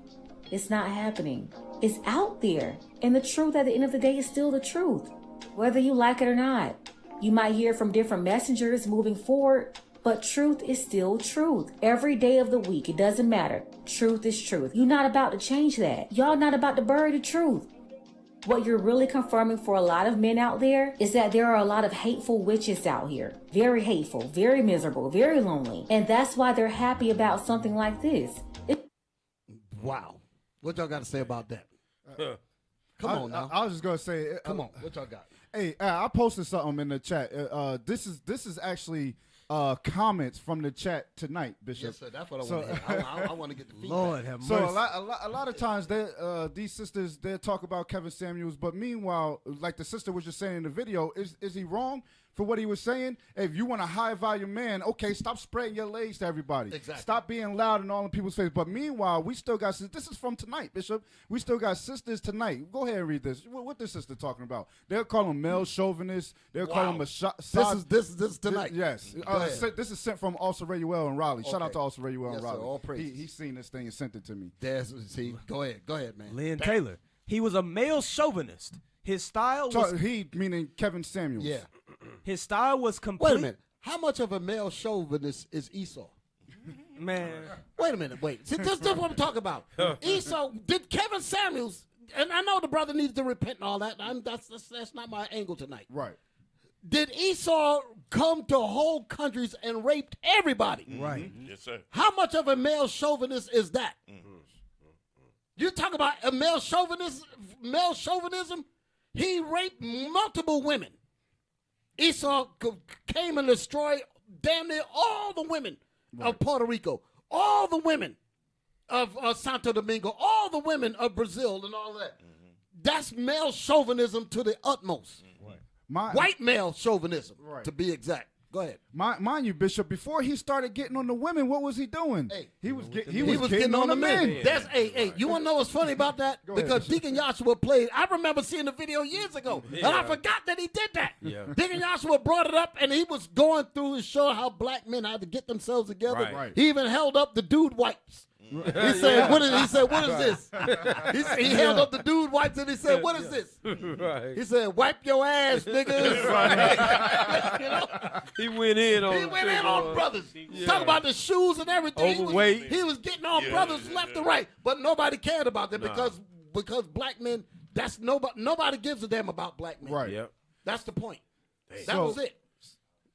it's not happening. It's out there. And the truth at the end of the day is still the truth, whether you like it or not. You might hear from different messengers moving forward, but truth is still truth. Every day of the week, it doesn't matter. Truth is truth. You're not about to change that. Y'all not about to bury the truth. What you're really confirming for a lot of men out there is that there are a lot of hateful witches out here. Very hateful, very miserable, very lonely. And that's why they're happy about something like this. Wow. What y'all got to say about that? Come on now. I was just gonna say. Come on. What y'all got? Hey, I posted something in the chat. This is actually comments from the chat tonight, Bishop. Yes, sir. That's what I want to hear. I want to get the feedback. Lord have mercy. So a lot of times these sisters they talk about Kevin Samuels, but meanwhile, like the sister was just saying in the video, is he wrong for what he was saying? If you want a high value man, okay, stop spreading your legs to everybody. Exactly. Stop being loud in all in people's face. But meanwhile, we still got this is from tonight, Bishop. We still got sisters tonight. Go ahead and read this. What this sister talking about? They'll call them male chauvinists. They'll call them This is tonight. Yes. This is sent from Also Rayuel in Raleigh. Shout out to Also Rayuel in Raleigh. Sir, all praises. He's seen this thing and sent it to me. See, go ahead, man. Lynn Taylor. He was a male chauvinist. His style was... He, meaning Kevin Samuels. Yeah. His style was complete... Wait a minute. How much of a male chauvinist is Esau? Man. Wait a minute. Wait. See, this is what I'm talking about. Esau, did Kevin Samuels, and I know the brother needs to repent and all that. That's not my angle tonight. Right. Did Esau come to whole countries and raped everybody? Right. Yes, sir. How much of a male chauvinist is that? You talk about a male chauvinism? He raped multiple women. Esau came and destroyed damn near all the women of Puerto Rico, all the women of Santo Domingo, all the women of Brazil and all that. That's male chauvinism to the utmost. White male chauvinism, to be exact. Go ahead. Mind you, Bishop, before he started getting on the women, what was he doing? Hey, he was getting on the men. That's you want to know what's funny about that? Because Deacon Joshua played. I remember seeing the video years ago, and I forgot that he did that. Yeah. Deacon Joshua brought it up, and he was going through and showing how black men had to get themselves together. Right. He even held up the dude wipes. He said, "What is this?" He held up the dude wipes and he said, "What is this?" He said, "Wipe your ass, niggas." You know? He went in on brothers. Talk about the shoes and everything. Overweight. He was getting on brothers left and right, but nobody cared about that because black men. That's nobody gives a damn about black men. Right. Yep. That's the point. That was it.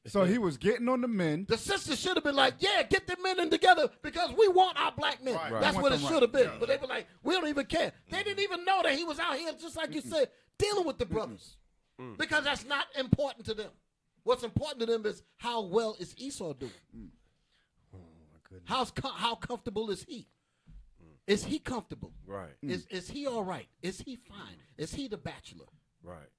So he was getting on the men. The sisters should have been like, yeah, get the men in together because we want our black men. Right. That's what it should have been. But they were like, we don't even care. They didn't even know that he was out here, just like you said, dealing with the brothers. Because that's not important to them. What's important to them is how well is Esau doing? Oh, my goodness. How comfortable is he? Is he comfortable? Right. Is he all right? Is he fine? Is he the bachelor? Right.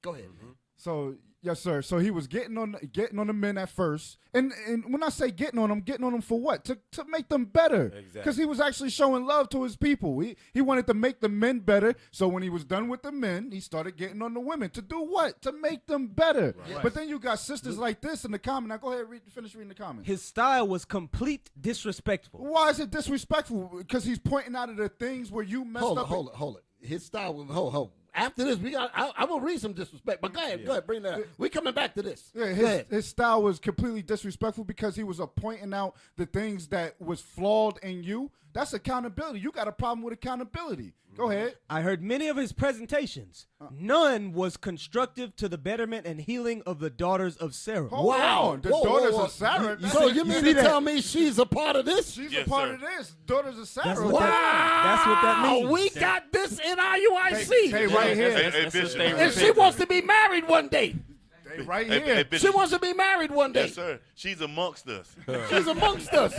Go ahead, man. So yes, sir. So he was getting on the men at first, and when I say getting on them for what? To make them better. Exactly. Because he was actually showing love to his people. He wanted to make the men better. So when he was done with the men, he started getting on the women to do what? To make them better. Right. But then you got sisters like this in the comment. Now go ahead, finish reading the comment. His style was complete disrespectful. Why is it disrespectful? Because he's pointing out of the things where you messed up. Hold it. His style was hold. After this, I will read some disrespect. But go ahead, bring that up. We're coming back to this. Yeah, his style was completely disrespectful because he was pointing out the things that was flawed in you. That's accountability. You got a problem with accountability. Go ahead. I heard many of his presentations. None was constructive to the betterment and healing of the daughters of Sarah. Wow. The daughters of Sarah. So you mean to tell me she's a part of this? She's a part of this. Daughters of Sarah. That's what that means. We got this in our UIC. Hey, right here. And she wants to be married one day. Right here. She wants to be married one day. Yes, sir. She's amongst us. She's amongst us.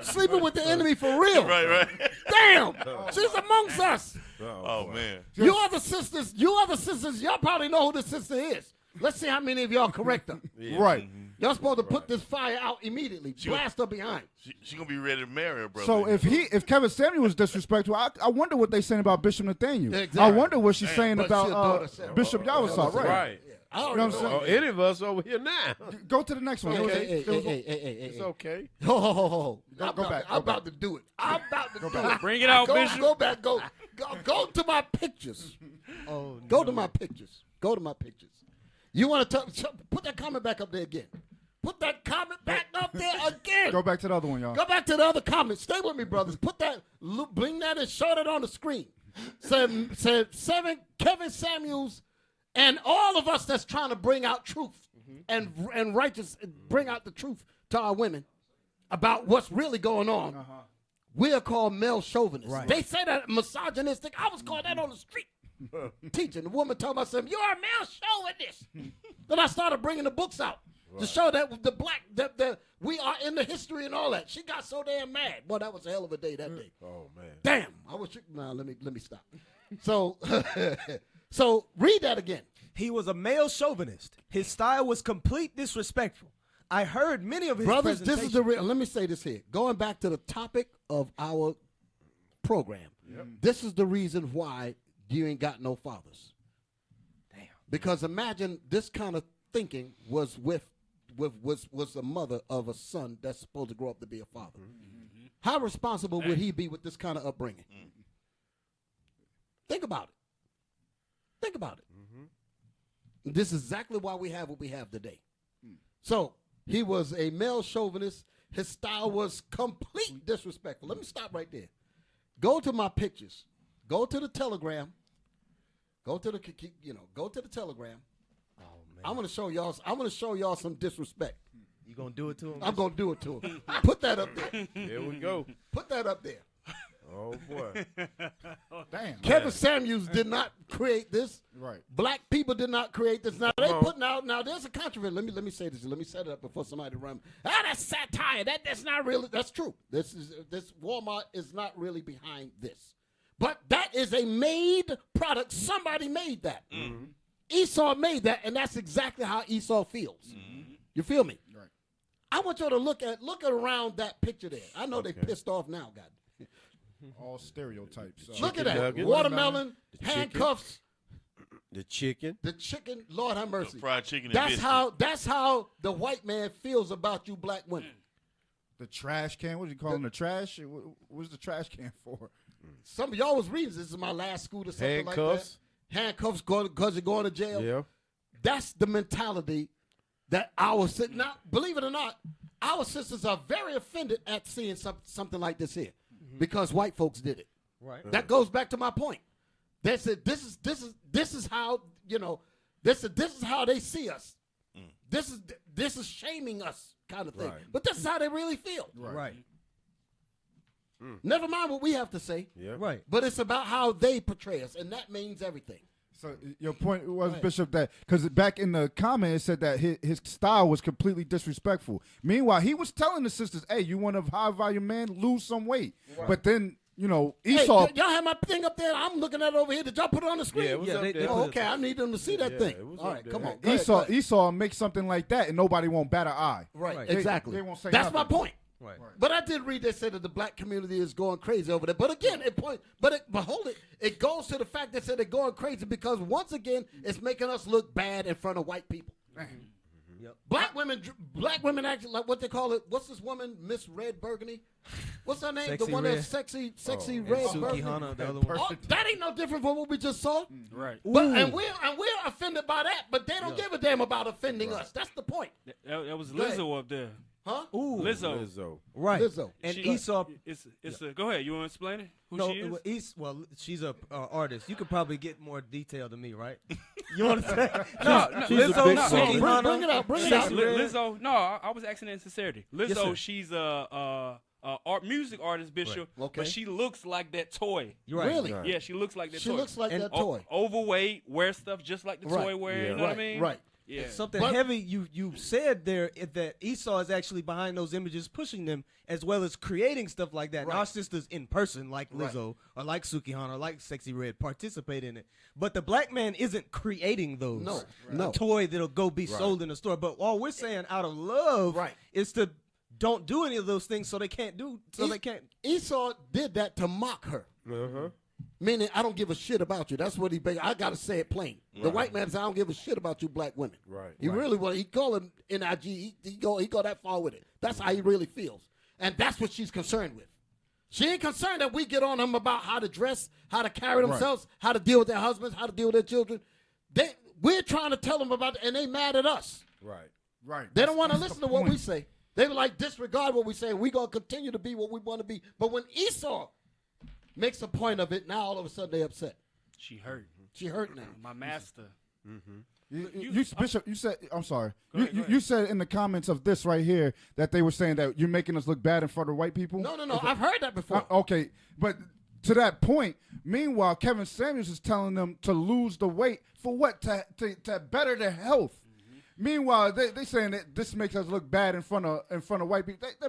Sleeping with the enemy for real. Right. Damn. She's amongst us. Oh, man. You other sisters, y'all probably know who the sister is. Let's see how many of y'all correct her. Right. Y'all supposed to put this fire out immediately. Blast her behind. She going to be ready to marry her brother. So if Kevin Samuel was disrespectful, I wonder what they saying about Bishop Nathaniel. Exactly. I wonder what she's saying about Bishop Yawasab. Right. I don't know. Any of us over here now. Go to the next one. Hey. It's okay. Ho. Go back. I'm about to do it. I'm about to do it. Bring it out, Bishop. Go back. Go to my pictures. Go to my pictures. You want to put that comment back up there again. Put that comment back up there again. Go back to the other one, y'all. Go back to the other comment. Stay with me, brothers. Bring that and show that on the screen. Said 7 Kevin Samuels and all of us that's trying to bring out truth and righteous, bring out the truth to our women about what's really going on. We are called male chauvinists. Right. They say that misogynistic. I was called that on the street. Teaching. The woman told me, you're a male chauvinist. Then I started bringing the books out to show that the black, that we are in the history and all that. She got so damn mad. Boy, that was a hell of a day that day. Oh, man. Damn. Let me stop. So read that again. He was a male chauvinist. His style was complete disrespectful. I heard many of his brothers. presentations. This is the real. Let me say this here. Going back to the topic of our program. Yep. This is the reason why you ain't got no fathers. Damn. Because imagine this kind of thinking was was a mother of a son that's supposed to grow up to be a father. Mm-hmm. How responsible would he be with this kind of upbringing? Mm-hmm. Think about it. Mm-hmm. This is exactly why we have what we have today. So he was a male chauvinist. His style was complete disrespectful. Let me stop right there. Go to my pictures. Go to the Telegram. Go to the Telegram. Oh man! I'm gonna show y'all some disrespect. You gonna do it to him? I'm gonna do it to him. Put that up there. Here we go. Put that up there. Oh boy! Damn. Kevin Samuels did not create this. Right. Black people did not create this. Now they putting out. Now there's a controversy. Let me say this. Let me set it up before somebody run. That's satire. That's not really. That's true. This Walmart is not really behind this, but that is a made product. Somebody made that. Mm-hmm. Esau made that, and that's exactly how Esau feels. Mm-hmm. You feel me? Right. I want you to look around that picture there. I know they pissed off now, God. All stereotypes. Look at that. Watermelon, handcuffs. The chicken. Lord have mercy. The fried chicken. That's how the white man feels about you black women. The trash can. What do you call them? The trash? What's the trash can for? Some of y'all was reading. This is my last school or something like that. Handcuffs because you're going to jail. Yeah. That's the mentality that now, believe it or not, our sisters are very offended at seeing something like this here because white folks did it. Right. That goes back to my point. They said this is how this is how they see us. This is shaming us kind of thing. Right. But this is how they really feel. Right. Never mind what we have to say. Yeah. Right. But it's about how they portray us, and that means everything. So your point was, Bishop, that because back in the comment it said that his style was completely disrespectful. Meanwhile, he was telling the sisters, "Hey, you want a high volume man? Lose some weight." Right. But then Esau. Hey, y'all have my thing up there. I'm looking at it over here. Did y'all put it on the screen? Yeah, okay. I need them to see that thing. All right, come on. Esau makes something like that, and nobody won't bat an eye. Right. Exactly. They won't say That's nothing. my point. Right. But I did read they said that the black community is going crazy over there. But again, it goes to the fact that said they're going crazy because once again, it's making us look bad in front of white people. Mm-hmm. Yep. Black women actually like what they call it. What's this woman, Miss Red Burgundy? What's her name? Sexy the one Red. that's sexy Red Burgundy. Hana, the other one. That ain't no different from what we just saw. Right. But and we're offended by that, but they don't give a damn about offending us. That's the point. That was Lizzo up there. Huh? Ooh. Lizzo. Right. Lizzo. And She Esau. Go ahead. You want to explain it? Who she is? She's a artist. You could probably get more detail than me, right? You want to say? She's a big song. Bring it out. Lizzo. No, I was asking in sincerity. Lizzo, Yes, she's a music artist, Bishop. Right. Okay. But she looks like that toy. You're right. Really? Right. Yeah, she looks like that She toy. looks like that toy. Overweight, wear stuff just like the Right. toy wear. Yeah. You know what I mean? Right. Yeah. Something heavy you said there that Esau is actually behind those images, pushing them as well as creating stuff like that. Right. And our sisters in person, like Lizzo or like Sukihana or like Sexy Red, participate in it. But the black man isn't creating those. No. A toy that'll go be sold in the store. But all we're saying out of love is to don't do any of those things so they can't do they can't. Esau did that to mock her. Uh-huh. Meaning, I don't give a shit about you. That's what he. I gotta say it plain. Right. The white man says, I don't give a shit about you, black women. Right. He really was. He call him NIG. He go that far with it. That's how he really feels, and that's what she's concerned with. She ain't concerned that we get on them about how to dress, how to carry themselves, how to deal with their husbands, how to deal with their children. We're trying to tell them about it, and they mad at us. Right. They don't want to listen to what we say. They like disregard what we say. We gonna continue to be what we want to be. But when Esau makes a point of it, now all of a sudden they upset. She hurt. She hurt now. My master. Bishop, you said, I'm sorry. Go ahead. You said in the comments of this right here that they were saying that you're making us look bad in front of white people. No. I've heard that before. Okay, but to that point, meanwhile, Kevin Samuels is telling them to lose the weight for what? To better their health. Meanwhile, they saying that this makes us look bad in front of white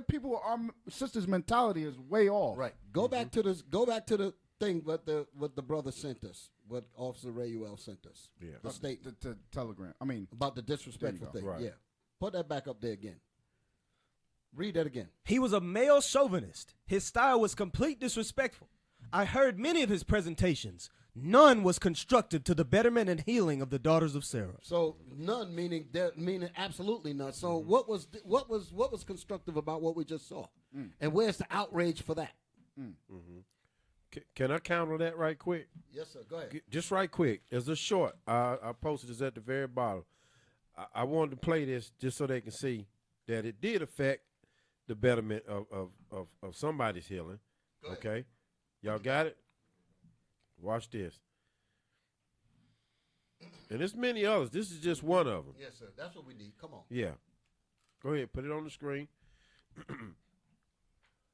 people. Our sisters' mentality is way off. Right. Go back to this. Go back to the thing what the brother sent us. What Officer Rayuel sent us. Yeah. The state The telegram. I mean, about the disrespectful thing. Right. Yeah. Put that back up there again. Read that again. He was a male chauvinist. His style was complete disrespectful. I heard many of his presentations. None was constructive to the betterment and healing of the daughters of Sarah. So none meaning absolutely none. So what was constructive about what we just saw? And where's the outrage for that? Can I counter that right quick? Yes, sir. Go ahead. Just right quick. There's a short. I posted this at the very bottom. I wanted to play this just so they can see that it did affect the betterment of somebody's healing. Okay? Y'all got it? Watch this. And there's many others. This is just one of them. Yes, sir. That's what we need. Come on. Yeah. Go ahead. Put it on the screen.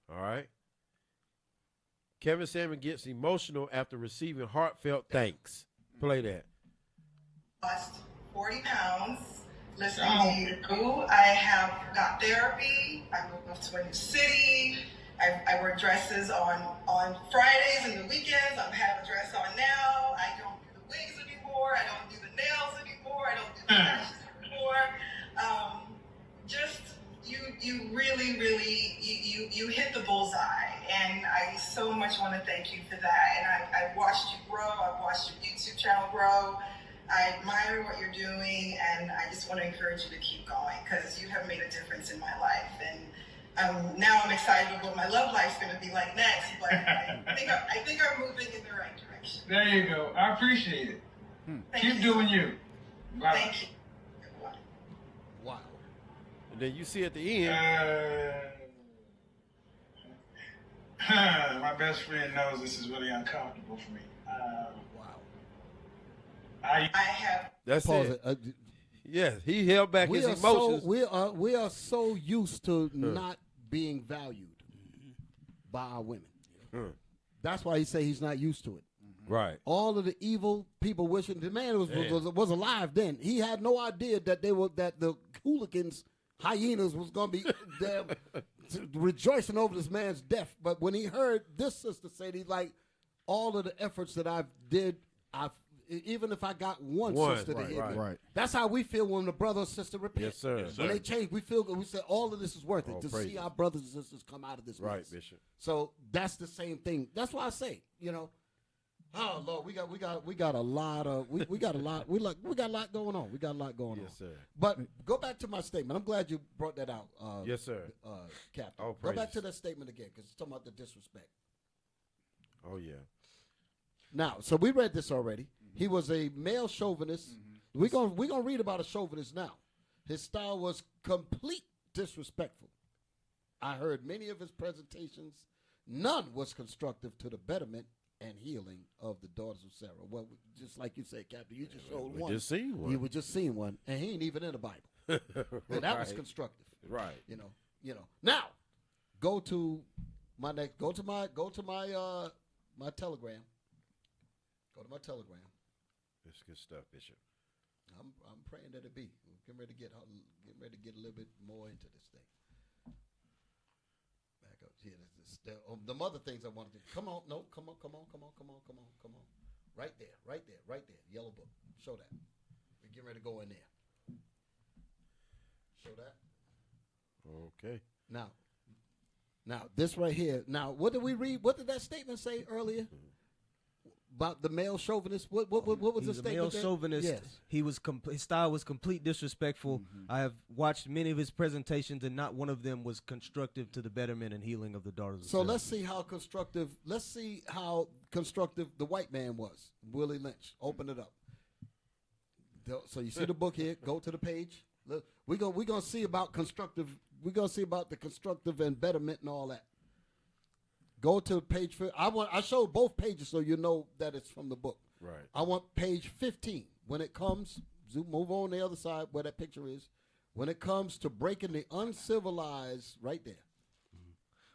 All right. Kevin Samuel gets emotional after receiving heartfelt thanks. Play that. lost 40 pounds. Listening to you, I have got therapy. I moved to a new city. I wear dresses on Fridays and the weekends. I have a dress on now. I don't do the wigs anymore. I don't do the nails anymore. I don't do the lashes anymore. Just you really you hit the bullseye, and I so much want to thank you for that. And I watched you grow. I watched your YouTube channel grow. I admire what you're doing, and I just want to encourage you to keep going because you have made a difference in my life. And now I'm excited about what my love life's going to be like next. But I think I'm moving in the right direction. There you go. I appreciate it. Keep doing you. Bye. Thank you. Wow. And then you see at the end. My best friend knows this is really uncomfortable for me. I have. That's Pause it. Yes, he held back his emotions. We are so used to not being valued by our women. That's why he say he's not used to it. Right. All of the evil people wishing the man was alive then. He had no idea that the hooligans, hyenas, was going to be there rejoicing over this man's death. But when he heard this sister say, he's like, all of the efforts that I've did, even if I got one sister to hit me. Right. That's how we feel when the brother or sister repent. Yes, sir. When they change, we feel good. We say all of this is worth it to praises. see our brothers and sisters come out of this Right, mess. Bishop. So that's the same thing. That's why I say, oh Lord, we got a lot of we got a lot going on. We got a lot going on. Yes, sir. But go back to my statement. I'm glad you brought that out. Yes, sir. Captain. Oh, go back praises. to that statement again because it's talking about the disrespect. Oh yeah. Now, so we read this already. He was a male chauvinist. We're gonna read about a chauvinist now. His style was complete disrespectful. I heard many of his presentations. None was constructive to the betterment and healing of the daughters of Sarah. Well, just like you said, Captain, you just showed one. Just seen one. You were just seeing one, and he ain't even in the Bible. And that was constructive. Right. Now, go to my my Telegram. Go to my Telegram. That's good stuff, Bishop. I'm praying that it be. We're getting ready to get a little bit more into this thing. Back up. Yeah, the mother things I wanted to. Come on. Right there. Yellow book. Show that. We're getting ready to go in there. Show that. Okay. Now this right here. Now, what did we read? What did that statement say earlier? About the male chauvinist, what was the statement? Male chauvinist. Yes. His style was complete disrespectful. I have watched many of his presentations, and not one of them was constructive to the betterment and healing of the daughters of So Sarah. let's see how constructive the white man was. Willie Lynch. Open it up. So you see the book here. Go to the page. Look, we're gonna see about constructive. We're gonna see about the constructive and betterment and all that. Go to page. I showed both pages so you know that it's from the book. Right. I want page 15. When it comes, move on the other side where that picture is. When it comes to breaking the uncivilized, right there.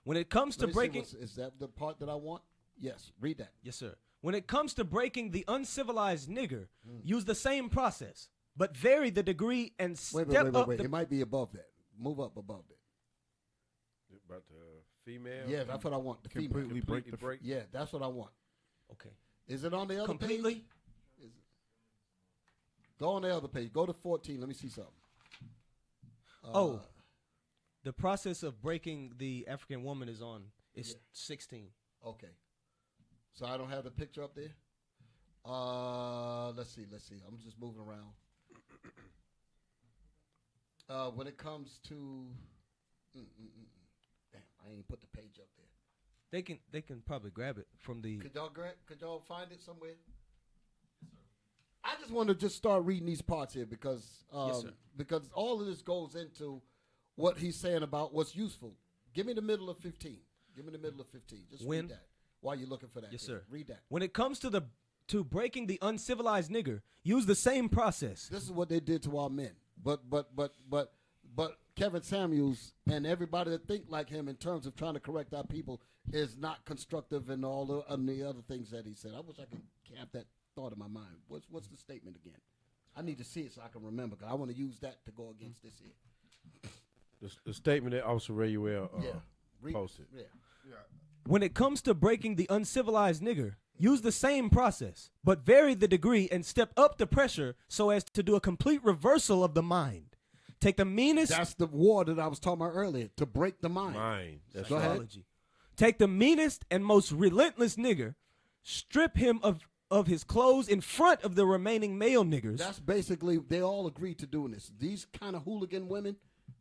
When it comes to breaking, is that the part that I want? Yes. Read that. yes, sir. When it comes to breaking the uncivilized nigger, use the same process, but vary the degree and step up. Wait. It might be above that. Move up above that. About the female. Yeah, that's what I want. The Completely female. break. Yeah, that's what I want. Okay. Is it on the other Completely? page? Go on the other page. Go to 14. Let me see something. The process of breaking the African woman is 16. Okay. So I don't have the picture up there? Let's see. I'm just moving around. When it comes to damn, I ain't put the page up there. They can probably grab it from the. Could y'all find it somewhere? I just want to just start reading these parts here because because all of this goes into what he's saying about what's useful. Give me the middle of 15. Just read that while you're looking for that. Yes, sir. Read that. When it comes to breaking the uncivilized nigger, use the same process. This is what they did to our men. But Kevin Samuels and everybody that think like him in terms of trying to correct our people is not constructive in all the other things that he said. I wish I could have that thought in my mind. What's the statement again? I need to see it so I can remember, because I want to use that to go against this here. The statement that Officer Rayuel posted. Yeah. When it comes to breaking the uncivilized nigger, use the same process, but vary the degree and step up the pressure so as to do a complete reversal of the mind. Take the meanest... That's the war that I was talking about earlier, to break the mind. That's Go ahead. Take the meanest and most relentless nigger, strip him of his clothes in front of the remaining male niggers. That's basically, they all agreed to doing this. These kind of hooligan women,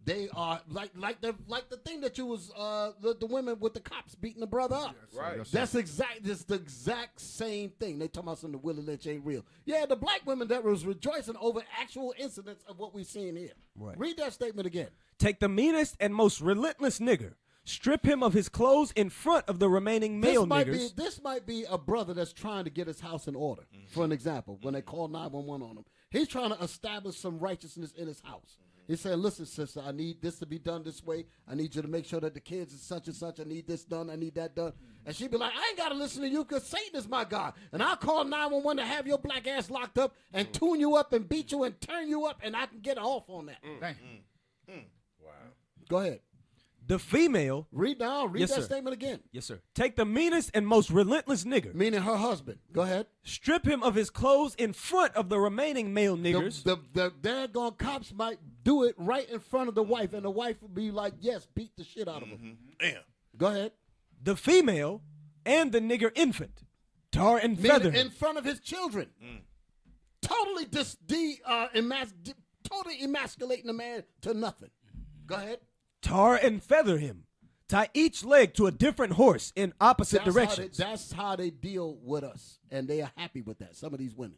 they are like the thing that you was the women with the cops beating the brother up. Right. That's the exact same thing. They talking about something, the Willie Lynch ain't real. Yeah, the black women that was rejoicing over actual incidents of what we seeing here. Right. Read that statement again. Take the meanest and most relentless nigger, strip him of his clothes in front of the remaining male niggers. This might be a brother that's trying to get his house in order. For an example, when they call 911 on him, he's trying to establish some righteousness in his house. He's saying, listen, sister, I need this to be done this way. I need you to make sure that the kids is such and such. I need this done. I need that done. And she'd be like, I ain't got to listen to you because Satan is my God. And I'll call 911 to have your black ass locked up and tune you up and beat you and turn you up, and I can get off on that. Wow. Go ahead. The female... Read that statement again. Yes, sir. Take the meanest and most relentless nigger. Meaning her husband. Go ahead. Strip him of his clothes in front of the remaining male niggers. The daggone cops might do it right in front of the wife, and the wife would be like, yes, beat the shit out of him. Damn. Go ahead. The female and the nigger infant. Tar and feather him. In front of his children. Totally totally emasculating the man to nothing. Go ahead. Tar and feather him. Tie each leg to a different horse in opposite directions. That's how they deal with us, and they are happy with that. Some of these women,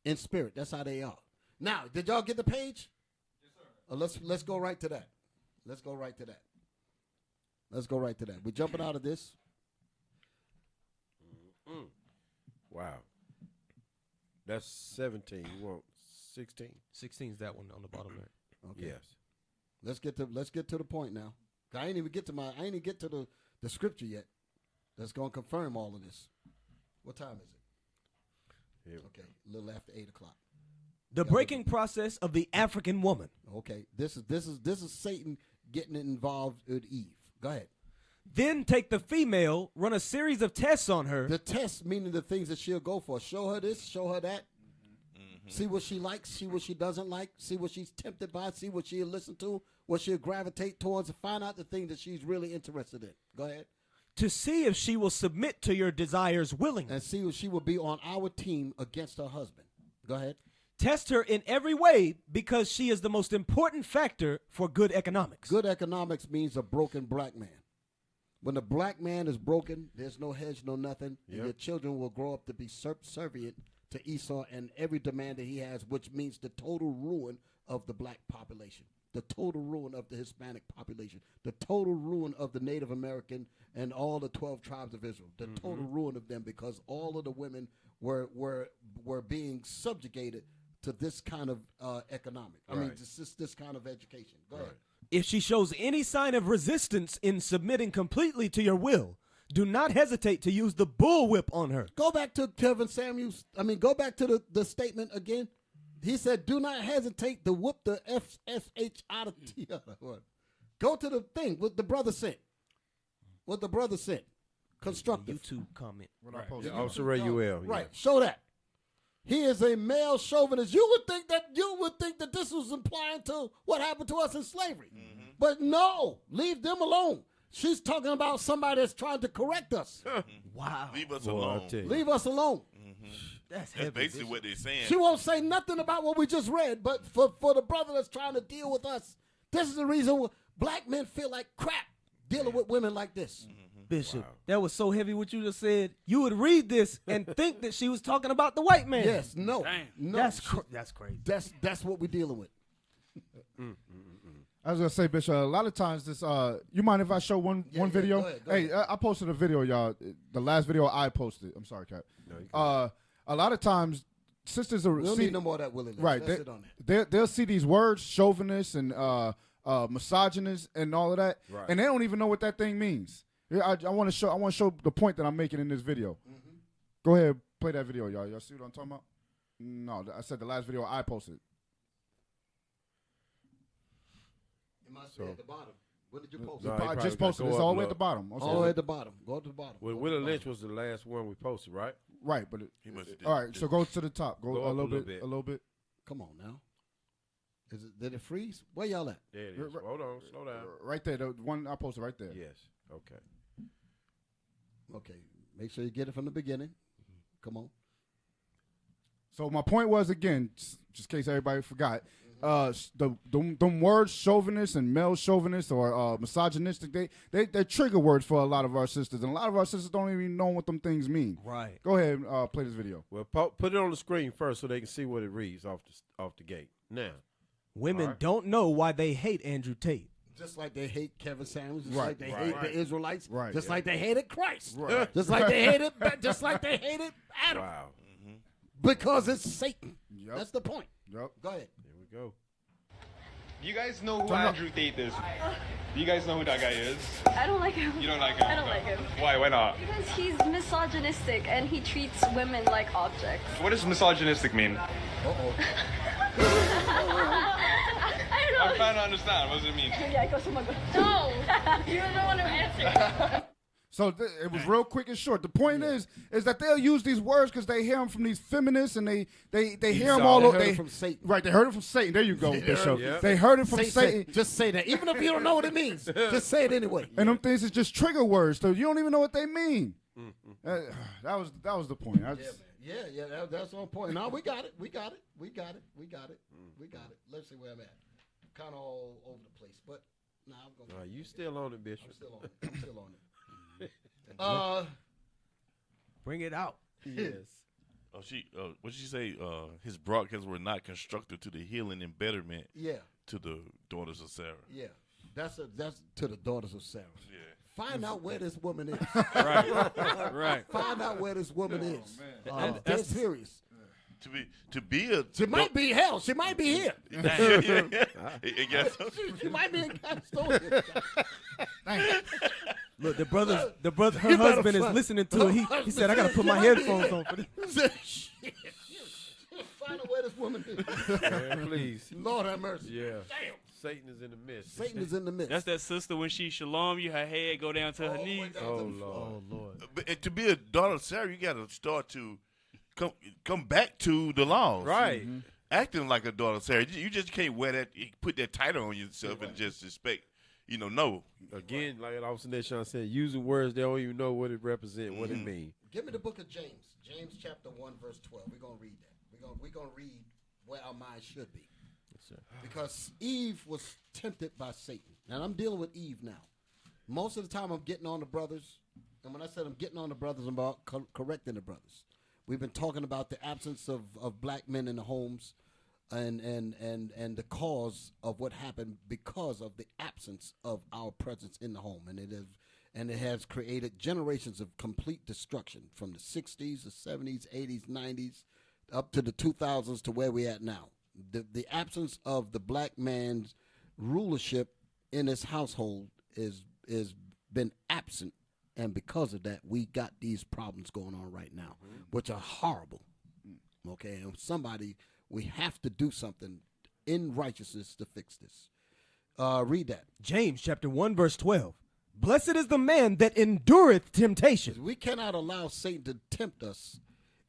in spirit, that's how they are. Now, did y'all get the page? Yes, sir. Let's go right to that. Let's go right to that. We're jumping out of this. Wow. That's 17. You want 16? 16 is that one on the bottom there. Okay. Yes. Let's get to the point now. I ain't even get to the scripture yet. That's gonna confirm all of this. What time is it? Yeah. Okay, a little after 8 o'clock. The breaking process of the African woman. Okay, this is Satan getting involved with Eve. Go ahead. Then take the female, run a series of tests on her. The tests meaning the things that she'll go for. Show her this, show her that. See what she likes, see what she doesn't like, see what she's tempted by, see what she'll listen to, what she'll gravitate towards, and find out the things that she's really interested in. Go ahead. To see if she will submit to your desires willingly. And see if she will be on our team against her husband. Go ahead. Test her in every way because she is the most important factor for good economics. Good economics means a broken black man. When the black man is broken, there's no hedge, no nothing, and your children will grow up to be subservient to Esau and every demand that he has, which means the total ruin of the black population, the total ruin of the Hispanic population, the total ruin of the Native American and all the 12 tribes of Israel, the total ruin of them, because all of the women were being subjugated to this kind of economic. I mean, this kind of education. Go ahead. If she shows any sign of resistance in submitting completely to your will, do not hesitate to use the bullwhip on her. Go back to Kevin Samuels. Go back to the statement again. He said, do not hesitate to whoop the FSH out of the other one. Go to the thing, what the brother said. Constructive. YouTube comment. Officer Rayuel. Right. Show that. He is a male chauvinist. You would think that this was implying to what happened to us in slavery. But no, leave them alone. She's talking about somebody that's trying to correct us. Wow. Leave us alone. Leave us alone. That's basically what they're saying. She won't say nothing about what we just read, but for the brother that's trying to deal with us, this is the reason black men feel like crap dealing with women like this. Bishop, that was so heavy what you just said. You would read this and think that she was talking about the white man. Yes, no. That's crazy. That's what we're dealing with. I was gonna say, Bishop, a lot of times this. You mind if I show one video? Go ahead. Hey, I posted a video, y'all. The last video I posted. I'm sorry, Cap. A lot of times sisters are. We don't need no more of that willingness. Right. They'll see these words, chauvinist and misogynist and all of that, and they don't even know what that thing means. I want to show the point that I'm making in this video. Go ahead, play that video, y'all. Y'all see what I'm talking about? No, I said the last video I posted. It must be at the bottom. When did you post No, it? I just posted. It's all the way at the bottom. All the way at the bottom. Go to the bottom. Well, Willie Lynch was the last one we posted, right? Right, but He must have did- all right. So go to the top. Go Go a up little bit. A little bit. Come on now. Did it freeze? Where y'all at? There it is. Hold on, slow down. Right there. The one I posted right there. Yes. Okay. Okay. Make sure you get it from the beginning. Come on. So my point was, again, just in case everybody forgot, them words chauvinist and male chauvinist or misogynistic, they're trigger words for a lot of our sisters, and a lot of our sisters don't even know what them things mean. Right. Go ahead and play this video. Well, put it on the screen first so they can see what it reads off the gate. Now, Women don't know why they hate Andrew Tate. Just like they hate Kevin Samuels, just Right. like they hate the Israelites, Right. just like they hated Christ, Right. just like they hated, Adam, wow. because it's Satan. Yep. That's the point. Yep. Go ahead. Here we go. You guys know who Andrew Tate is? Do you guys know who that guy is? I don't like him. You don't like him? I don't like him. Why? Why not? Because he's misogynistic and he treats women like objects. What does misogynistic mean? I don't know. I'm trying to understand. What does it mean? No, you're the one who answered. So it was real quick and short. The point is that they'll use these words because they hear them from these feminists, and they hear them all over. They heard it from Satan. Right, they heard it from Satan. There you go, Bishop. Yeah. They heard it from Say, Satan. just say that, even if you don't know what it means. Just say it anyway. And them things is just trigger words, so you don't even know what they mean. That was the point. That's on point. Now we got it. Let's see where I'm at. Kind of all over the place, but now I'm going. You still on it, Bishop? I'm still on it. Bring it out. Yes. What did you say? His broadcasts were not constructive to the healing and betterment. Yeah. To the daughters of Sarah. Yeah. That's to the daughters of Sarah. Yeah. Find out where this woman is. Right. Find out where this woman is. And Dead serious. She might be hell. She might be here. She might be in Gastonia. Look, her husband is listening to it. He said, I got to put my headphones on for this. Find out where this woman is. Man, please. Lord have mercy. Yeah. Damn. Satan is in the midst. Satan is in the midst. That's that sister when she shalom you, her head go down to her knees. Oh, Lord. But to be a daughter of Sarah, you got to start to come back to the laws. Right. Mm-hmm. Acting like a daughter of Sarah. You just can't wear that, put that title on yourself and just expect, no. Again, like Officer Nahshon said, using words they don't even know what it represents, what it means. Give me the book of James. James chapter 1, verse 12. We're going to read that. We're going to read where our mind should be. Yes, sir. Because Eve was tempted by Satan. And I'm dealing with Eve now. Most of the time I'm getting on the brothers. And when I said I'm getting on the brothers, I'm about correcting the brothers. We've been talking about the absence of black men in the homes and the cause of what happened because of the absence of our presence in the home. And it has created generations of complete destruction from the 60s, the 70s, 80s, 90s, up to the 2000s to where we're at now. The absence of the black man's rulership in his household is been absent. And because of that, we got these problems going on right now, which are horrible. Okay, and we have to do something in righteousness to fix this. Read that. James chapter 1, verse 12. Blessed is the man that endureth temptation. We cannot allow Satan to tempt us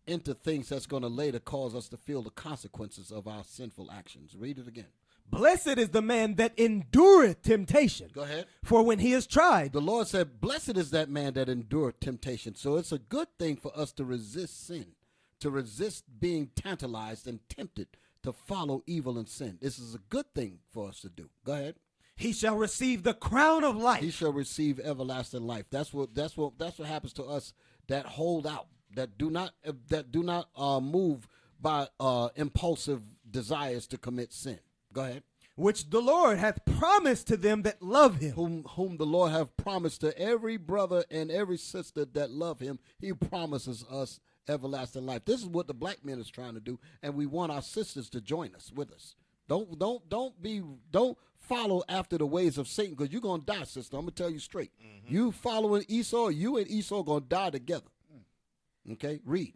into things that's going to later cause us to feel the consequences of our sinful actions. Read it again. Blessed is the man that endureth temptation. Go ahead. For when he is tried. The Lord said, blessed is that man that endureth temptation. So it's a good thing for us to resist sin, to resist being tantalized and tempted to follow evil and sin. This is a good thing for us to do. Go ahead. He shall receive the crown of life. He shall receive everlasting life. That's what happens to us that hold out, that do not move by impulsive desires to commit sin. Go ahead. Which the Lord hath promised to them that love him. Whom the Lord hath promised to every brother and every sister that love him. He promises us everlasting life. This is what the black man is trying to do, and we want our sisters to join us with us. Don't follow after the ways of Satan, because you're gonna die, sister. I'm gonna tell you straight. You following Esau, you and Esau gonna die together. Okay, read.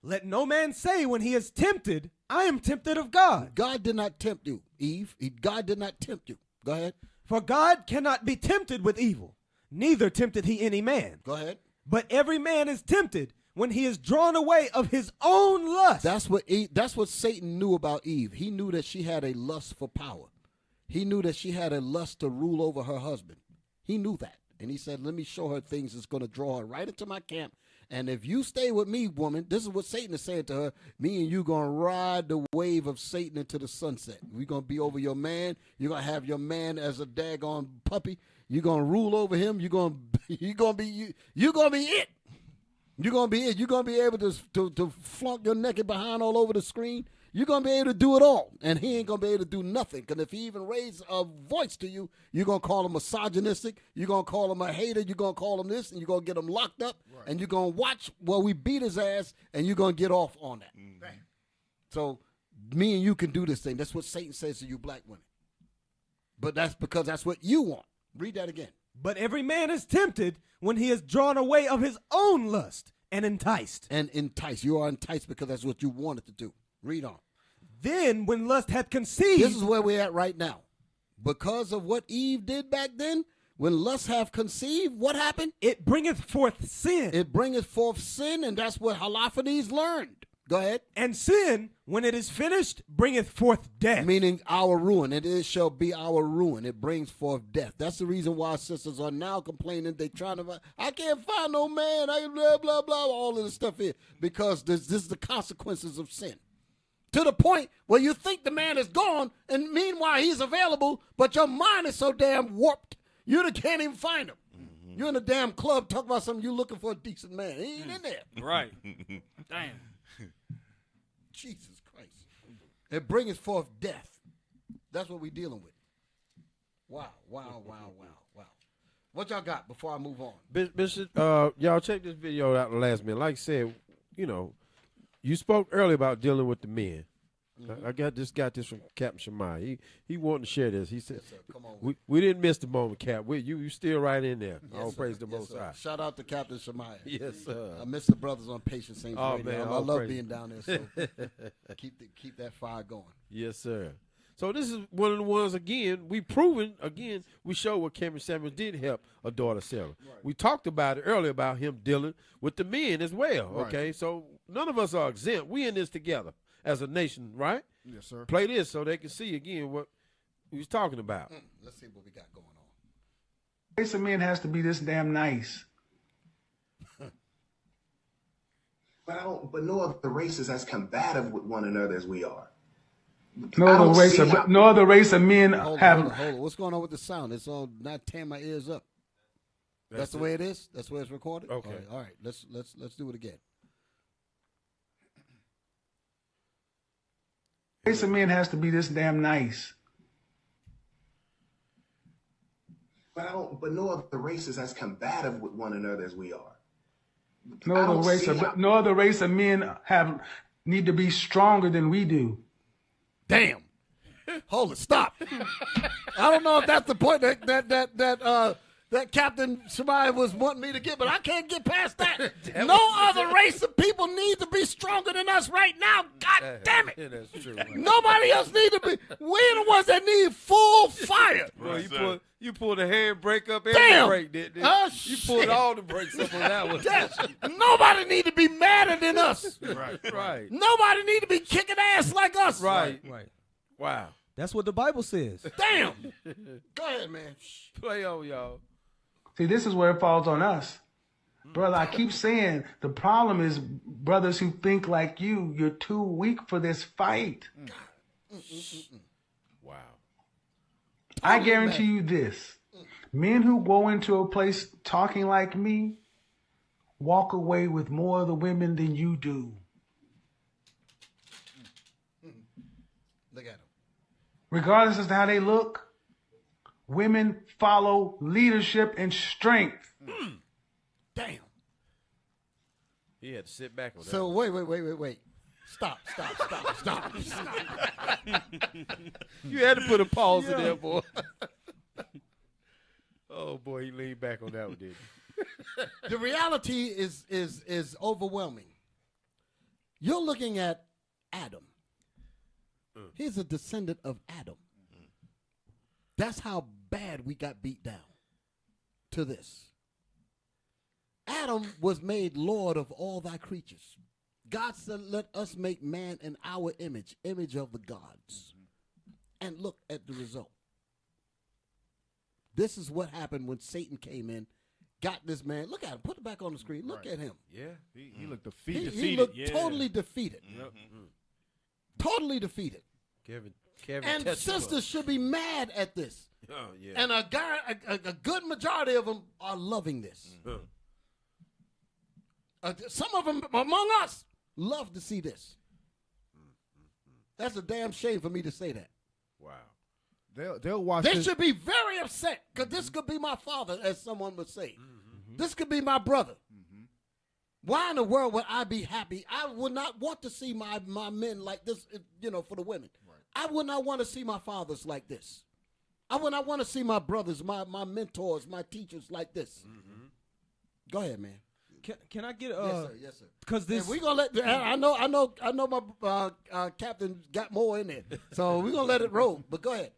Let no man say when he is tempted, I am tempted of God. God did not tempt you, Eve. God did not tempt you. Go ahead. For God cannot be tempted with evil, neither tempted he any man. Go ahead. But every man is tempted when he is drawn away of his own lust. That's what Satan knew about Eve. He knew that she had a lust for power. He knew that she had a lust to rule over her husband. He knew that. And he said, let me show her things that's going to draw her right into my camp. And if you stay with me, woman, this is what Satan is saying to her. Me and you going to ride the wave of Satan into the sunset. We're going to be over your man. You're going to have your man as a daggone puppy. You're going to rule over him. You're going to be it. You're going to be it. You're going to be able to flunk your naked behind all over the screen. You're going to be able to do it all. And he ain't going to be able to do nothing. Because if he even raises a voice to you, you're going to call him misogynistic. You're going to call him a hater. You're going to call him this. And you're going to get him locked up. Right. And you're going to watch while we beat his ass. And you're going to get off on that. So me and you can do this thing. That's what Satan says to you black women. But that's because that's what you want. Read that again. But every man is tempted when he is drawn away of his own lust and enticed. And enticed. You are enticed because that's what you wanted to do. Read on. Then when lust had conceived. This is where we're at right now. Because of what Eve did back then, when lust have conceived, what happened? It bringeth forth sin. It bringeth forth sin, and that's what Holofernes learned. Go ahead. And sin, when it is finished, bringeth forth death. Meaning our ruin. It shall be our ruin. It brings forth death. That's the reason why sisters are now complaining. They trying to, I can't find no man. I blah, blah, blah, all of this stuff here. Because this is the consequences of sin. To the point where you think the man is gone, and meanwhile he's available, but your mind is so damn warped, you can't even find him. Mm-hmm. You're in a damn club talking about something, you're looking for a decent man. He ain't in there. Right. Damn. Jesus Christ. It brings forth death. That's what we're dealing with. Wow. What y'all got before I move on? Bishop, y'all check this video out the last minute. Like I said, you spoke earlier about dealing with the men. Mm-hmm. I got this from Captain Shemai. He wanted to share this. He said, yes, come on. We didn't miss the moment, Cap. You still right in there. Yes, All praise the Most High. Shout out to Captain Shemai. Yes, sir. I miss the brothers on Patient Saints Radio. Man, I love being down there. So keep that fire going. Yes, sir. So this is one of the ones, again, we show what Cameron Samuel did help a daughter Sarah. Right. We talked about it earlier about him dealing with the men as well, okay? Right. So none of us are exempt. We in this together as a nation, right? Yes, sir. Play this so they can see, again, what he was talking about. Let's see what we got going on. Race of men has to be this damn nice. But no other races as combative with one another as we are. No other race of men have. Hold on. What's going on with the sound? It's all not tearing my ears up. That's the way it is. That's the way it's recorded. Okay. All right. Let's do it again. Race of men has to be this damn nice. But no other races as combative with one another as we are. No other race of men need to be stronger than we do. Damn. Hold it. Stop. I don't know if that's the point that Captain Shemai was wanting me to get, but I can't get past that. No other race of people need to be stronger than us right now. God damn it. Yeah, that's true. Nobody else need to be. We're the ones that need full fire. Well, you pulled the handbrake up Damn. brake, didn't Oh, you? Pulled all the brakes up on that one. Yes. Nobody need to be madder than us. Right. Nobody need to be kicking ass like us. Right. Wow. That's what the Bible says. Damn. Go ahead, man. Play on, y'all. See, this is where it falls on us. Brother, I keep saying the problem is brothers who think like you're too weak for this fight. Wow. I guarantee you this. Men who go into a place talking like me walk away with more of the women than you do. Look at them. Regardless as to how they look, women follow leadership and strength. Damn. He had to sit back on that. So wait. Stop. You had to put a pause in there, boy. Oh boy, he leaned back on that one, didn't he? The reality is overwhelming. You're looking at Adam. He's a descendant of Adam. That's how bad we got beat down to this. Adam was made Lord of all thy creatures. God said, let us make man in our image, image of the gods. And look at the result. This is what happened when Satan came in, got this man. Look at him. Put it back on the screen. Look at him. Yeah, he looked defeated. He looked totally defeated. Totally defeated. Kevin and Tesla. sisters should be mad at this. Oh, yeah. And a good majority of them are loving this. Some of them among us love to see this. That's a damn shame for me to say that. Wow. They'll watch They this. should be very upset because this could be my father, as someone would say. This could be my brother. Why in the world would I be happy? I would not want to see my men like this, for the women. I would not want to see my fathers like this. I would not want to see my brothers, my mentors, my teachers like this. Go ahead, man. Can I get Yes, sir. Because this we gonna let. I know my captain got more in there, so we're gonna let it roll. But go ahead.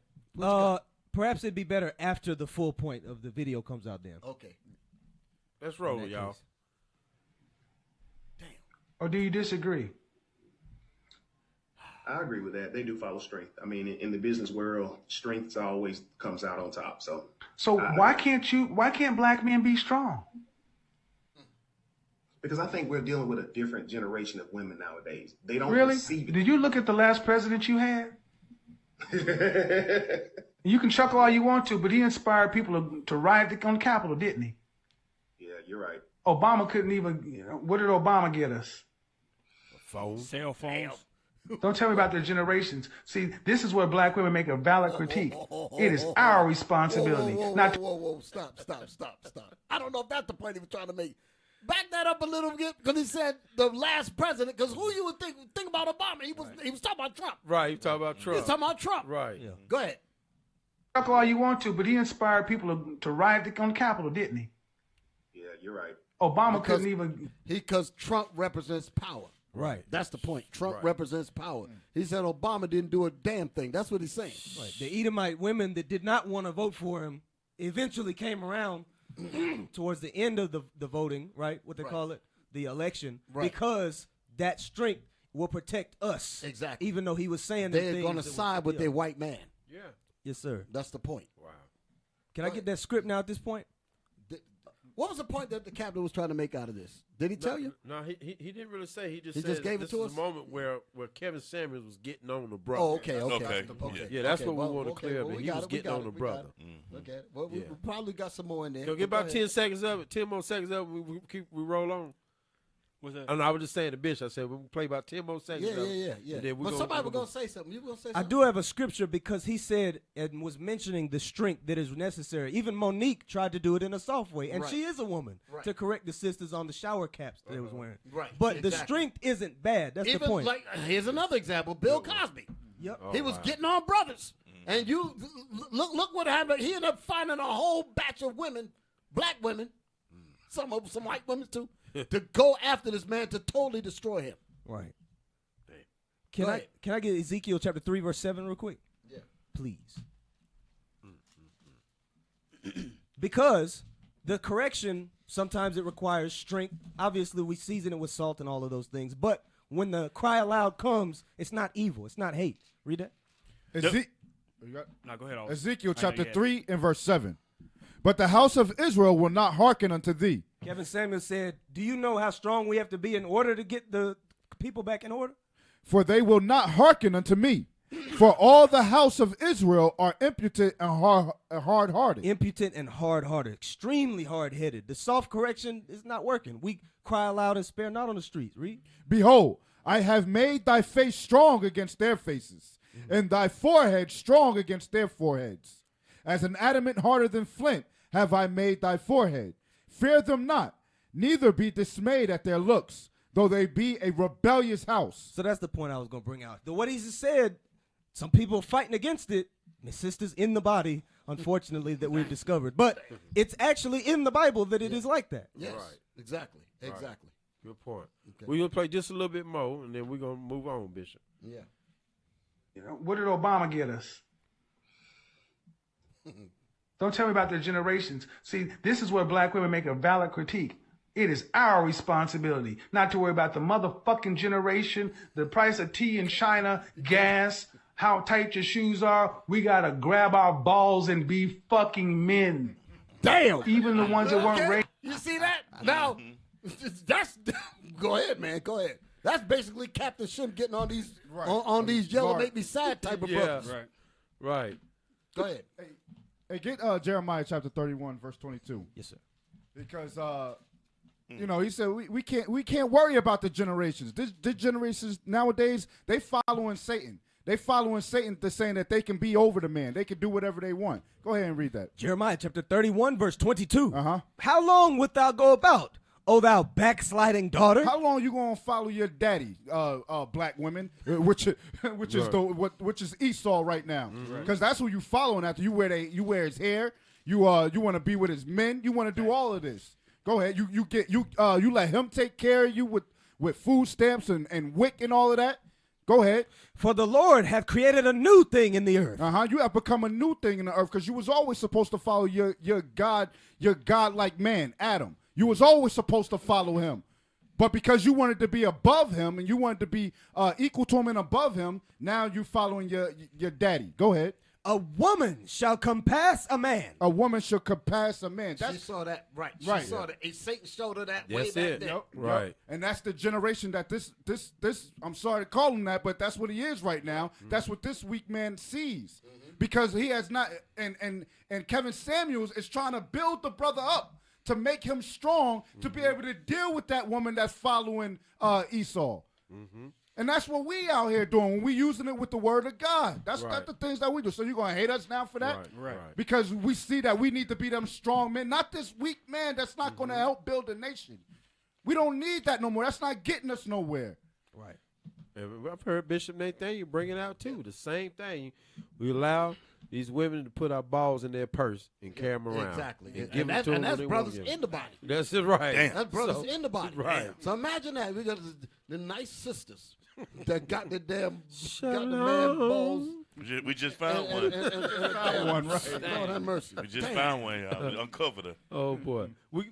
Perhaps it'd be better after the full point of the video comes out. Then okay. Let's roll, y'all. Damn. Or do you disagree? I agree with that. They do follow strength. I mean, in the business world, strength always comes out on top. So why can't black men be strong? Because I think we're dealing with a different generation of women nowadays. They don't Really? receive it. Did you look at the last president you had? You can chuckle all you want to, but he inspired people to riot on the Capitol, didn't he? Yeah, you're right. Obama couldn't even. What did Obama get us? Phones. Cell phones. Don't tell me about their generations. See, this is where black women make a valid critique. It is our responsibility. Whoa, stop. I don't know if that's the point he was trying to make. Back that up a little bit because he said the last president. Because who you would think about Obama? He was talking about Trump. Right, he was talking about Trump. He was talking about Trump. Right. Yeah. Go ahead. Chuckle all you want to, but he inspired people to riot on the Capitol, didn't he? Yeah, you're right. Obama couldn't even. Because Trump represents power. Right. That's the point. Trump represents power. He said Obama didn't do a damn thing. That's what he's saying. Right. The Edomite women that did not want to vote for him eventually came around towards the end of the voting, right? What they call it, the election, because that strength will protect us. Exactly. Even though he was saying they're going to side with their white man. Yeah. Yes, sir. That's the point. Wow. Can I get that script now at this point? What was the point that the captain was trying to make out of this? Did he tell you? No, he didn't really say. He just said gave it this to is us? a moment where Kevin Samuels was getting on the brother. Oh, okay. Yeah, that's what we want to clear up. He was getting on the brother. Okay. Well, we probably got some more in there. Go get about 10 seconds of it. 10 more seconds of it. We roll on. What's that? And I was just saying to Bishop, I said we play about 10 more seconds. Yeah. And then But somebody was going to say something. You were going to say I something? do have a scripture because he said and was mentioning the strength that is necessary. Even Monique tried to do it in a soft way, and she is a woman to correct the sisters on the shower caps that they was wearing. Right. But the strength isn't bad. That's the point. Like, here's another example. Bill Cosby. Yep. He was getting on brothers. And you look what happened. He ended up finding a whole batch of women, black women, some white women too, to go after this man to totally destroy him. Right. Can I get Ezekiel chapter 3 verse 7 real quick? Yeah. Please. Because the correction, sometimes it requires strength. Obviously, we season it with salt and all of those things. But when the cry aloud comes, it's not evil. It's not hate. Read that. No, go ahead. Ezekiel chapter 3 and verse 7. But the house of Israel will not hearken unto thee. Kevin Samuel said, do you know how strong we have to be in order to get the people back in order? For they will not hearken unto me. For all the house of Israel are impotent and hard-hearted. Impotent and hard-hearted. Extremely hard-headed. The soft correction is not working. We cry aloud and spare not on the streets. Read. Behold, I have made thy face strong against their faces, and thy forehead strong against their foreheads. As an adamant harder than flint have I made thy forehead. Fear them not, neither be dismayed at their looks, though they be a rebellious house. So that's the point I was going to bring out. What he just said, some people are fighting against it. My sisters in the body, unfortunately, that we've discovered. But it's actually in the Bible that it is like that. Yes, exactly. Good point. Okay. We're going to play just a little bit more, and then we're going to move on, Bishop. Yeah. What did Obama get us? Don't tell me about the generations. See, this is where black women make a valid critique. It is our responsibility not to worry about the motherfucking generation, the price of tea in China, gas, how tight your shoes are. We got to grab our balls and be fucking men. Damn. Even the ones that weren't raised. You see that? Now, that's go ahead, man. Go ahead. That's basically Captain Shim getting on these on these yellow make me sad type of brothers. Right. Go ahead. Hey, get Jeremiah chapter 31, verse 22. Yes, sir. Because you know, he said we can't worry about the generations. This generations nowadays, they following Satan. They following Satan to saying that they can be over the man. They can do whatever they want. Go ahead and read that. Jeremiah chapter 31, verse 22. Uh-huh. How long wilt thou go about, O thou backsliding daughter? How long you gonna follow your daddy, black women, which is Esau right now? Because that's who you following after. You wear his hair. You want to be with his men. You want to do all of this. Go ahead. You let him take care of you with food stamps and WIC and all of that. Go ahead. For the Lord hath created a new thing in the earth. You have become a new thing in the earth because you was always supposed to follow your God-like man, Adam. You was always supposed to follow him. But because you wanted to be above him and you wanted to be equal to him and above him, now you following your daddy. Go ahead. A woman shall compass a man. A woman shall compass a man. She saw that, right. She saw that. Satan showed her that That's way it. back then. Right. And that's the generation that this I'm sorry to call him that, but that's what he is right now. That's what this weak man sees. Because he has not and Kevin Samuels is trying to build the brother up to make him strong to be able to deal with that woman that's following Esau. And that's what we out here doing when we using it with the word of God. That's the things that we do. So you're going to hate us now for that? Right. Because we see that we need to be them strong men, not this weak man that's not going to help build a nation. We don't need that no more. That's not getting us nowhere. Right. I've heard Bishop Nathaniel bring it out too. The same thing. We allow these women to put our balls in their purse and carry them around. Exactly. And give them to them that's when brothers they want in the body. That's it, right. Damn. That's brothers in the body. Right. So imagine that. We got the nice sisters that got the damn got the man balls. We just found one. Found one, right. Lord have mercy. We just found one. We uncovered her. Oh boy.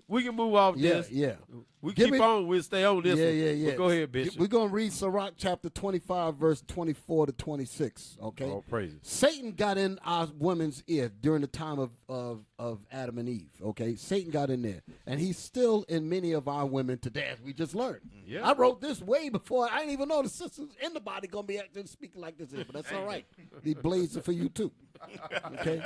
We can move off this. Yeah. We keep on. We'll stay on this. Yeah. But go ahead, Bishop. We're gonna read Sirach chapter 25, verse 24 to 26. Okay. Oh, praise it. Satan got in our women's ear during the time of Adam and Eve. Okay. Satan got in there, and he's still in many of our women today, as we just learned. Yeah. I wrote this way before. I didn't even know the sisters in the body gonna be acting speaking like this, but that's all right. He blazing for you too. Okay.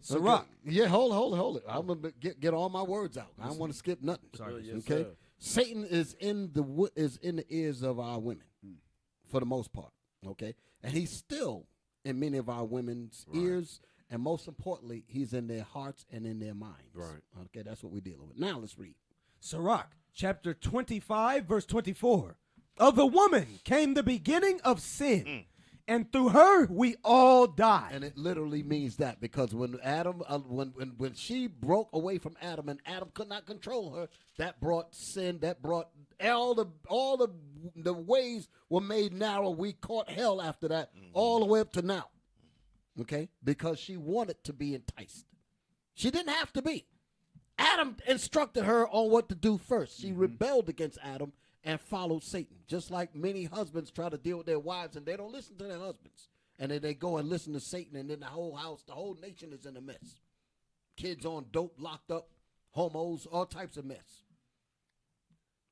Sirach. Yeah, hold it. I'm gonna get all my words out. I don't want to skip nothing. Sorry. Yes, okay. sir. Satan is in the ears of our women, for the most part. Okay, and he's still in many of our women's ears, and most importantly, he's in their hearts and in their minds. Right. Okay, that's what we're dealing with. Now let's read. Sirach chapter 25, verse 24. Of the woman came the beginning of sin. And through her we all die. And it literally means that, because when Adam, when she broke away from Adam, and Adam could not control her, that brought sin. That brought all the ways were made narrow. We caught hell after that, all the way up to now. Okay, because she wanted to be enticed. She didn't have to be. Adam instructed her on what to do first. She rebelled against Adam and followed Satan, just like many husbands try to deal with their wives and they don't listen to their husbands. And then they go and listen to Satan, and then the whole house, the whole nation is in a mess. Kids on dope, locked up, homos, all types of mess.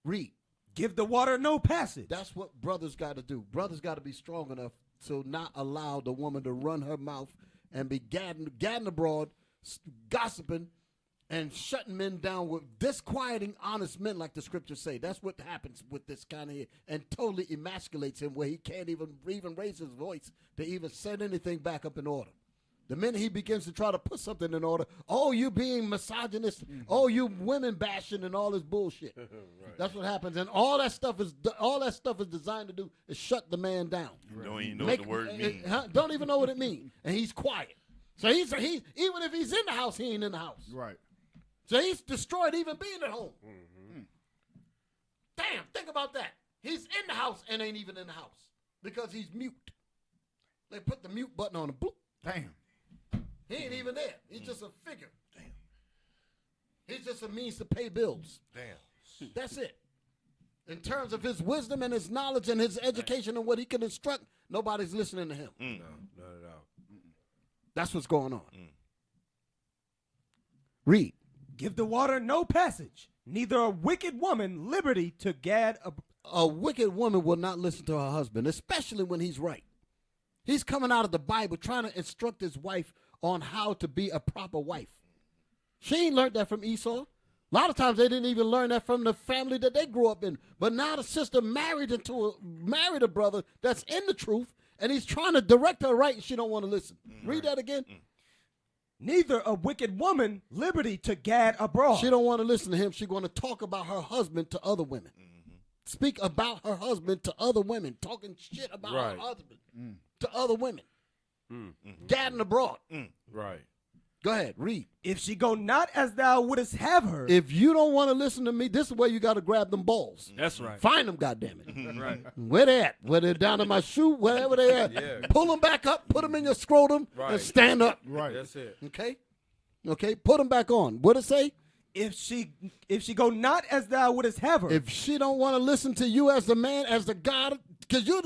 Read. Give the water no passage. That's what brothers got to do. Brothers got to be strong enough to not allow the woman to run her mouth and be gadding abroad, gossiping, and shutting men down with disquieting honest men, like the scriptures say. That's what happens with this kind of, and totally emasculates him, where he can't even raise his voice to even set anything back up in order. The minute he begins to try to put something in order, oh, you being misogynist, oh, you women bashing and all this bullshit. Right. That's what happens, and all that stuff is designed to do is shut the man down. Don't even know what the word means. Don't even know what it means, and he's quiet. So he's even if he's in the house, he ain't in the house. Right. So he's destroyed even being at home. Think about that. He's in the house and ain't even in the house because he's mute. They put the mute button on him. Boop. Damn. He ain't even there. He's just a figure. Damn. He's just a means to pay bills. Damn. That's it. In terms of his wisdom and his knowledge and his education and what he can instruct, nobody's listening to him. No, not at all. That's what's going on. Read. Give the water no passage, neither a wicked woman liberty to gad. A wicked woman will not listen to her husband, especially when he's right. He's coming out of the Bible trying to instruct his wife on how to be a proper wife. She ain't learned that from Esau. A lot of times they didn't even learn that from the family that they grew up in. But now the sister married a brother that's in the truth, and he's trying to direct her right, and she don't want to listen. Read that again. Neither a wicked woman liberty to gad abroad. She don't want to listen to him. She's going to talk about her husband to other women. Speak about her husband to other women. Talking shit about her husband to other women. Gadding abroad. Right. Go ahead, read. If she go not as thou wouldest have her. If you don't want to listen to me, this is where you got to grab them balls. That's right. Find them, goddammit. Right. Where they at? Where they're down in my shoe, wherever they at. Yeah. Pull them back up, put them in your scrotum, and stand up. Right. That's it. Okay? Okay, put them back on. What it say? If she go not as thou wouldest have her. If she don't want to listen to you as the man, as the God, because you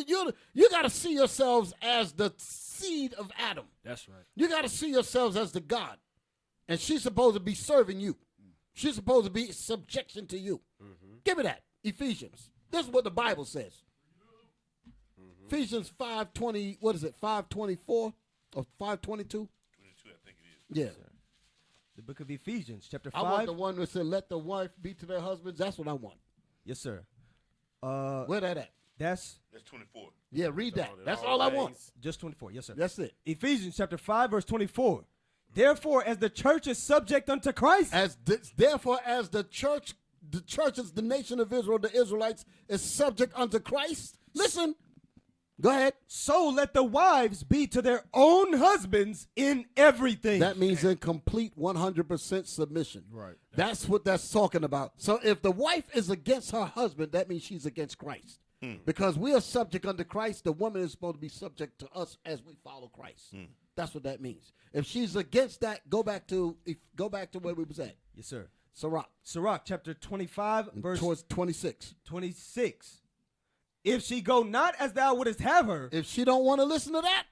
got to see yourselves as the seed of Adam. That's right. You got to see yourselves as the God. And she's supposed to be serving you. She's supposed to be subjection to you. Give me that. Ephesians. This is what the Bible says. Ephesians 5:20, what is it, 5:24 or 5:22? 22, I think it is. Yeah. The book of Ephesians, chapter 5. I want the one that said, let the wife be to their husbands. That's what I want. Yes, sir. Where that at? That's 24. Yeah, read that. That's all I want. Just 24. Yes, sir. That's it. Ephesians chapter 5, verse 24. Therefore, as the church is subject unto Christ. Therefore, as the church is the nation of Israel, the Israelites, is subject unto Christ. Listen. Go ahead. So let the wives be to their own husbands in everything. That means in complete 100% submission. Right. That's what that's talking about. So if the wife is against her husband, that means she's against Christ. Because we are subject unto Christ, the woman is supposed to be subject to us as we follow Christ. That's what that means. If she's against that, go back to where we was at. Yes, sir. Sirach chapter 25, verse towards 26. 26. If she go not as thou wouldest have her. If she don't want to listen to that,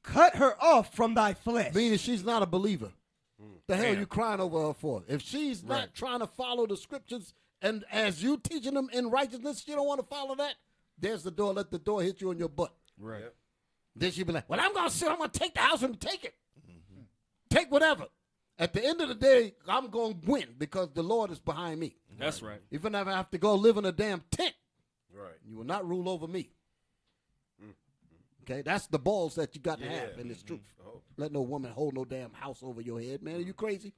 cut her off from thy flesh. Meaning she's not a believer. The hell you crying over her for? If she's not trying to follow the scriptures and as you teaching them in righteousness, she don't want to follow that, there's the door. Let the door hit you in your butt. Right. Then she'll be like, well, I'm going to take the house and take it. Take whatever. At the end of the day, I'm going to win because the Lord is behind me. That's right. Even if I have to go live in a damn tent, right, you will not rule over me. Okay, that's the balls that you got to have in this truth. Let no woman hold no damn house over your head, man. Are you crazy?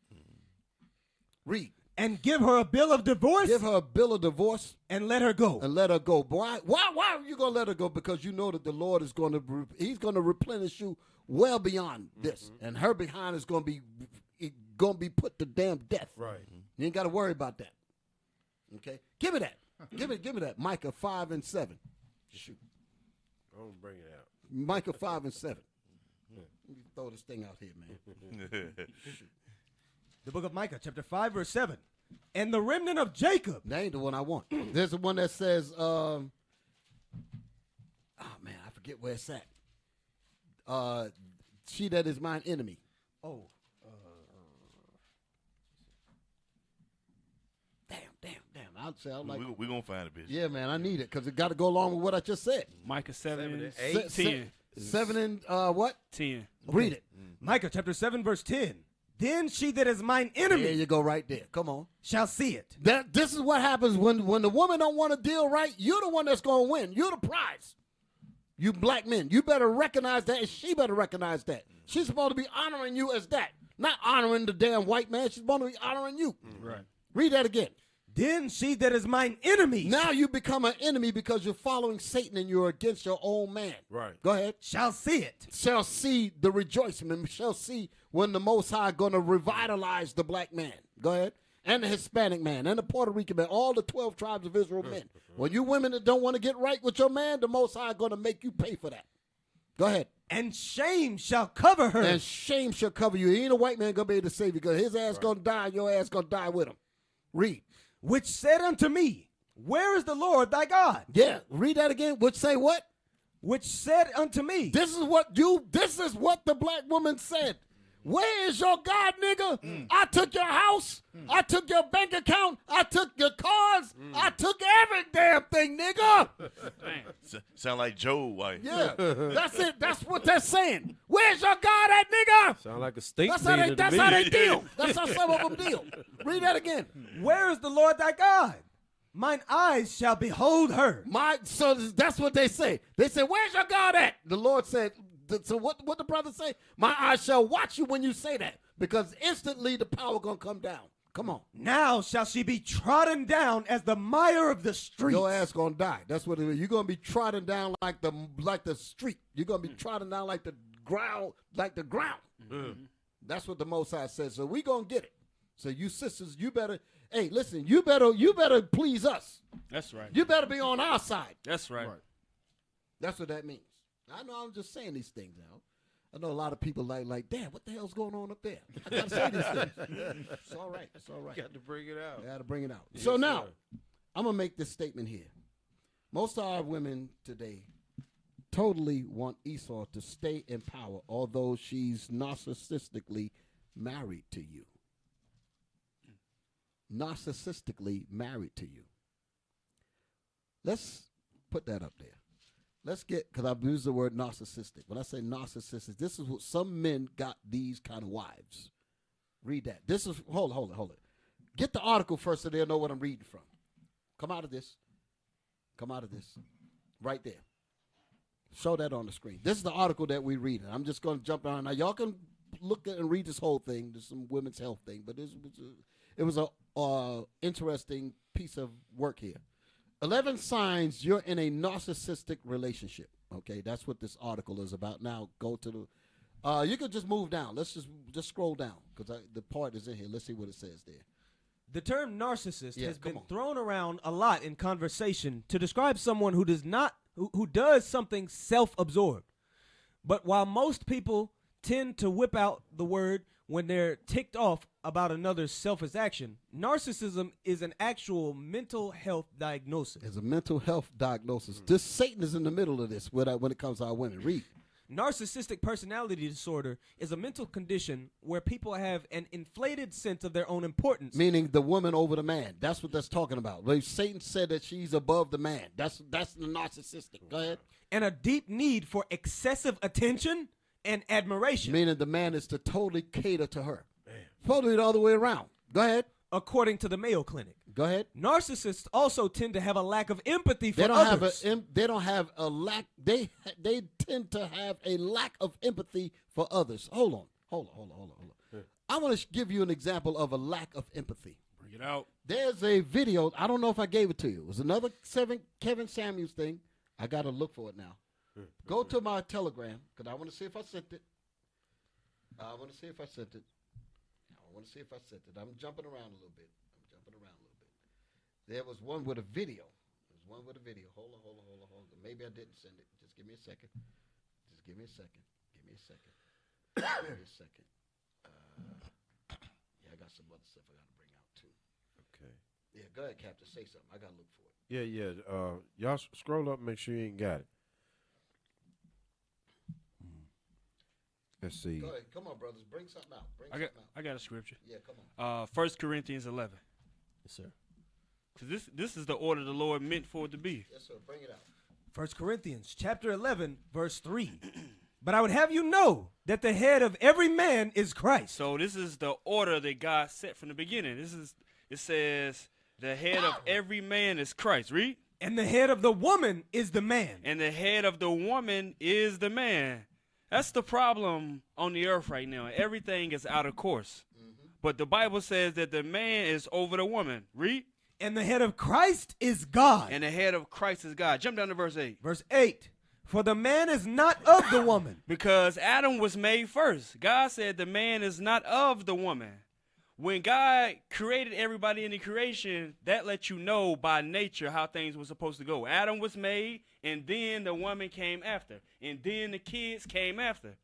Read. And give her a bill of divorce. Give her a bill of divorce. And let her go. And let her go. Why are you going to let her go? Because you know that the Lord is going to, he's going to replenish you well beyond this. And her behind is going to be put to damn death. Right. You ain't got to worry about that. Okay? Give me that. give me that. Micah 5 and 7. Shoot. I'm going to bring it out. Micah 5 and 7. Let me throw this thing out here, man. The book of Micah, chapter 5, verse 7. And the remnant of Jacob. That ain't the one I want. There's the one that says, oh, man, I forget where it's at. She that is mine enemy. Oh. Damn. I'll say, I'm like, we're going to find it, bitch. Yeah, man, I need it because it got to go along with what I just said. Micah 7 and 8, 10. 7 and what? 10. Read it. Micah chapter 7, verse 10. Then she that is mine enemy. There you go right there. Come on. Shall see it. This is what happens when the woman don't want to deal right. You're the one that's going to win. You're the prize. You black men. You better recognize that, and she better recognize that. She's supposed to be honoring you as that. Not honoring the damn white man. She's supposed to be honoring you. Right. Read that again. Then she that is mine enemy. Now you become an enemy because you're following Satan and you're against your own man. Right. Go ahead. Shall see it. Shall see the rejoicing. Shall see when the Most High going to revitalize the black man. Go ahead. and the Hispanic man and the Puerto Rican man, all the 12 tribes of Israel men. When you women that don't want to get right with your man, the Most High going to make you pay for that. Go ahead. And shame shall cover her. And shame shall cover you. He ain't a white man going to be able to save you because his ass going to die and your ass going to die with him. Read. Which said unto me, where is the Lord thy God? Yeah, read that again. Which say what? Which said unto me. This is what the black woman said. Where is your God, nigga? I took your house. I took your bank account. I took your cars. I took every damn thing, nigga. Sound like Job, wife. Yeah, that's it. That's what they're saying. Where's your God at, nigga? Sound like a stink That's how they deal. That's how some of them deal. Read that again. Where is the Lord thy God? Mine eyes shall behold her. So that's what they say. They say, where's your God at? The Lord said, so what the brother say? My eyes shall watch you when you say that, because instantly the power going to come down. Come on. Now shall she be trodden down as the mire of the street. Your ass going to die. That's what it is. You're going to be trodden down like the street. You're going to be trodden down like the ground. That's what the Most High says. So we going to get it. So you sisters, you better, hey, listen, you better please us. That's right. You better be on our side. That's right. That's what that means. I know I'm just saying these things now. I know a lot of people like, damn, what the hell's going on up there? I got to say these things. It's all right. It's all right. Got to bring it out. Got to bring it out. Yes, so now, sir. I'm going to make this statement here. Most of our women today totally want Esau to stay in power, although she's narcissistically married to you. Narcissistically married to you. Let's put that up there. Let's get, because I've used the word narcissistic. When I say narcissistic, this is what some men got these kind of wives. Read that. This is, hold it. Get the article first so they'll know what I'm reading from. Come out of this. Right there. Show that on the screen. This is the article that we're reading. I'm just going to jump around. Now, y'all can look at and read this whole thing. There's some women's health thing, but it was a interesting piece of work here. 11 signs you're in a narcissistic relationship. Okay, that's what this article is about. Now, go to the, you can just move down. Let's just scroll down, because the part is in here. Let's see what it says there. The term narcissist has been thrown around a lot in conversation to describe someone who does something self-absorbed. But while most people tend to whip out the word when they're ticked off about another's selfish action, narcissism is an actual mental health diagnosis. It's a mental health diagnosis. This Satan is in the middle of this when it comes to our women. Read. Narcissistic personality disorder is a mental condition where people have an inflated sense of their own importance. Meaning the woman over the man. That's what that's talking about. Like Satan said that she's above the man. That's the narcissistic. Go ahead. And a deep need for excessive attention and admiration. Meaning the man is to totally cater to her. Totally the other way around. Go ahead. According to the Mayo Clinic. Go ahead. Narcissists also tend to have a lack of empathy for others. They don't have a lack. They tend to have a lack of empathy for others. Hold on. I want to give you an example of a lack of empathy. Bring it out. There's a video. I don't know if I gave it to you. It was another Kevin Samuels thing. I got to look for it now. Go to my Telegram, because I want to see if I sent it. I'm jumping around a little bit. There was one with a video. Hold on. Maybe I didn't send it. Just give me a second. Yeah, I got some other stuff I got to bring out, too. Okay. Yeah, go ahead, Captain. Say something. I got to look for it. Yeah. Y'all scroll up and make sure you ain't got it. Let's see. Go ahead. Come on, brothers. Bring something out. I got a scripture. Yeah, come on. 1 Corinthians 11. Yes, sir. Because this is the order the Lord meant for it to be. Yes, sir. Bring it out. 1 Corinthians chapter 11, verse 3. But I would have you know that the head of every man is Christ. So this is the order that God set from the beginning. It says the head of every man is Christ. Read. And the head of the woman is the man. And the head of the woman is the man. That's the problem on the earth right now. Everything is out of course. Mm-hmm. But the Bible says that the man is over the woman. Read. And the head of Christ is God. And the head of Christ is God. Jump down to verse 8. Verse 8. For the man is not of the woman. Because Adam was made first. God said the man is not of the woman. when God created everybody in the creation, that lets you know by nature how things were supposed to go. Adam was made, and then the woman came after, and then the kids came after.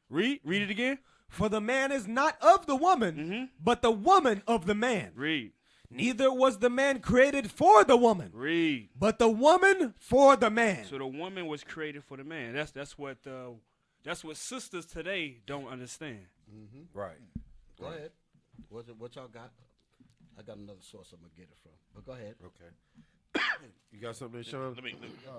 Read it again. For the man is not of the woman, but the woman of the man. Read. Neither was the man created for the woman. Read. But the woman for the man. So the woman was created for the man. That's what sisters today don't understand. Right. Go ahead. What y'all got? I got another source I'm gonna get it from. But go ahead. Okay. You got something, Sean?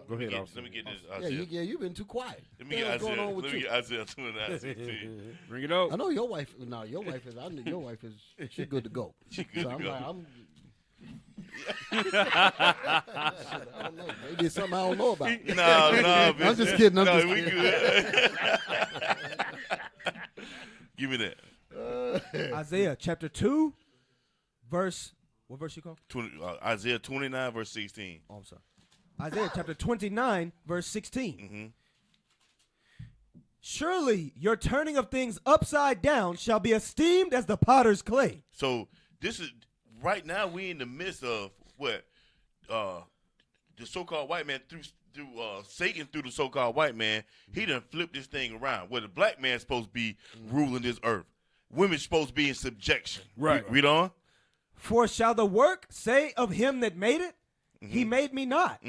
Go ahead, officer. Let me get this. Yeah, you've been too quiet. Let me get going on with you? Isaiah 29:16. Bring it up. I know your wife. No, your wife is. I know your wife is. She's good to go. She good to go. I don't know. Maybe it's something I don't know about. No, I'm just kidding. I'm just we kidding. good. Give me that. Isaiah chapter 2, verse. What verse you call? Isaiah 29, verse 16. Oh, I'm sorry. Isaiah chapter 29, verse 16. Surely your turning of things upside down shall be esteemed as the potter's clay. So this is right now. We in the midst of what the so-called white man through Satan through the so-called white man. He done flipped this thing around. Where the black man's supposed to be ruling this earth, women's supposed to be in subjection. Right. Read on. For shall the work say of him that made it, he made me not?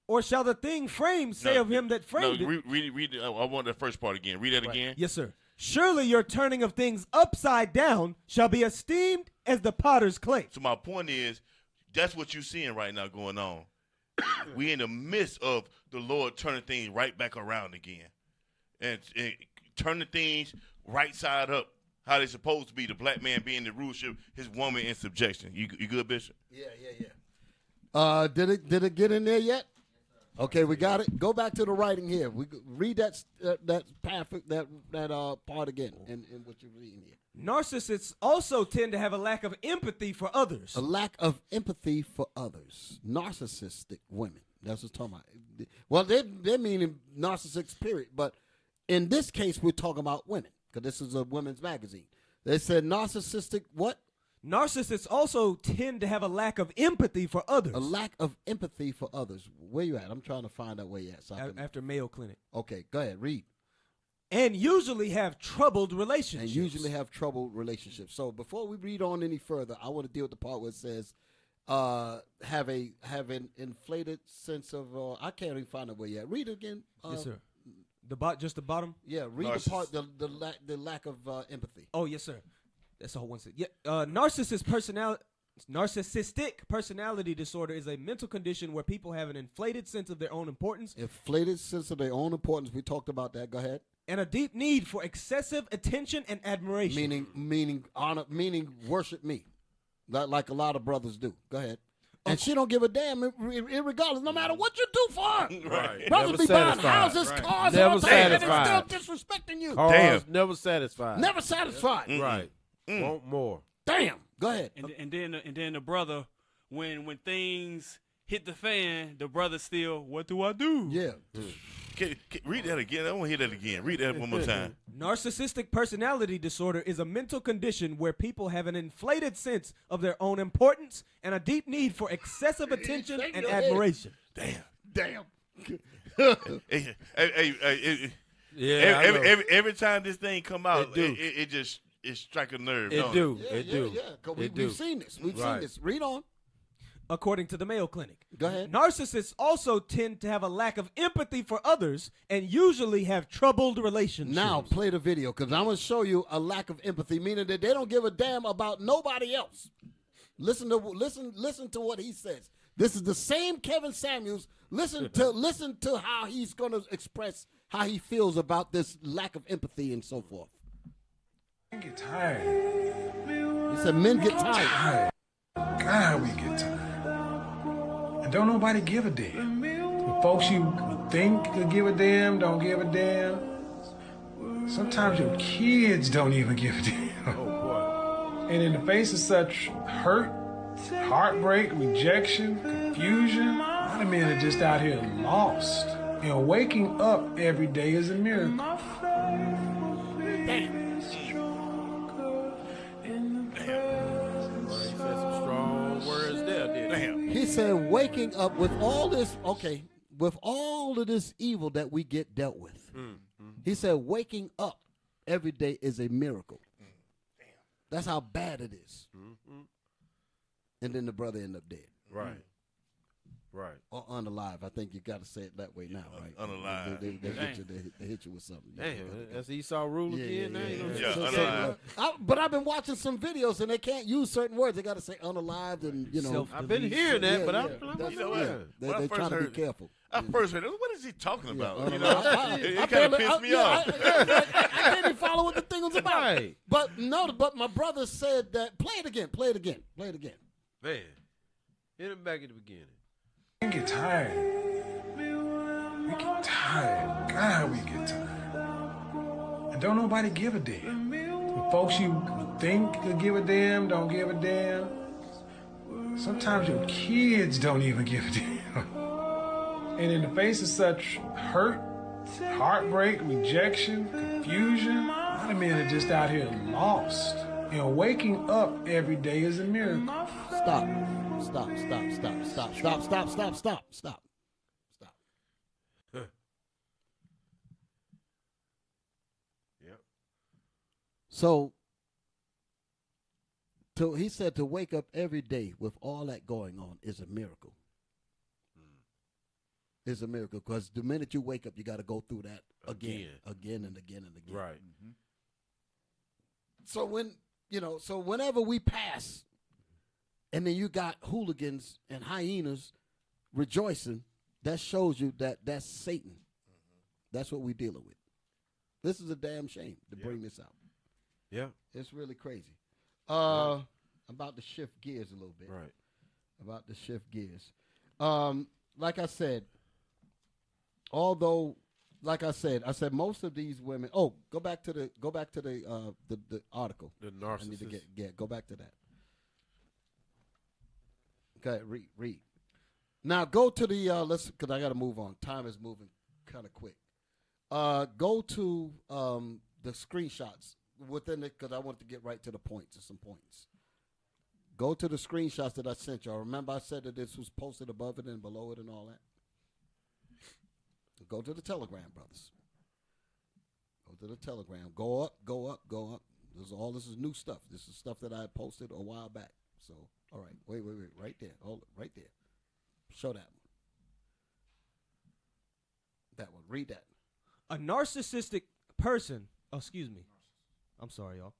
Or shall the thing framed say of him that framed it? Read I want that first part again. Read that again. Yes, sir. Surely your turning of things upside down shall be esteemed as the potter's clay. So my point is, that's what you're seeing right now going on. We in the midst of the Lord turning things right back around again. And turning things right side up. How they supposed to be, the black man being the rulership, his woman in subjection. You good, Bishop? Yeah. Did it get in there yet? Okay, we got it. Go back to the writing here. We read that part again and what you're reading here. Narcissists also tend to have a lack of empathy for others. A lack of empathy for others. Narcissistic women. That's what I'm talking about. Well, they're meaning narcissists, period. But in this case, we're talking about women. Because this is a women's magazine. They said narcissistic what? Narcissists also tend to have a lack of empathy for others. A lack of empathy for others. Where you at? I'm trying to find out where you at. So After Mayo Clinic. Okay, go ahead. Read. And usually have troubled relationships. So before we read on any further, I want to deal with the part where it says have an inflated sense of I can't even find out where you at. Read it again. Yes, sir. Just the bottom? Yeah, read the part, the lack of empathy. Oh, yes, sir. That's the whole one. Yeah, narcissistic personality disorder is a mental condition where people have an inflated sense of their own importance. Inflated sense of their own importance. We talked about that. Go ahead. And a deep need for excessive attention and admiration. Meaning honor, meaning worship me, like a lot of brothers do. Go ahead. And she don't give a damn, regardless, no matter what you do for her. Right. Brothers be buying houses, cars, never all that, and satisfied. it's still disrespecting you. Cars, never satisfied. Never satisfied. Right. Want more. Damn. Go ahead. And then the brother, when things hit the fan, the brother still, what do I do? Yeah. Read that again. I want to hear that again. Read that one more time. Narcissistic personality disorder is a mental condition where people have an inflated sense of their own importance and a deep need for excessive attention and admiration. Damn. Yeah. Every time this thing come out, it just strike a nerve. It do. We've seen this. We've seen this. Read on. According to the Mayo Clinic. Go ahead. Narcissists also tend to have a lack of empathy for others and usually have troubled relationships. Now play the video because I'm going to show you a lack of empathy, meaning that they don't give a damn about nobody else. Listen to what he says. This is the same Kevin Samuels. Listen to how he's going to express how he feels about this lack of empathy and so forth. Men get tired. He said men get tired. God, we get tired. And don't nobody give a damn. The folks you think could give a damn don't give a damn. Sometimes your kids don't even give a damn. Oh, boy. And in the face of such hurt, heartbreak, rejection, confusion, a lot of men are just out here lost. And waking up every day is a miracle. Damn. waking up with all this, with all of this evil that we get dealt with. He said waking up every day is a miracle. That's how bad it is. And then the brother ended up dead. Right. Right. Or unalive. I think you got to say it that way now, right? Unalive. They hit you with something. Damn, that's Esau rule again. Unalive. But I've been watching some videos and they can't use certain words. They got to say unalived and, I've been hearing that, but I'm they're trying to be careful. I first heard it. What is he talking about? It kind of pissed me off. I can't even follow what the thing was about. Right. But my brother said that. Play it again. Man, hit him back at the beginning. We get tired. We get tired. God, we get tired. And don't nobody give a damn. The folks you think could give a damn don't give a damn. Sometimes your kids don't even give a damn. And in the face of such hurt, heartbreak, rejection, confusion, a lot of men are just out here lost. And waking up every day is a miracle. Stop. Yep. So he said to wake up every day with all that going on is a miracle. It's a miracle because the minute you wake up, you got to go through that again and again. Right. Mm-hmm. So whenever we pass, and then you got hooligans and hyenas rejoicing, that shows you that that's Satan. That's what we're dealing with. This is a damn shame to bring this out. Yeah. It's really crazy. I'm about to shift gears a little bit. Right. About to shift gears. Like I said, I said most of these women. Oh, go back to the article. The narcissist. I need to go back to that. Okay, read. Now go to the because I got to move on. Time is moving kind of quick. Go to the screenshots within it because I want to get right to the points. Some points. Go to the screenshots that I sent y'all. Remember I said that this was posted above it and below it and all that. Go to the Telegram, brothers. Go to the Telegram. Go up. This is new stuff. This is stuff that I had posted a while back. So, all right. Wait. Right there. Hold it. Right there. Show that one. That one. Read that. A narcissistic person. Oh, excuse me. I'm sorry, y'all.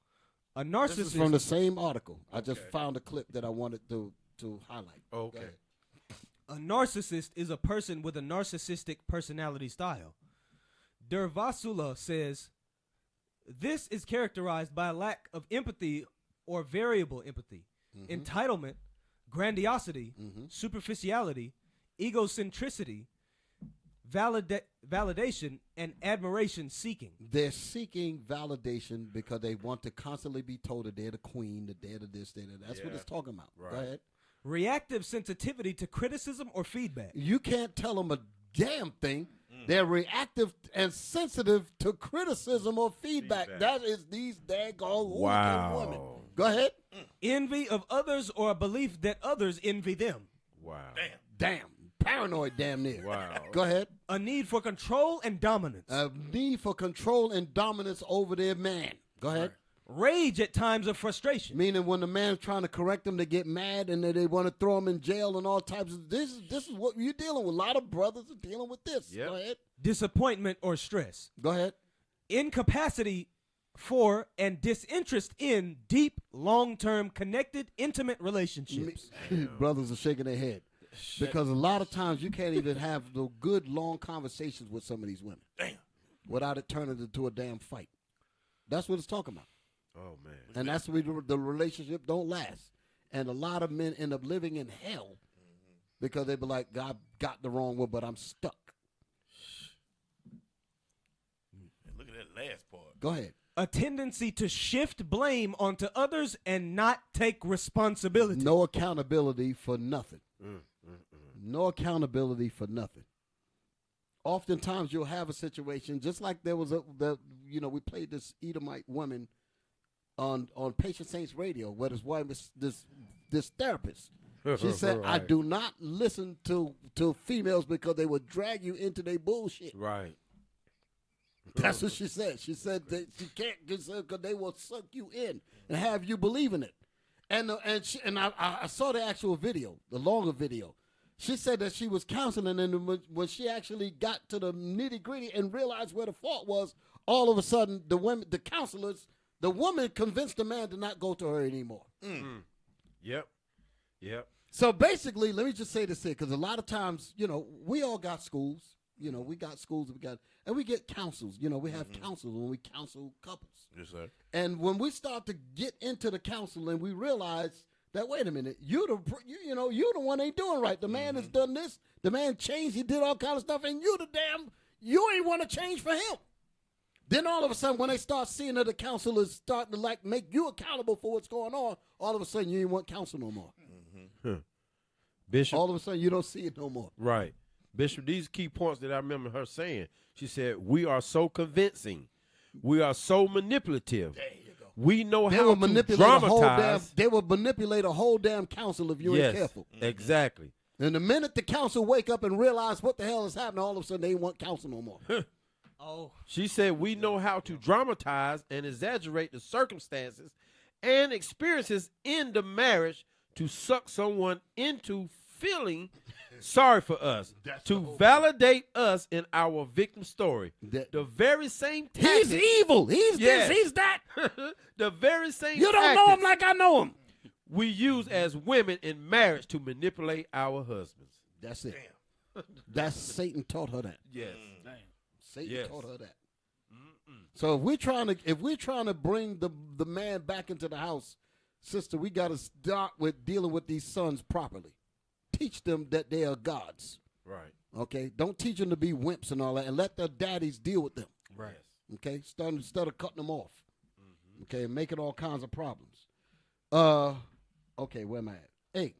A narcissist. This is from the same article. I just found a clip that I wanted to highlight. Oh, okay. A narcissist is a person with a narcissistic personality style. Dervasula says, this is characterized by a lack of empathy or variable empathy, entitlement, grandiosity, superficiality, egocentricity, validation, and admiration seeking. They're seeking validation because they want to constantly be told that they're the queen, that they're the this, they're the, that's what it's talking about. Right. Go ahead. Reactive sensitivity to criticism or feedback. You can't tell them a damn thing. They're reactive and sensitive to criticism or feedback. That is these daggone women. Go ahead. Envy of others or a belief that others envy them. Wow. Damn. Paranoid damn near. Wow. Go ahead. A need for control and dominance. A need for control and dominance over their man. Go ahead. Rage at times of frustration. Meaning when the man's trying to correct them, they get mad and they want to throw them in jail and all types of this is what you're dealing with. A lot of brothers are dealing with this. Go ahead. Disappointment or stress. Go ahead. Incapacity for and disinterest in deep, long-term, connected, intimate relationships. Brothers are shaking their head. Because a lot of times you can't even have the good, long conversations with some of these women. Without it turning into a damn fight. That's what it's talking about. Oh, man. And that's where the relationship don't last. And a lot of men end up living in hell because they be like, God got the wrong one, but I'm stuck. Look at that last part. Go ahead. A tendency to shift blame onto others and not take responsibility. No accountability for nothing. No accountability for nothing. Oftentimes you'll have a situation just like there was we played this Edomite woman on Patient Saints Radio where this therapist She said, I Right. do not listen to females because they will drag you into their bullshit. Right. That's what she said. She said that she can't because they will suck you in and have you believe in it. And I saw the actual video, the longer video. She said that she was counseling, and when she actually got to the nitty gritty and realized where the fault was, all of a sudden the woman convinced the man to not go to her anymore. Yep. So basically, let me just say this here, because a lot of times, we all got schools. We got schools, and we get counsels. We have counsels when we counsel couples. Yes, sir. And when we start to get into the counseling, we realize that, wait a minute, you the one ain't doing right. The man has done this. The man changed. He did all kind of stuff, and you ain't want to change for him. Then all of a sudden, when they start seeing that the counsel is starting to make you accountable for what's going on, all of a sudden you ain't want counsel no more. Bishop. All of a sudden you don't see it no more. Right. Bishop, these key points that I remember her saying. She said, we are so convincing. We are so manipulative. There you go. We know They how will to manipulate dramatize. they will manipulate a whole damn counsel if you ain't careful. Exactly. And the minute the counsel wake up and realize what the hell is happening, all of a sudden they want counsel no more. She said we know how to dramatize and exaggerate the circumstances and experiences in the marriage to suck someone into feeling sorry for us, to validate us in our victim story. The very same tactics. He's evil. He's this. He's that. The very same You don't know him like I know him. we use as women in marriage to manipulate our husbands. That's it. That's Satan taught her that. Yes. Satan taught her that. So if we're trying to bring the man back into the house, sister, we got to start with dealing with these sons properly. Teach them that they are gods. Right. Okay? Don't teach them to be wimps and all that, and let their daddies deal with them. Right. Okay? Instead of cutting them off. Okay? And making all kinds of problems. Okay, where am I at? Hey,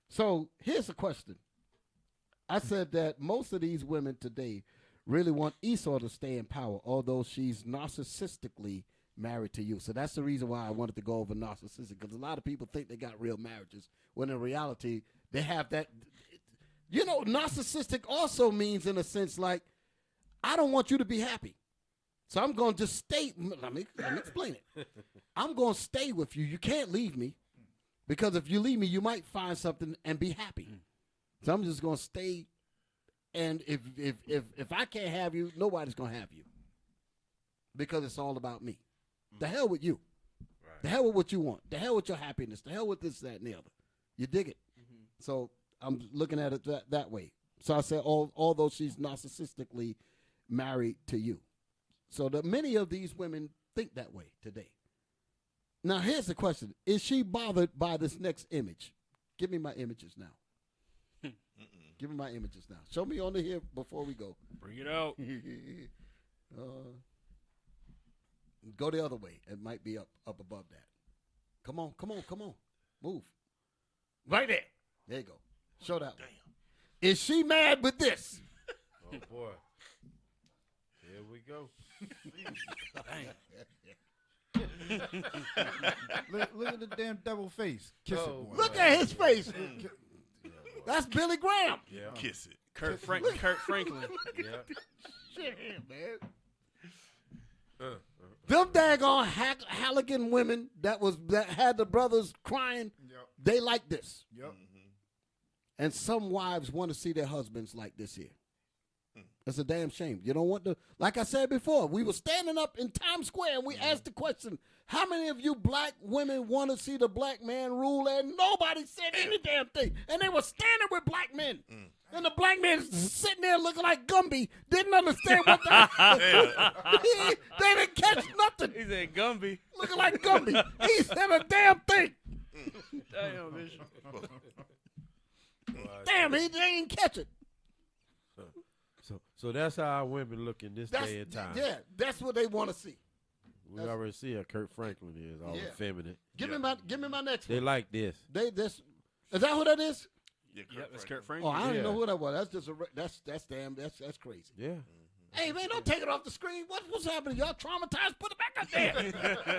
so here's the question. I said that most of these women today really want Esau to stay in power, although she's narcissistically married to you. So that's the reason why I wanted to go over narcissistic, because a lot of people think they got real marriages, when in reality, they have that. Narcissistic also means, in a sense, like, I don't want you to be happy. So I'm going to just stay. Let me explain it. I'm going to stay with you. You can't leave me, because if you leave me, you might find something and be happy. So I'm just going to stay. And if I can't have you, nobody's going to have you, because it's all about me. The hell with you. Right. The hell with what you want. The hell with your happiness. The hell with this, that, and the other. You dig it? So I'm looking at it that way. So I said, although she's narcissistically married to you. So that many of these women think that way today. Now, here's the question. Is she bothered by this next image? Give me my images now. Give me my images now. Show me on the here before we go. Bring it out. Go the other way. It might be up above that. Come on. Move. Right there. There you go. Show that one. Is she mad with this? Oh, boy. Here we go. Look at the damn devil face. Kiss it, boy. Look at his face. That's Billy Graham. Yeah. Kiss it. Kurt Franklin. Yeah. Shit, man. Them daggone Halligan women that had the brothers crying, they like this. Yep. And some wives want to see their husbands like this here. It's a damn shame. You don't want to, like I said before, we were standing up in Times Square and we asked the question, how many of you black women want to see the black man rule? And nobody said any damn thing. And they were standing with black men. And the black man sitting there looking like Gumby, didn't understand what they didn't catch nothing. He said Gumby. Looking like Gumby. He said a damn thing. Damn, Bishop. Damn, they didn't catch it. So that's how our women look in this day and time. Yeah, that's what they want to see. We already see how Kurt Franklin is, all effeminate. Give me my next one. They like this. Is that who that is? Yeah, that's Kurt Franklin. Oh, I don't know who that was. That's just that's crazy. Yeah. Hey, man, don't take it off the screen. What's happening? Y'all traumatized? Put it back up there.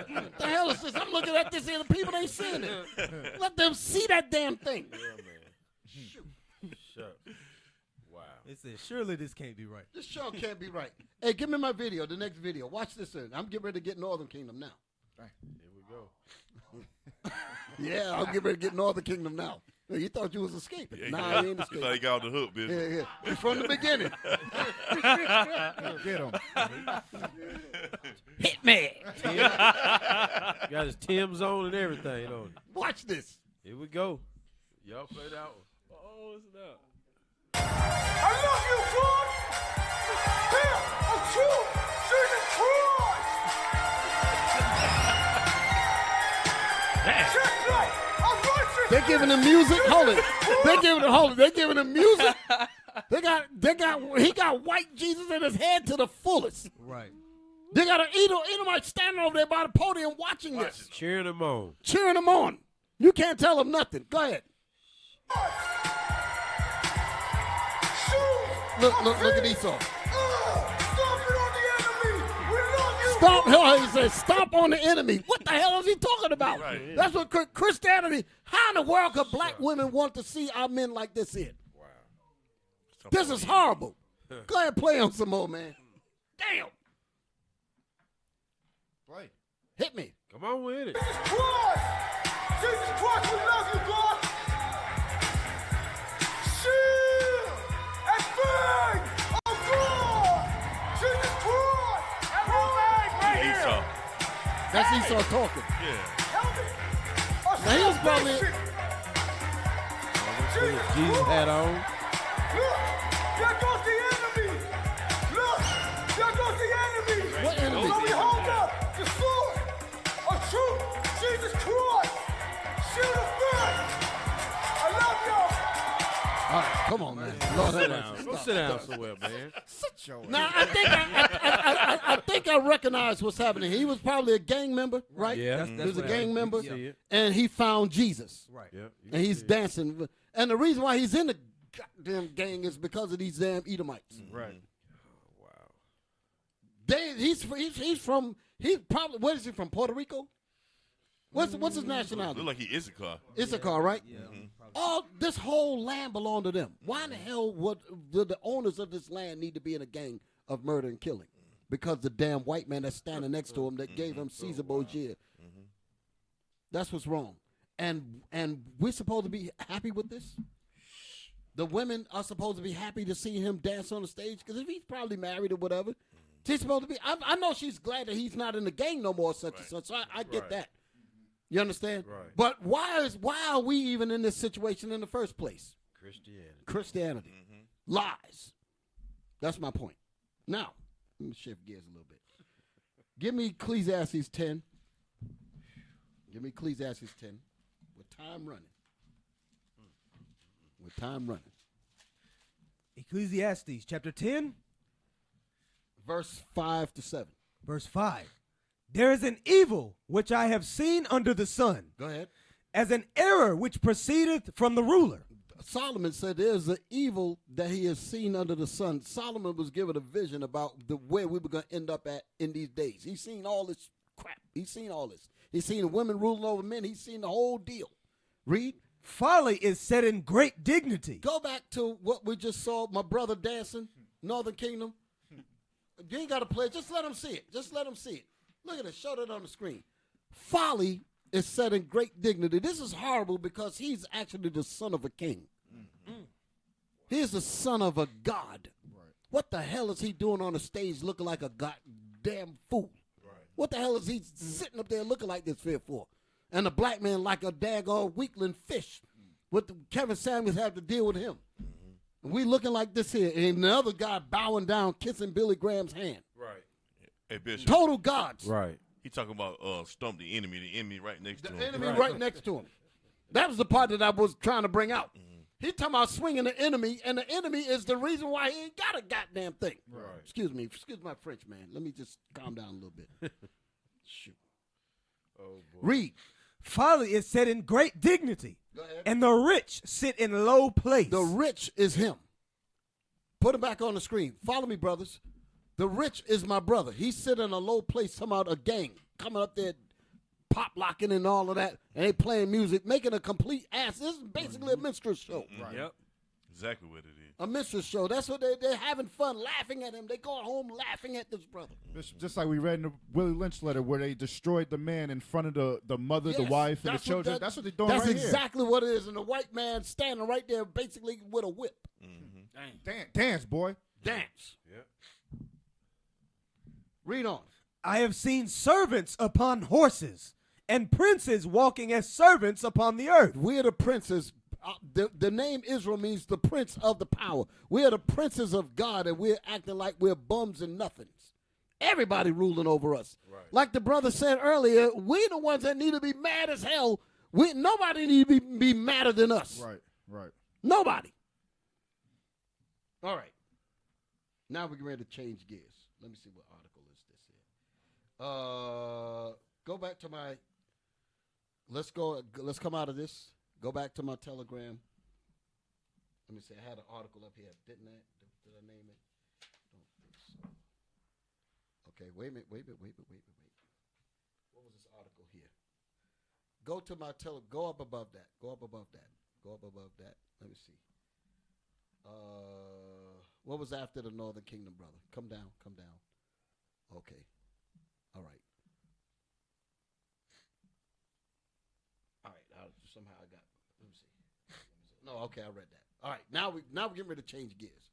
What the hell is this? I'm looking at this and the people ain't seeing it. Let them see that damn thing. Yeah, man. Shoot. Wow. It says, surely this can't be right. This show can't be right. Hey, give me my video, the next video. Watch this. I'm getting ready to get Northern Kingdom now. Here we go. Yeah, I'm getting ready to get Northern Kingdom now. You thought you was escaping. Yeah, Nah, you ain't escaping. Thought he got off the hook, bitch. Yeah. From the beginning. Get him. Hit me. Got his Tim's on and everything on it. Watch this. Here we go. Y'all play that one. Oh, it's not. I love you, God. Here, a true Jesus Christ. Just like a righteous. They're giving him music. Hold it. They're giving him music. He got white Jesus in his head to the fullest. Right. They got an Edomite standing over there by the podium watching this. Cheering him on. Cheering him on. You can't tell him nothing. Go ahead. Look at Esau. Stomp, he says, stomp on the enemy. What the hell is he talking about? Right. That's what Christianity, how in the world could black women want to see our men like this in? Wow. This is horrible. Go ahead and play on some more, man. Damn. Play. Hit me. Come on with it. Jesus Christ, we love you, God. Shield and bang of God. Jesus Christ. Esau. That's Esau talking. Yeah. Now he was probably. Put his Jesus hat on. Look, there goes the enemy. Look, there goes the enemy. What enemy? So we hold up the sword of truth, Jesus Christ. Shield of faith. I love y'all. All right, come on, man. Lord Sit have down. mercy. Go sit down somewhere, man. Now, I think I recognize what's happening. He was probably a gang member, right? Yeah. He was a gang member, See it. and he found Jesus. Right. Yep. And he's dancing. And the reason why he's in the goddamn gang is because of these damn Edomites. Right. He's probably, what is he, from Puerto Rico? What's his nationality? Look like he Issachar. Issachar, right? Yeah. All this whole land belonged to them. Why in the hell would the owners of this land need to be in a gang of murder and killing? Because the damn white man that's standing next to him that gave him Caesar Borgia. That's what's wrong. And we're supposed to be happy with this? The women are supposed to be happy to see him dance on the stage? Because if he's probably married or whatever, she's supposed to be. I know she's glad that he's not in the gang no more, such and such. So I get that. You understand? Right. But why are we even in this situation in the first place? Christianity. Lies. That's my point. Now, let me shift gears a little bit. Give me Ecclesiastes 10. Give me Ecclesiastes 10. With time running. Ecclesiastes chapter 10. Verse 5 to 7. Verse 5. There is an evil which I have seen under the sun. Go ahead. As an error which proceedeth from the ruler. Solomon said there's an evil that he has seen under the sun. Solomon was given a vision about where we were going to end up at in these days. He's seen all this crap. He's seen all this. He's seen women ruling over men. He's seen the whole deal. Read. Folly is set in great dignity. Go back to what we just saw, my brother dancing, Northern Kingdom. You ain't got to play it. Just let him see it. Just let him see it. Look at it. Show that on the screen. Folly is set in great dignity. This is horrible because he's actually the son of a king. He is the son of a god. Right. What the hell is he doing on the stage looking like a goddamn fool? Right. What the hell is he sitting up there looking like this for? And the black man like a daggone weakling fish. What Kevin Samuels had to deal with him. And we looking like this here. And the other guy bowing down, kissing Billy Graham's hand. Right. Hey, Bishop. Total gods. Right. He talking about stump the enemy right next to him. The enemy right next to him. That was the part that I was trying to bring out. He talking about swinging the enemy, and the enemy is the reason why he ain't got a goddamn thing. Right. Excuse my French, man. Let me just calm down a little bit. Shoot. Oh, boy. Read. Folly is set in great dignity, and the rich sit in low place. The rich is him. Put him back on the screen. Follow me, brothers. The rich is my brother. He's sitting in a low place, somehow a gang coming up there, pop locking and all of that, and they playing music, making a complete ass. This is basically a minstrel show. Right. Yep. Exactly what it is. A minstrel show. That's what they're having fun, laughing at him. They go home laughing at this brother. Just like we read in the Willie Lynch letter where they destroyed the man in front of the mother, the wife, and the children. That's what they're doing right here. That's exactly what it is. And the white man standing right there basically with a whip. Dance, boy. Dance. Yep. Read on. I have seen servants upon horses and princes walking as servants upon the earth. We're the princes. The name Israel means the prince of the power. We are the princes of God, and we're acting like we're bums and nothings. Everybody ruling over us. Right. Like the brother said earlier, we the ones that need to be mad as hell. Nobody need to be madder than us. Right. Nobody. All right. Now we're ready to change gears. Let me see what article is this here. Go back to my. Let's come out of this. Go back to my Telegram. Let me see. I had an article up here, didn't I? Did I name it? Don't think so. Okay, wait a minute. What was this article here? Go to my Go up above that. Go up above that. Let me see. What was after the Northern Kingdom, brother? Come down. Okay. All right. Somehow I got. Let me see. No, okay, I read that. All right, now we're getting ready to change gears.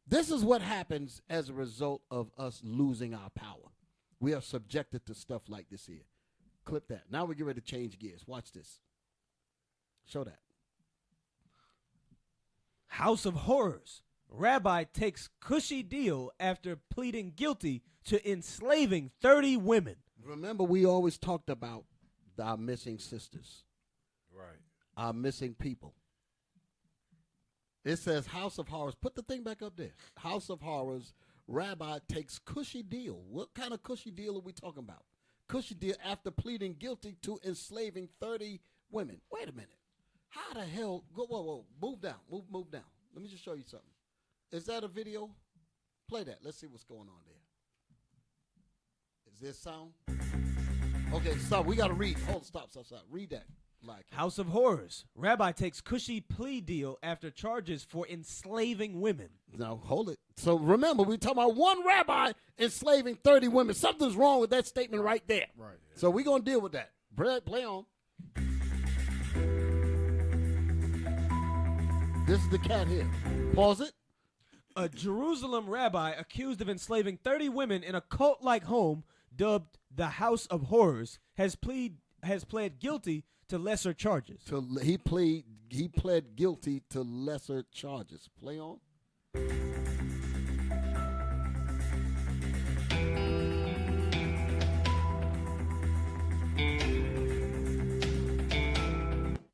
This is what happens as a result of us losing our power. We are subjected to stuff like this here. Clip that. Now we're getting ready to change gears. Watch this. Show that. House of Horrors. Rabbi takes cushy deal after pleading guilty to enslaving 30 women. Remember, we always talked about our missing sisters. Right. Our missing people. It says House of Horrors. Put the thing back up there. House of Horrors. Rabbi takes cushy deal. What kind of cushy deal are we talking about? Cushy deal after pleading guilty to enslaving 30 women. Wait a minute. How the hell? Whoa. Move down. Move down. Let me just show you something. Is that a video? Play that. Let's see what's going on there. Is there sound? Okay, stop. We got to read. Hold, stop. Read that. House of Horrors. Rabbi takes cushy plea deal after charges for enslaving women. Now, hold it. So remember, we're talking about one rabbi enslaving 30 women. Something's wrong with that statement right there. Right. So we're going to deal with that. Play on. This is the cat here. Pause it. A Jerusalem rabbi accused of enslaving 30 women in a cult-like home dubbed the House of Horrors has pled guilty to lesser charges. He pled guilty to lesser charges. Play on.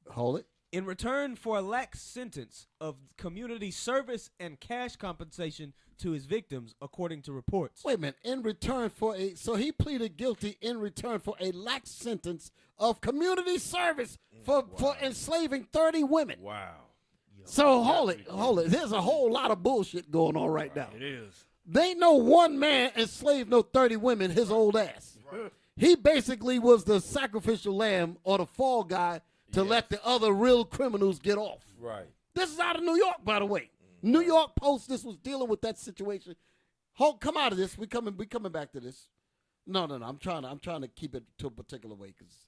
Hold it. In return for a lax sentence of community service and cash compensation to his victims, according to reports. Wait a minute. So he pleaded guilty in return for a lax sentence of community service for enslaving 30 women. Wow. So hold it. There's a whole lot of bullshit going on right now. It is. They ain't no one man enslaved no 30 women, his old ass. Right. He basically was the sacrificial lamb or the fall guy to let the other real criminals get off. Right. This is out of New York, by the way. New York Post, this was dealing with that situation. Come out of this. We coming back to this. No. I'm trying to keep it to a particular way because,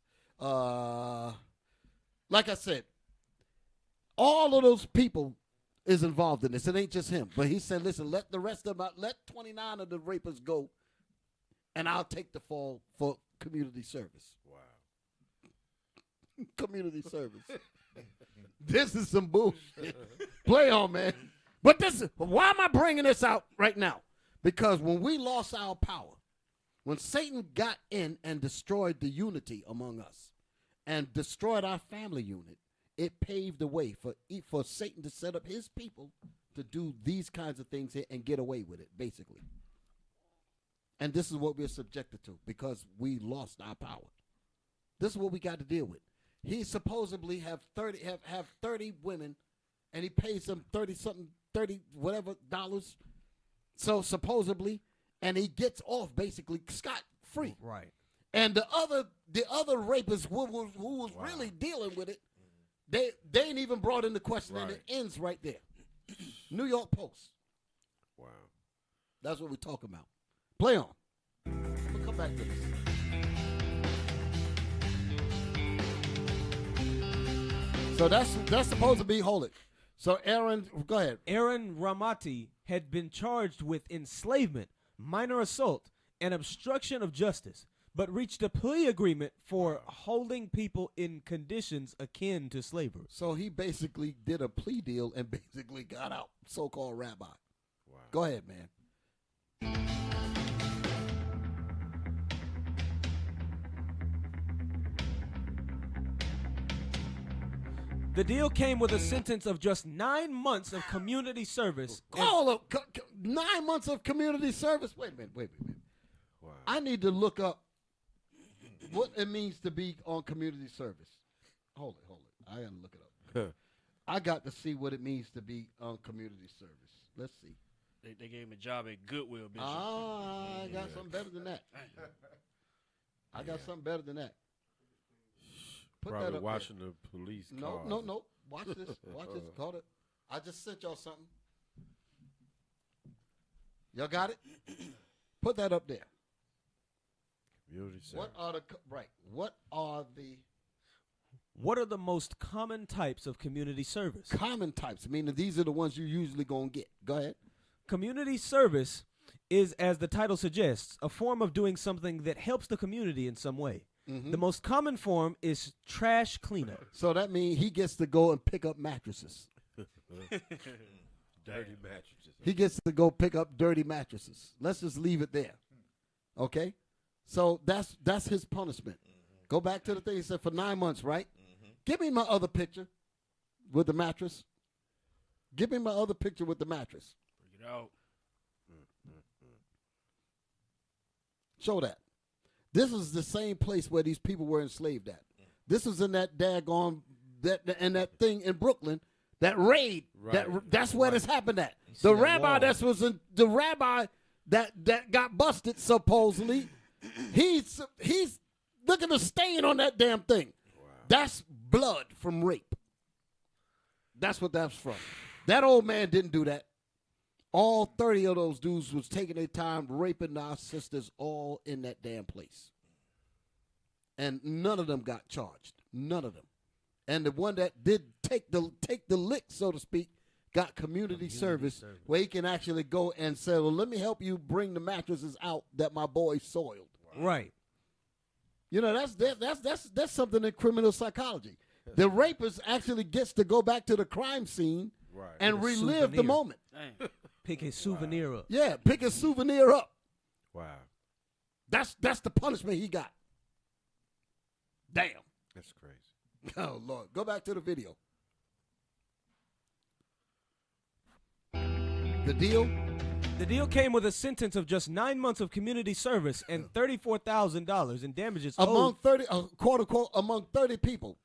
like I said, all of those people is involved in this. It ain't just him. But he said, listen, let the rest of let 29 of the rapers go, and I'll take the fall for community service. Wow. Community service. This is some bullshit. Play on, man. But why am I bringing this out right now? Because when we lost our power, when Satan got in and destroyed the unity among us and destroyed our family unit, it paved the way for Satan to set up his people to do these kinds of things here and get away with it, basically. And this is what we're subjected to because we lost our power. This is what we got to deal with. He supposedly have 30 women, and he pays them $30 whatever dollars. So supposedly, and he gets off basically scot free. Right. And the other rapists who was really dealing with it, they ain't even brought into question, and it ends right there. New York Post. Wow. That's what we're talking about. Play on. We'll come back to this. So that's supposed to be holy. So Aaron, go ahead. Aaron Ramati had been charged with enslavement, minor assault, and obstruction of justice, but reached a plea agreement for holding people in conditions akin to slavery. So he basically did a plea deal and basically got out, so-called rabbi. Wow. Go ahead, man. The deal came with a sentence of just 9 months of community service. 9 months of community service? Wait a minute. Wow. I need to look up what it means to be on community service. Hold it. I got to look it up. I got to see what it means to be on community service. Let's see. They gave him a job at Goodwill, Bishop. I got something better than that. I got something better than that. Put Probably that up watching there. the police No. cars. Watch this. Caught it. I just sent y'all something. Y'all got it? Put that up there. Community service. What are the most common types of community service? Common types, meaning these are the ones you usually gonna get. Go ahead. Community service is, as the title suggests, a form of doing something that helps the community in some way. Mm-hmm. The most common form is trash cleanup. So that means he gets to go and pick up mattresses. Dirty mattresses. He gets to go pick up dirty mattresses. Let's just leave it there. Okay? So that's his punishment. Mm-hmm. Go back to the thing he said for 9 months, right? Mm-hmm. Give me my other picture with the mattress. Give me my other picture with the mattress. Bring it out. Show that. This is the same place where these people were enslaved at. This was in that daggone that thing in Brooklyn, that raid. Right. That's where this happened at. The rabbi that got busted supposedly. He's looking to stain on that damn thing. Wow. That's blood from rape. That's what that's from. That old man didn't do that. All 30 of those dudes was taking their time raping our sisters all in that damn place. And none of them got charged. None of them. And the one that did take the lick, so to speak, got community service where he can actually go and say, well, let me help you bring the mattresses out that my boy soiled. Wow. Right. You know, that's something in criminal psychology. The rapist actually gets to go back to the crime scene and relive the moment. Pick his souvenir up. Yeah, pick his souvenir up. Wow. That's the punishment he got. Damn. That's crazy. Oh, Lord. Go back to the video. The deal? The deal came with a sentence of just 9 months of community service and $34,000 in damages among 30, quote unquote, among 30 people.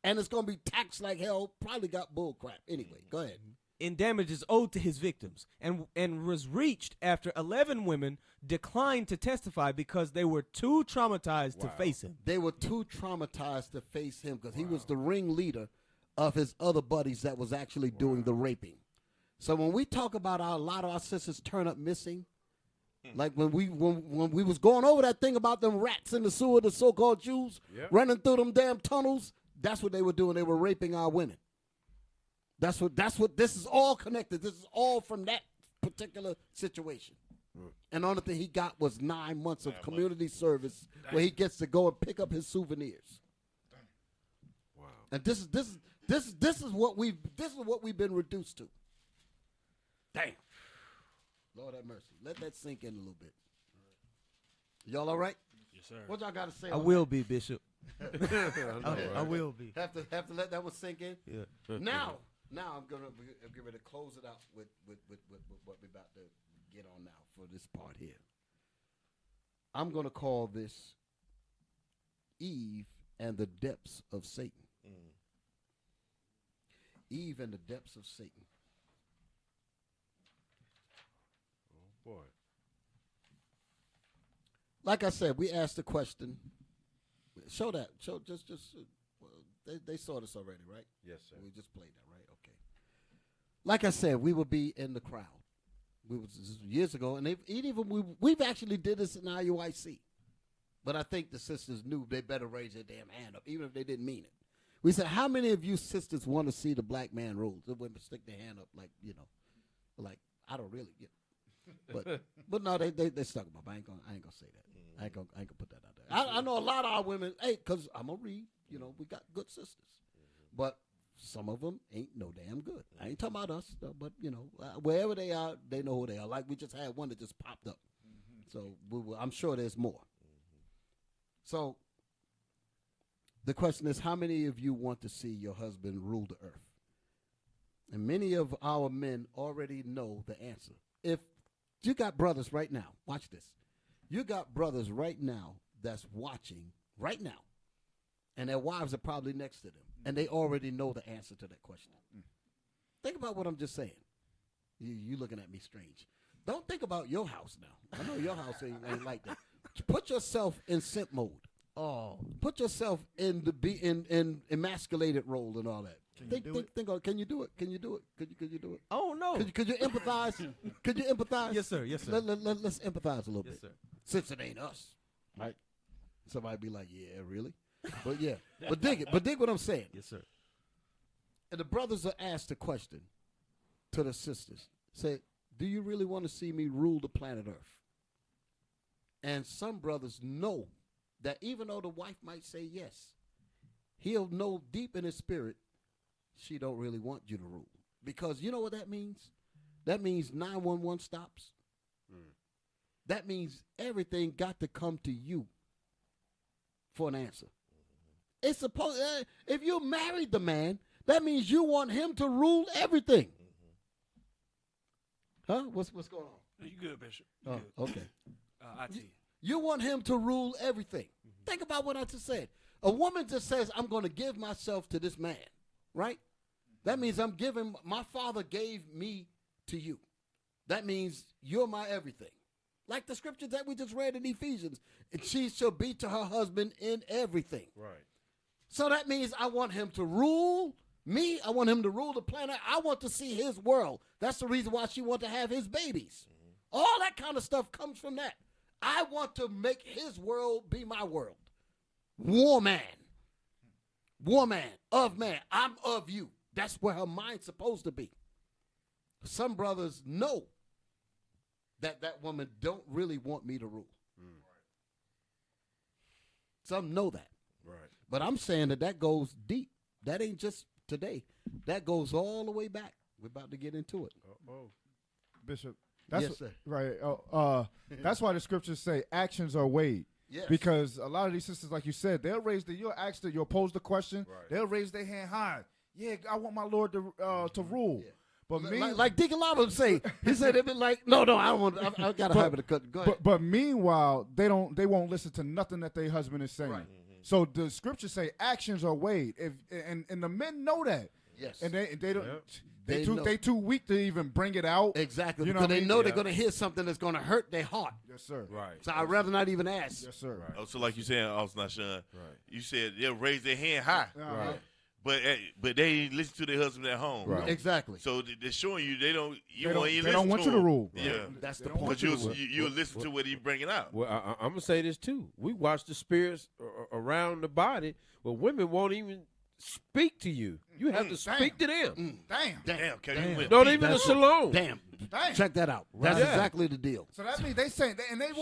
And it's going to be taxed like hell. Probably got bull crap. Anyway, go ahead. In damages owed to his victims, and was reached after 11 women declined to testify because they were too traumatized to face him. They were too traumatized to face him because he was the ringleader of his other buddies that was actually doing the raping. So when we talk about a lot of our sisters turn up missing, like when we was going over that thing about them rats in the sewer, the so-called Jews running through them damn tunnels, that's what they were doing. They were raping our women. That's what this is all connected. This is all from that particular situation. And the only thing he got was 9 months of community service where he gets to go and pick up his souvenirs. Wow. And this is what we've been reduced to. Damn. Lord have mercy. Let that sink in a little bit. Y'all all right? Yes, sir. What y'all got to say? I will be, Bishop. I will be. Have to let that one sink in. Yeah. Now I'm gonna get ready to close it out with what we're about to get on now for this part here. I'm gonna call this Eve and the depths of Satan. Eve and the depths of Satan. Oh boy. like I said, we asked the question. Show that. Show just. They saw this already, right? Yes, sir. We just played that, right? Okay. Like I said, we would be in the crowd. We was this was years ago, and we've actually did this in IUIC. But I think the sisters knew they better raise their damn hand up, even if they didn't mean it. We said, how many of you sisters want to see the black man rule? The women stick their hand up like, like I don't really get it. But no, they stuck them up. I ain't gonna say that. I ain't gonna put that out there. I know a lot of our women, because I'm gonna read, we got good sisters. But some of them ain't no damn good. I ain't talking about us, though, but wherever they are, they know who they are. Like we just had one that just popped up. So I'm sure there's more. So the question is, how many of you want to see your husband rule the earth? And many of our men already know the answer. If you got brothers right now, watch this. You got brothers right now that's watching right now, and their wives are probably next to them, and they already know the answer to that question. Think about what I'm just saying. You looking at me strange. Don't think about your house now. I know your house ain't like that. Put yourself in simp mode. Oh, put yourself in in emasculated role and all that. Think. Can you do it? Can you do it? Could you do it? Oh no. Could you empathize? Could you empathize? Yes, sir. Yes, sir. Let's empathize a little bit. Sir. Since it ain't us, right? Somebody be like, yeah, really? But yeah, but dig it. But dig what I'm saying. Yes, sir. And the brothers are asked a question to the sisters. Say, do you really want to see me rule the planet Earth? And some brothers know that even though the wife might say yes, he'll know deep in his spirit she don't really want you to rule. Because you know what that means? That means 911 stops. That means everything got to come to you for an answer. It's supposed if you married the man, that means you want him to rule everything. Huh? What's going on? You good, Bishop. Oh, okay. IT. You want him to rule everything. Think about what I just said. A woman just says, I'm going to give myself to this man, right? That means my father gave me to you. That means you're my everything. Like the scripture that we just read in Ephesians, and she shall be to her husband in everything. Right. So that means I want him to rule me. I want him to rule the planet. I want to see his world. That's the reason why she wants to have his babies. All that kind of stuff comes from that. I want to make his world be my world. War man, of man. I'm of you. That's where her mind's supposed to be. Some brothers know that woman don't really want me to rule. Some know that. Right. But I'm saying that goes deep. That ain't just today. That goes all the way back. We're about to get into it. Bishop. Yes, sir. Right. That's why the scriptures say actions are weighed. Yes. Because a lot of these sisters, like you said, you'll pose the question. Right. They'll raise their hand high. Yeah, I want my Lord to rule. Yeah. But like Deacon Lava would say, he said they'd be like, no, I don't want. I got to have it to cut. Go ahead. But meanwhile, they won't listen to nothing that their husband is saying. Right. So the scriptures say actions are weighed. And the men know that. Yes. And they don't. Yep. They too weak to even bring it out. Exactly. Because they know they're going to hear something that's going to hurt their heart. Yes, sir. Right. So I'd rather not even ask. Yes, sir. Right. Oh, so like you saying, Nahshon, you said they'll raise their hand high. Right. But they ain't listen to their husband at home. Right. Exactly. So they're showing you they don't want you to rule. Yeah. That's the point. But you'll listen to what he's bringing out. Well, I'm going to say this too. We watch the spirits around the body, but women won't even speak to you. You have to speak to them. Damn. Not even a shalom. Damn. Check that out. That's exactly the deal. So that means they saying, and they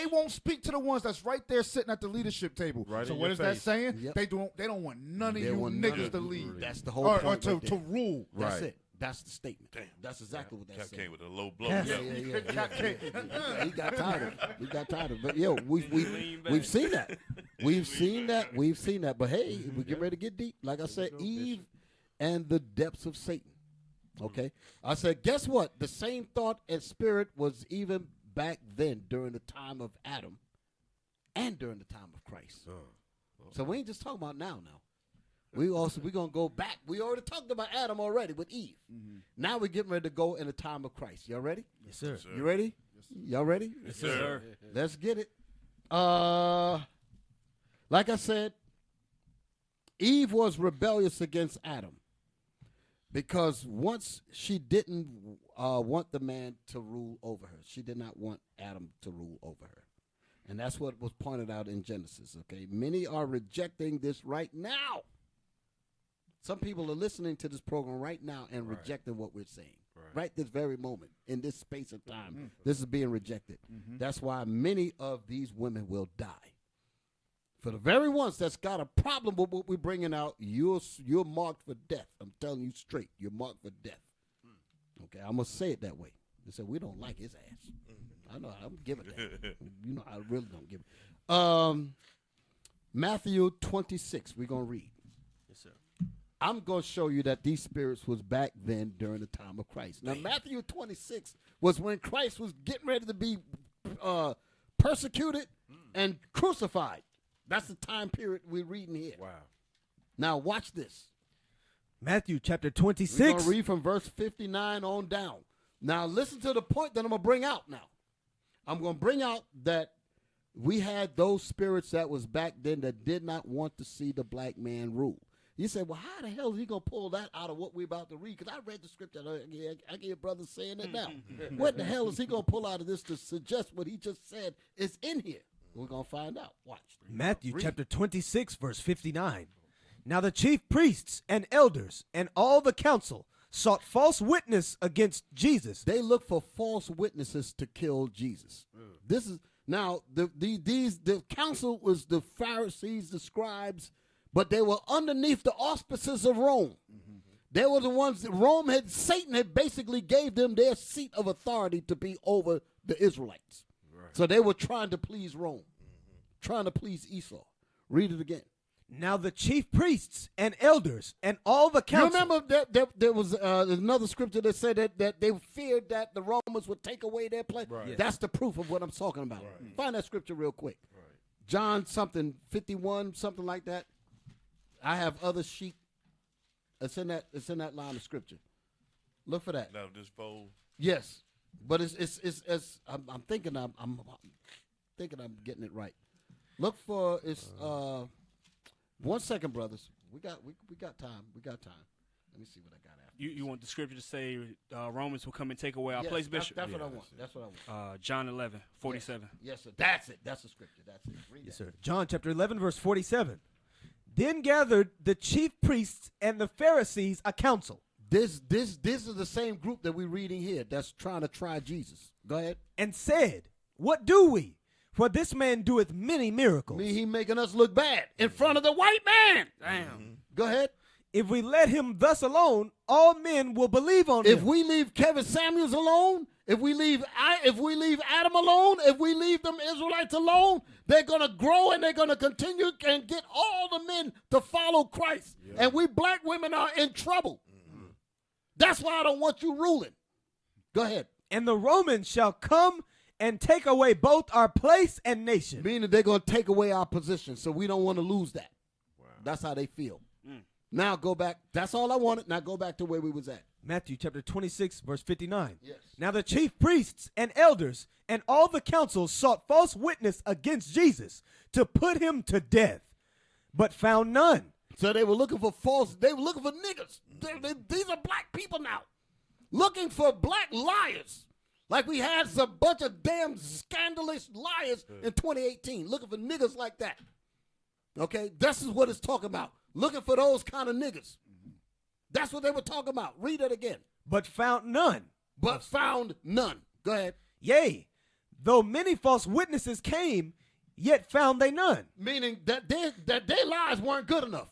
won't speak to the ones that's right there sitting at the leadership table. Right. So what is that saying? Yep. They don't want none of you niggas to lead. That's the whole point. Or to rule. That's it. That's the statement. Damn. That's exactly what that's saying. Came with a low blow. Yeah. He got tired of it. But we've seen that. We've seen that. But hey, we get ready to get deep. Like I said, Eve and the depths of Satan. Okay? I said, guess what? The same thought and spirit was even back then during the time of Adam and during the time of Christ. So we ain't just talking about now. We're going to go back. We already talked about Adam already with Eve. Now we're getting ready to go in the time of Christ. Y'all ready? Yes, sir. You ready? Yes, sir. Y'all ready? Yes, sir. Let's get it. Like I said, Eve was rebellious against Adam because once she didn't want the man to rule over her. She did not want Adam to rule over her. And that's what was pointed out in Genesis, okay? Many are rejecting this right now. Some people are listening to this program right now and rejecting what we're saying. Right this very moment, in this space of time, this is being rejected. That's why many of these women will die. For the very ones that's got a problem with what we're bringing out, you're marked for death. I'm telling you straight, you're marked for death. Okay, I'm going to say it that way. They said, we don't like his ass. I know, I don't give it that. You know, I really don't give it. Matthew 26, we're going to read. Yes, sir. I'm going to show you that these spirits was back then during the time of Christ. Now, Matthew 26 was when Christ was getting ready to be persecuted and crucified. That's the time period we're reading here. Wow. Now, watch this. Matthew chapter 26. We're going to read from verse 59 on down. Now, listen to the point that I'm going to bring out now. I'm going to bring out that we had those spirits that was back then that did not want to see the black man rule. You say, well, how the hell is he going to pull that out of what we're about to read? Because I read the scripture. I hear brothers saying it now. What the hell is he going to pull out of this to suggest what he just said is in here? We're going to find out. Watch. Matthew chapter 26, verse 59. Now the chief priests and elders and all the council sought false witness against Jesus. They looked for false witnesses to kill Jesus. This is now the council was the Pharisees, the scribes, but they were underneath the auspices of Rome. They were the ones that Satan had basically gave them their seat of authority to be over the Israelites. So they were trying to please Rome, trying to please Esau. Read it again. Now the chief priests and elders and all the council. You remember that there was another scripture that said that they feared that the Romans would take away their place? Right. That's the proof of what I'm talking about. Right. Find that scripture real quick. Right. John something, 51, something like that. I have other sheep. It's in that line of scripture. Look for that. No, this fold. Yes. But it's I'm thinking I'm getting it right. Look for it's 1 second, brothers. We got time. We got time. Let me see what I got after. You want the scripture to say Romans will come and take away our place, Bishop? That's what I want. That's what I want. John 11, 47. Yes, sir. That's it. That's the scripture. That's it. Read Yes, that. sir. John chapter 11, verse 47. Then gathered the chief priests and the Pharisees a council. This is the same group that we're reading here that's trying to try Jesus. Go ahead. And said, what do we? For this man doeth many miracles. He making us look bad in front of the white man. Damn. Go ahead. If we let him thus alone, all men will believe on him. If we leave Kevin Samuels alone, if we leave Adam alone, if we leave them Israelites alone, they're going to grow and they're going to continue and get all the men to follow Christ. Yeah. And we black women are in trouble. That's why I don't want you ruling. Go ahead. And the Romans shall come and take away both our place and nation. Meaning they're going to take away our position, so we don't want to lose that. Wow. That's how they feel. Now go back. That's all I wanted. Now go back to where we was at. Matthew chapter 26, verse 59. Yes. Now the chief priests and elders and all the council sought false witness against Jesus to put him to death, but found none. So they were looking for they were looking for niggas. These are black people now. Looking for black liars. Like we had a bunch of damn scandalous liars in 2018. Looking for niggas like that. Okay? This is what it's talking about. Looking for those kind of niggas. That's what they were talking about. Read it again. But found none. But found none. Go ahead. Yea, though many false witnesses came, yet found they none. Meaning that their lies weren't good enough.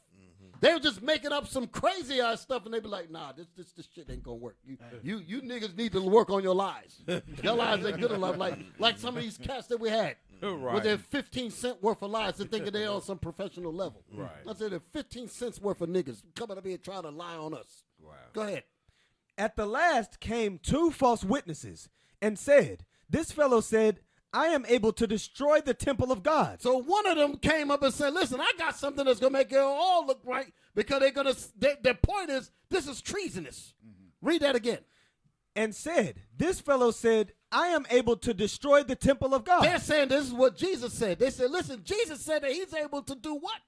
They were just making up some crazy ass stuff, and they be like, "Nah, this shit ain't gonna work. You niggas need to work on your lies. Your lies ain't good enough." Like some of these cats that we had, with their 15 cent worth of lies, and thinking they're on some professional level. Right. I said, 15 cents worth of niggas coming up here trying to lie on us. Wow. Go ahead. At the last came two false witnesses, and said, "This fellow said, I am able to destroy the temple of God." So one of them came up and said, "Listen, I got something that's going to make it all look right," because their point is, this is treasonous. Read that again. And said, "This fellow said, I am able to destroy the temple of God. They're saying this is what Jesus said. They said, listen, Jesus said that he's able to do what?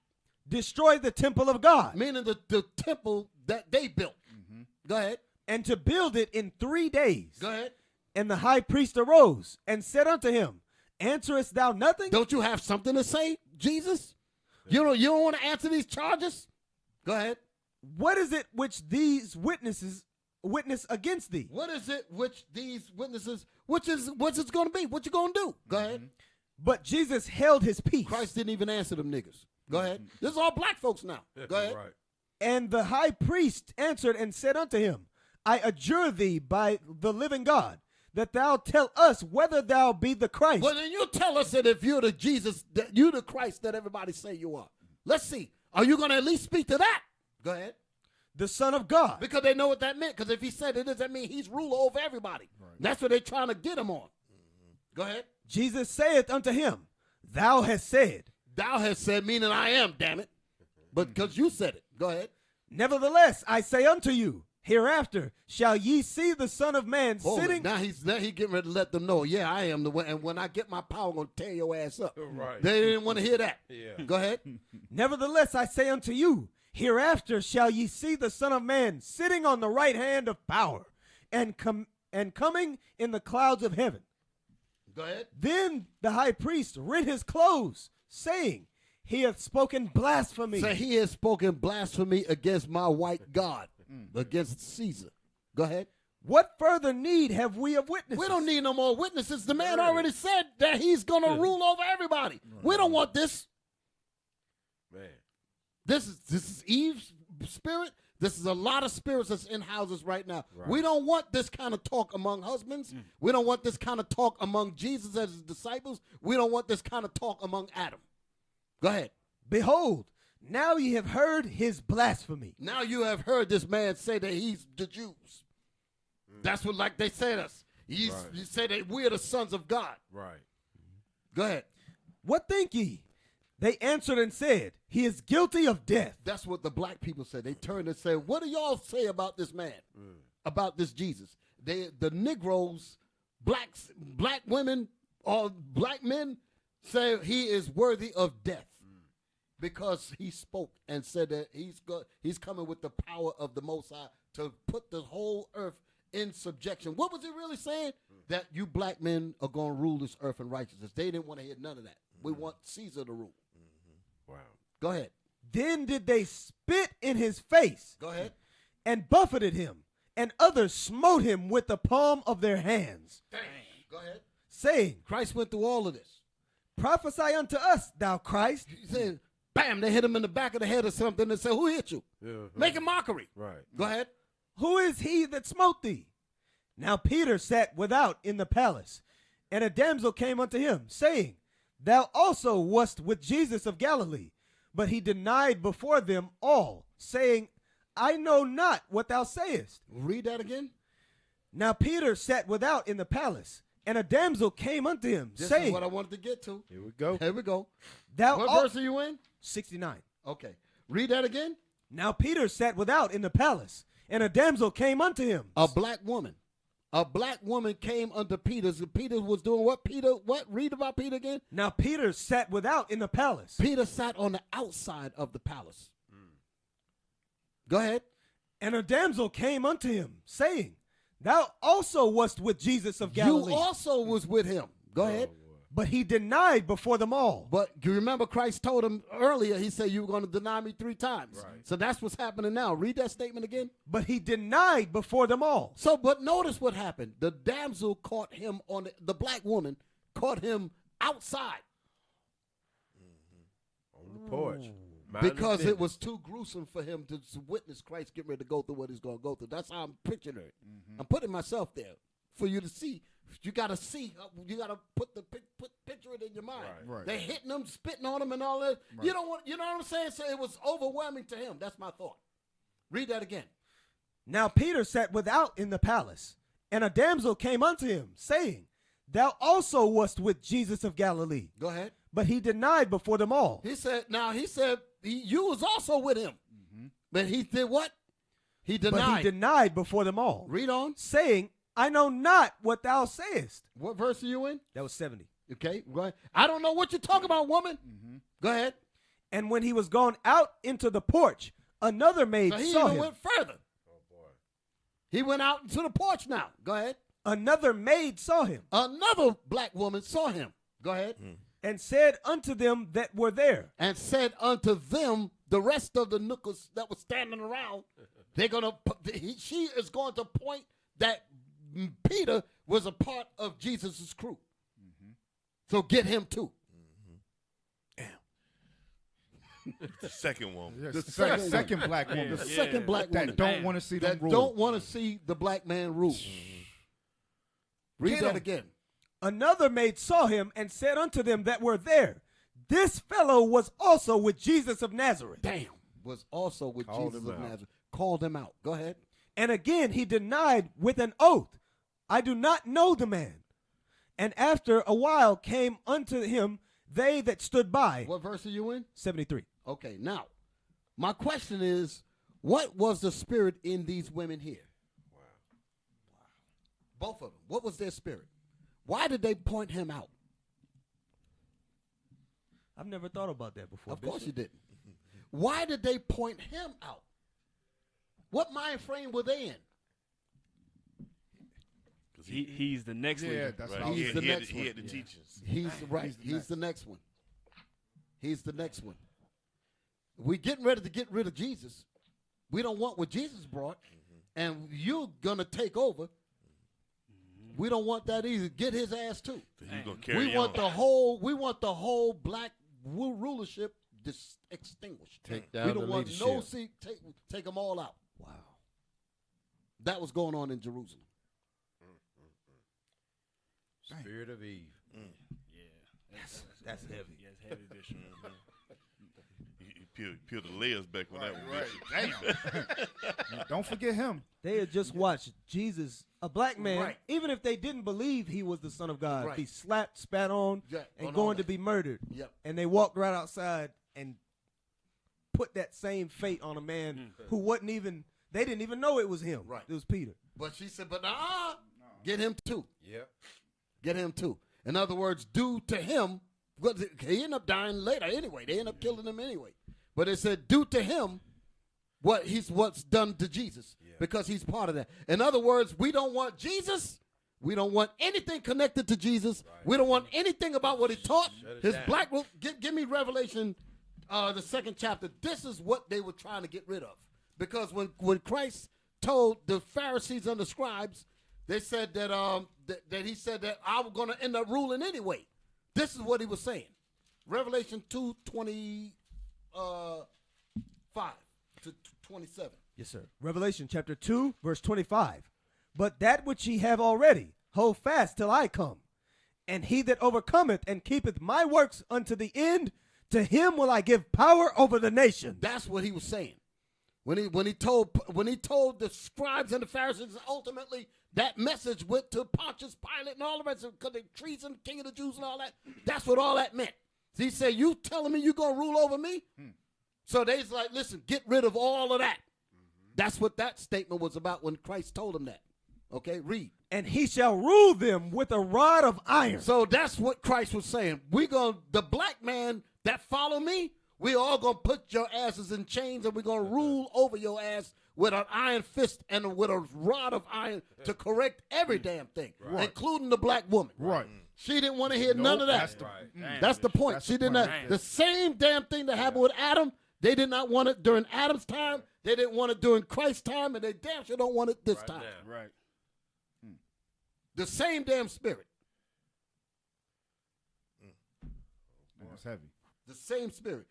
Destroy the temple of God. Meaning the temple that they built. Mm-hmm. Go ahead. And to build it in 3 days. Go ahead. And the high priest arose and said unto him, answerest thou nothing? Don't you have something to say, Jesus? You don't want to answer these charges? Go ahead. What is it which these witnesses witness against thee? What is it which these witnesses, what's it going to be? What you going to do? Go ahead. But Jesus held his peace. Christ didn't even answer them niggas. Go ahead. This is all black folks now. Go ahead. Right. And the high priest answered and said unto him, I adjure thee by the living God, that thou tell us whether thou be the Christ. Well, then you tell us that if you're the Jesus, that you're the Christ that everybody say you are. Let's see. Are you going to at least speak to that? Go ahead. The Son of God. Because they know what that meant. Because if he said it, does that mean he's ruler over everybody? Right. That's what they're trying to get him on. Mm-hmm. Go ahead. Jesus saith unto him, thou hast said. Thou hast said, meaning I am, damn it. But because you said it. Go ahead. Nevertheless, I say unto you, hereafter shall ye see the Son of Man sitting. Now he getting ready to let them know, yeah, I am the one. And when I get my power, I'm going to tear your ass up. Right. They didn't want to hear that. Yeah. Go ahead. Nevertheless, I say unto you, hereafter shall ye see the Son of Man sitting on the right hand of power and coming in the clouds of heaven. Go ahead. Then the high priest rent his clothes, saying, he hath spoken blasphemy. Say he has spoken blasphemy against my white God, against Caesar. Go ahead. What further need have we of witnesses? We don't need no more witnesses. The man already said that he's going to rule over everybody. We don't want this. Man. This is Eve's spirit. This is a lot of spirits that's in houses right now. Right. We don't want this kind of talk among husbands. We don't want this kind of talk among Jesus and his disciples. We don't want this kind of talk among Adam. Go ahead. Behold, now ye have heard his blasphemy. Now you have heard this man say that he's the Jews. That's what, like they said us. He said that we're the sons of God. Right. Go ahead. What think ye? They answered and said, he is guilty of death. That's what the black people said. They turned and said, what do y'all say about this man? About this Jesus? The Negroes, black women, or black men say he is worthy of death because he spoke and said that he's coming with the power of the Most High to put the whole earth in subjection. What was he really saying? That you black men are going to rule this earth in righteousness. They didn't want to hear none of that. We want Caesar to rule. Wow. Go ahead. Then did they spit in his face. Go ahead. And buffeted him, and others smote him with the palm of their hands. Dang. Go ahead. Saying, Christ went through all of this. Prophesy unto us, thou Christ. He said, bam, they hit him in the back of the head or something and said, who hit you? Making mockery. Right. Go ahead. Who is he that smote thee? Now Peter sat without in the palace, and a damsel came unto him, saying, thou also wast with Jesus of Galilee. But he denied before them all, saying, I know not what thou sayest. Read that again. Now Peter sat without in the palace, and a damsel came unto him, This saying, is what I wanted to get to. Here we go. Here we go. What verse are you in? 69. Okay. Read that again. Now Peter sat without in the palace, and a damsel came unto him. A black woman. A black woman came unto Peter. Peter was doing what? What? Read about Peter again. Now Peter sat without in the palace. Peter sat on the outside of the palace. Go ahead. And a damsel came unto him, saying, thou also wast with Jesus of Galilee. You also was with him. Go ahead. But he denied before them all. But you remember Christ told him earlier, he said, you were going to deny me 3 times. Right. So that's what's happening now. Read that statement again. But he denied before them all. So, but notice what happened. The damsel caught him the black woman caught him outside. On the porch. Because it was too gruesome for him to witness Christ get ready to go through what he's going to go through. That's how I'm picturing it. I'm putting myself there for you to see. You got to see. You got to picture it in your mind. Right. They're hitting him, spitting on him, and all that. Right. You know what I'm saying? So it was overwhelming to him. That's my thought. Read that again. Now Peter sat without in the palace, and a damsel came unto him, saying, thou also wast with Jesus of Galilee. Go ahead. But he denied before them all. He said, you was also with him. But he did what? He denied. But he denied before them all. Read on. Saying, I know not what thou sayest. What verse are you in? That was 70. Okay, go ahead. I don't know what you're talking about, woman. Go ahead. And when he was gone out into the porch, another maid So he saw even him. went further. Oh, boy. He went out into the porch now. Go ahead. Another maid saw him. Another black woman saw him. Go ahead. And said unto them that were there. And said unto them, the rest of the nookers that were standing around, she is going to point that Peter was a part of Jesus' crew. So get him too. The second one. Yes, The second black woman. The second black woman. That don't want to see them That rule. don't want to see the black man rule. Read Get that him. again. Another maid saw him and said unto them that were there, this fellow was also with Jesus of Nazareth. Damn. Was also with Called Jesus him of out. Nazareth. Called him out. Go ahead. And again he denied with an oath, I do not know the man. And after a while came unto him they that stood by. What verse are you in? 73. Okay, now, my question is, what was the spirit in these women here? Wow. Both of them. What was their spirit? Why did they point him out? I've never thought about that before. Of course you didn't. Why did they point him out? What mind frame were they in? He's the next leader. That's Right. what I was He's the next one. He had the teachings. He's right. He's the next one. He's the next one. We getting ready to get rid of Jesus. We don't want what Jesus brought, and you're gonna take over. We don't want that either. Get his ass too. He's gonna carry We want on. the whole. We want the whole black rulership extinguished. Take down we don't the want leadership. no seat. Take them all out. Wow. That was going on in Jerusalem. Spirit of Eve. That's heavy. Yes, heavy edition. You peel the layers back on that one. Damn. Don't forget him. They had just watched Jesus, a black man, Right. even if they didn't believe he was the Son of God, Right. be slapped, spat on, Yeah, and on all going to that. be murdered. Yep. And they walked right outside and put that same fate on a man who wasn't even, they didn't even know it was him. Right. It was Peter. But she said, "But get him too. Yep. Get him too." In other words, do to him. He ended up dying later anyway. They ended up killing him anyway. But it said, "Do to him what's done to Jesus," because he's part of that. In other words, we don't want Jesus. We don't want anything connected to Jesus. Right. We don't want anything about what he taught. His down. black rule. Give me Revelation, the 2nd chapter. This is what they were trying to get rid of. Because when Christ told the Pharisees and the scribes, they said that that he said that I was going to end up ruling anyway. This is what he was saying. Revelation 2:25 to 27. Yes, sir. Revelation chapter 2, verse 25. But that which ye have already, hold fast till I come. And he that overcometh and keepeth my works unto the end, to him will I give power over the nation. That's what he was saying. When he told the scribes and the Pharisees, ultimately that message went to Pontius Pilate and all the rest of it, because they treason, king of the Jews and all that. That's what all that meant. So he said, "You telling me you gonna rule over me?" So they's like, "Listen, get rid of all of that." That's what that statement was about when Christ told them that. Okay, read. And he shall rule them with a rod of iron. So that's what Christ was saying. The black man that follow me, we all gonna put your asses in chains, and we're gonna rule over your ass with an iron fist and with a rod of iron to correct every damn thing, including the black woman. Right. She didn't want to hear none of that. That's the point. She did not. The same damn thing that happened with Adam. They did not want it during Adam's time. They didn't want it during Christ's time, and they damn sure don't want it this time. Right. The same damn spirit. That's heavy. The same spirit.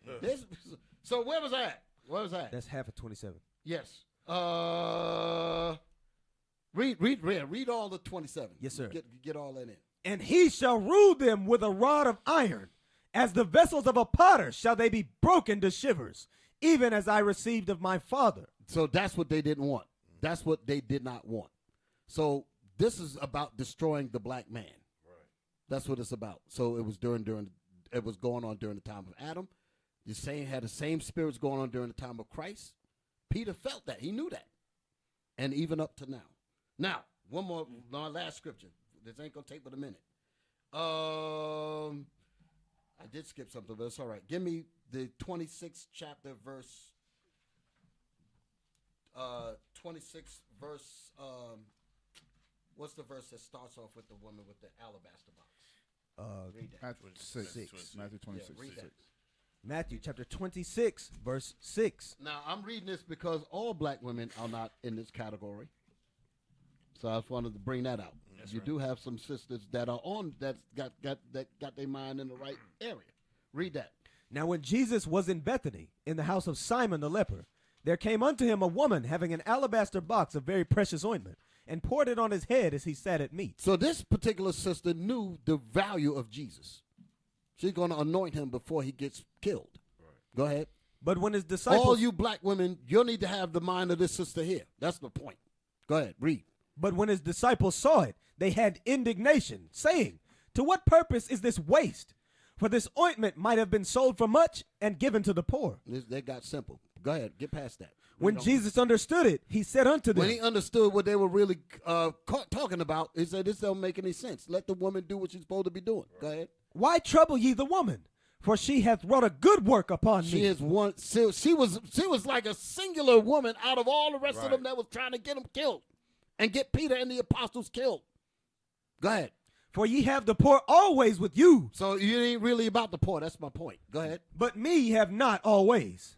So where was I at? Where was I at? That's half of 27. Yes. Read all the 27. Yes, sir. Get all that in. And he shall rule them with a rod of iron. As the vessels of a potter shall they be broken to shivers, even as I received of my Father. So that's what they didn't want. That's what they did not want. So this is about destroying the black man. Right. That's what it's about. So it was it was going on during the time of Adam. Had the same spirits going on during the time of Christ. Peter felt that. He knew that. And even up to now. Now, One more, my last scripture. This ain't going to take but a minute. I did skip something, but it's all right. Give me the 26th chapter, verse 26 verse. What's the verse that starts off with the woman with the alabaster box? Read that. Matthew 26. Yeah, read that. Matthew chapter 26, verse 6. Now, I'm reading this because all black women are not in this category. So I just wanted to bring that out. You do have some sisters that are on that got their mind in the right area. Read that. Now when Jesus was in Bethany, in the house of Simon the leper, there came unto him a woman having an alabaster box of very precious ointment, and poured it on his head as he sat at meat. So this particular sister knew the value of Jesus. She's going to anoint him before he gets killed. Right. Go ahead. But when his disciples... All you black women, you'll need to have the mind of this sister here. That's the point. Go ahead, read. But when his disciples saw it, they had indignation, saying, to what purpose is this waste? For this ointment might have been sold for much and given to the poor. They got simple. Go ahead, get past that. When Jesus understood it, he said unto them. When he understood what they were really talking about, he said, this don't make any sense. Let the woman do what she's supposed to be doing. Go ahead. Why trouble ye the woman? For she hath wrought a good work upon me. She is one. She was like a singular woman out of all the rest of them that was trying to get him killed and get Peter and the apostles killed. Go ahead. For ye have the poor always with you. So you ain't really about the poor. That's my point. Go ahead. But me ye have not always.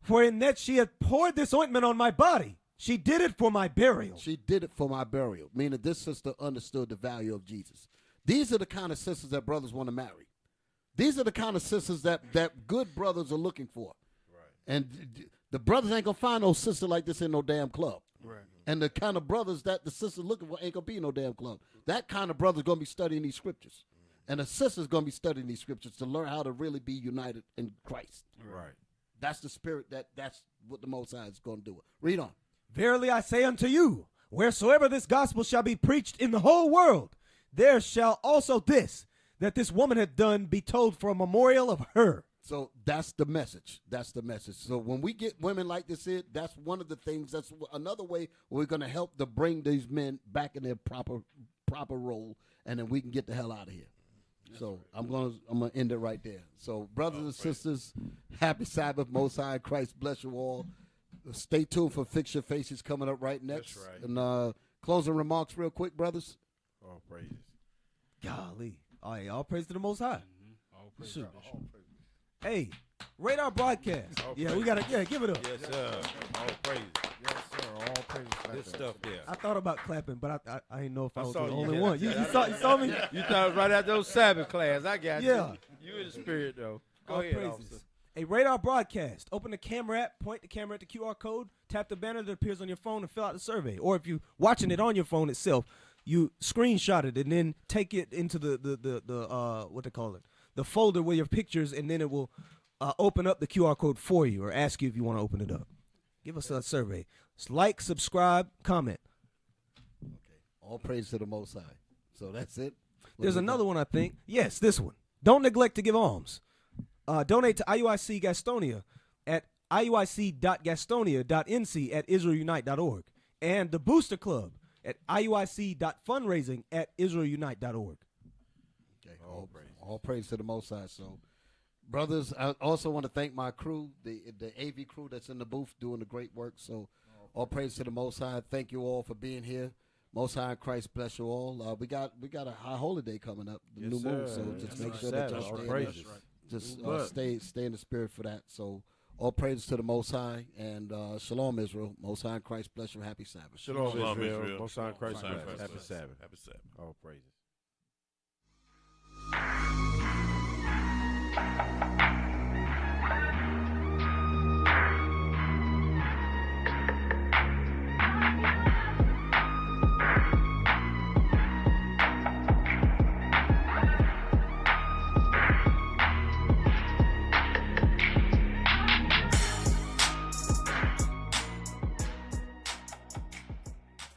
For in that she hath poured this ointment on my body, she did it for my burial. She did it for my burial, meaning this sister understood the value of Jesus. These are the kind of sisters that brothers want to marry. These are the kind of sisters that good brothers are looking for. Right. And the brothers ain't going to find no sister like this in no damn club. Right. And the kind of brothers that the sister's looking for ain't going to be in no damn club. That kind of brother's going to be studying these scriptures. And the sister's going to be studying these scriptures to learn how to really be united in Christ. Right. That's the spirit, that's what the Most High is going to do. Read on. Verily I say unto you, wheresoever this gospel shall be preached in the whole world, there shall also this, that this woman had done, be told for a memorial of her. So that's the message. That's the message. So when we get women like this in, that's one of the things, that's another way we're going to help to bring these men back in their proper role, and then we can get the hell out of here. So I'm gonna end it right there. So brothers and sisters, happy Sabbath, Most High Christ bless you all. Stay tuned for Fix Your Faces coming up right next. That's right. And closing remarks real quick, brothers. All praises. Golly. All praise to the Most High. All praises. Hey, Radar Broadcast. We got to give it up. Yes, sir. All praises. Yes, sir. All praises. Good stuff there. I thought about clapping, but I didn't know if I was the saw you. only one. You saw me? You thought right after those Sabbath class. I got you. Yeah. You in the spirit, though. Go All ahead, praises. officer. A Radar Broadcast. Open the camera app, point the camera at the QR code, tap the banner that appears on your phone, and fill out the survey. Or if you're watching it on your phone itself, you screenshot it and then take it into the what they call it, the folder with your pictures, and then it will open up the QR code for you or ask you if you want to open it up. Give us a survey. Like, subscribe, comment. Okay. All praise to the Most High. So that's it. There's another one, I think. Yes, this one. Don't neglect to give alms. Donate to IUIC Gastonia at iuic.gastonia.nc at israelunite.org, and the Booster Club at iuic.fundraising@israelunite.org. Okay. All praise to the Most High. So, brothers, I also want to thank my crew, the AV crew that's in the booth doing the great work. So, all praise to the Most High. Thank you all for being here. Most High in Christ bless you all. We got a high holiday coming up, the new moon. So just make sure that y'all stay in the spirit for that. So all praises to the Most High, and shalom Israel. Most High in Christ bless you. Happy Sabbath. Shalom Israel. Most High in Christ bless. Happy Sabbath. Happy Sabbath. All praises.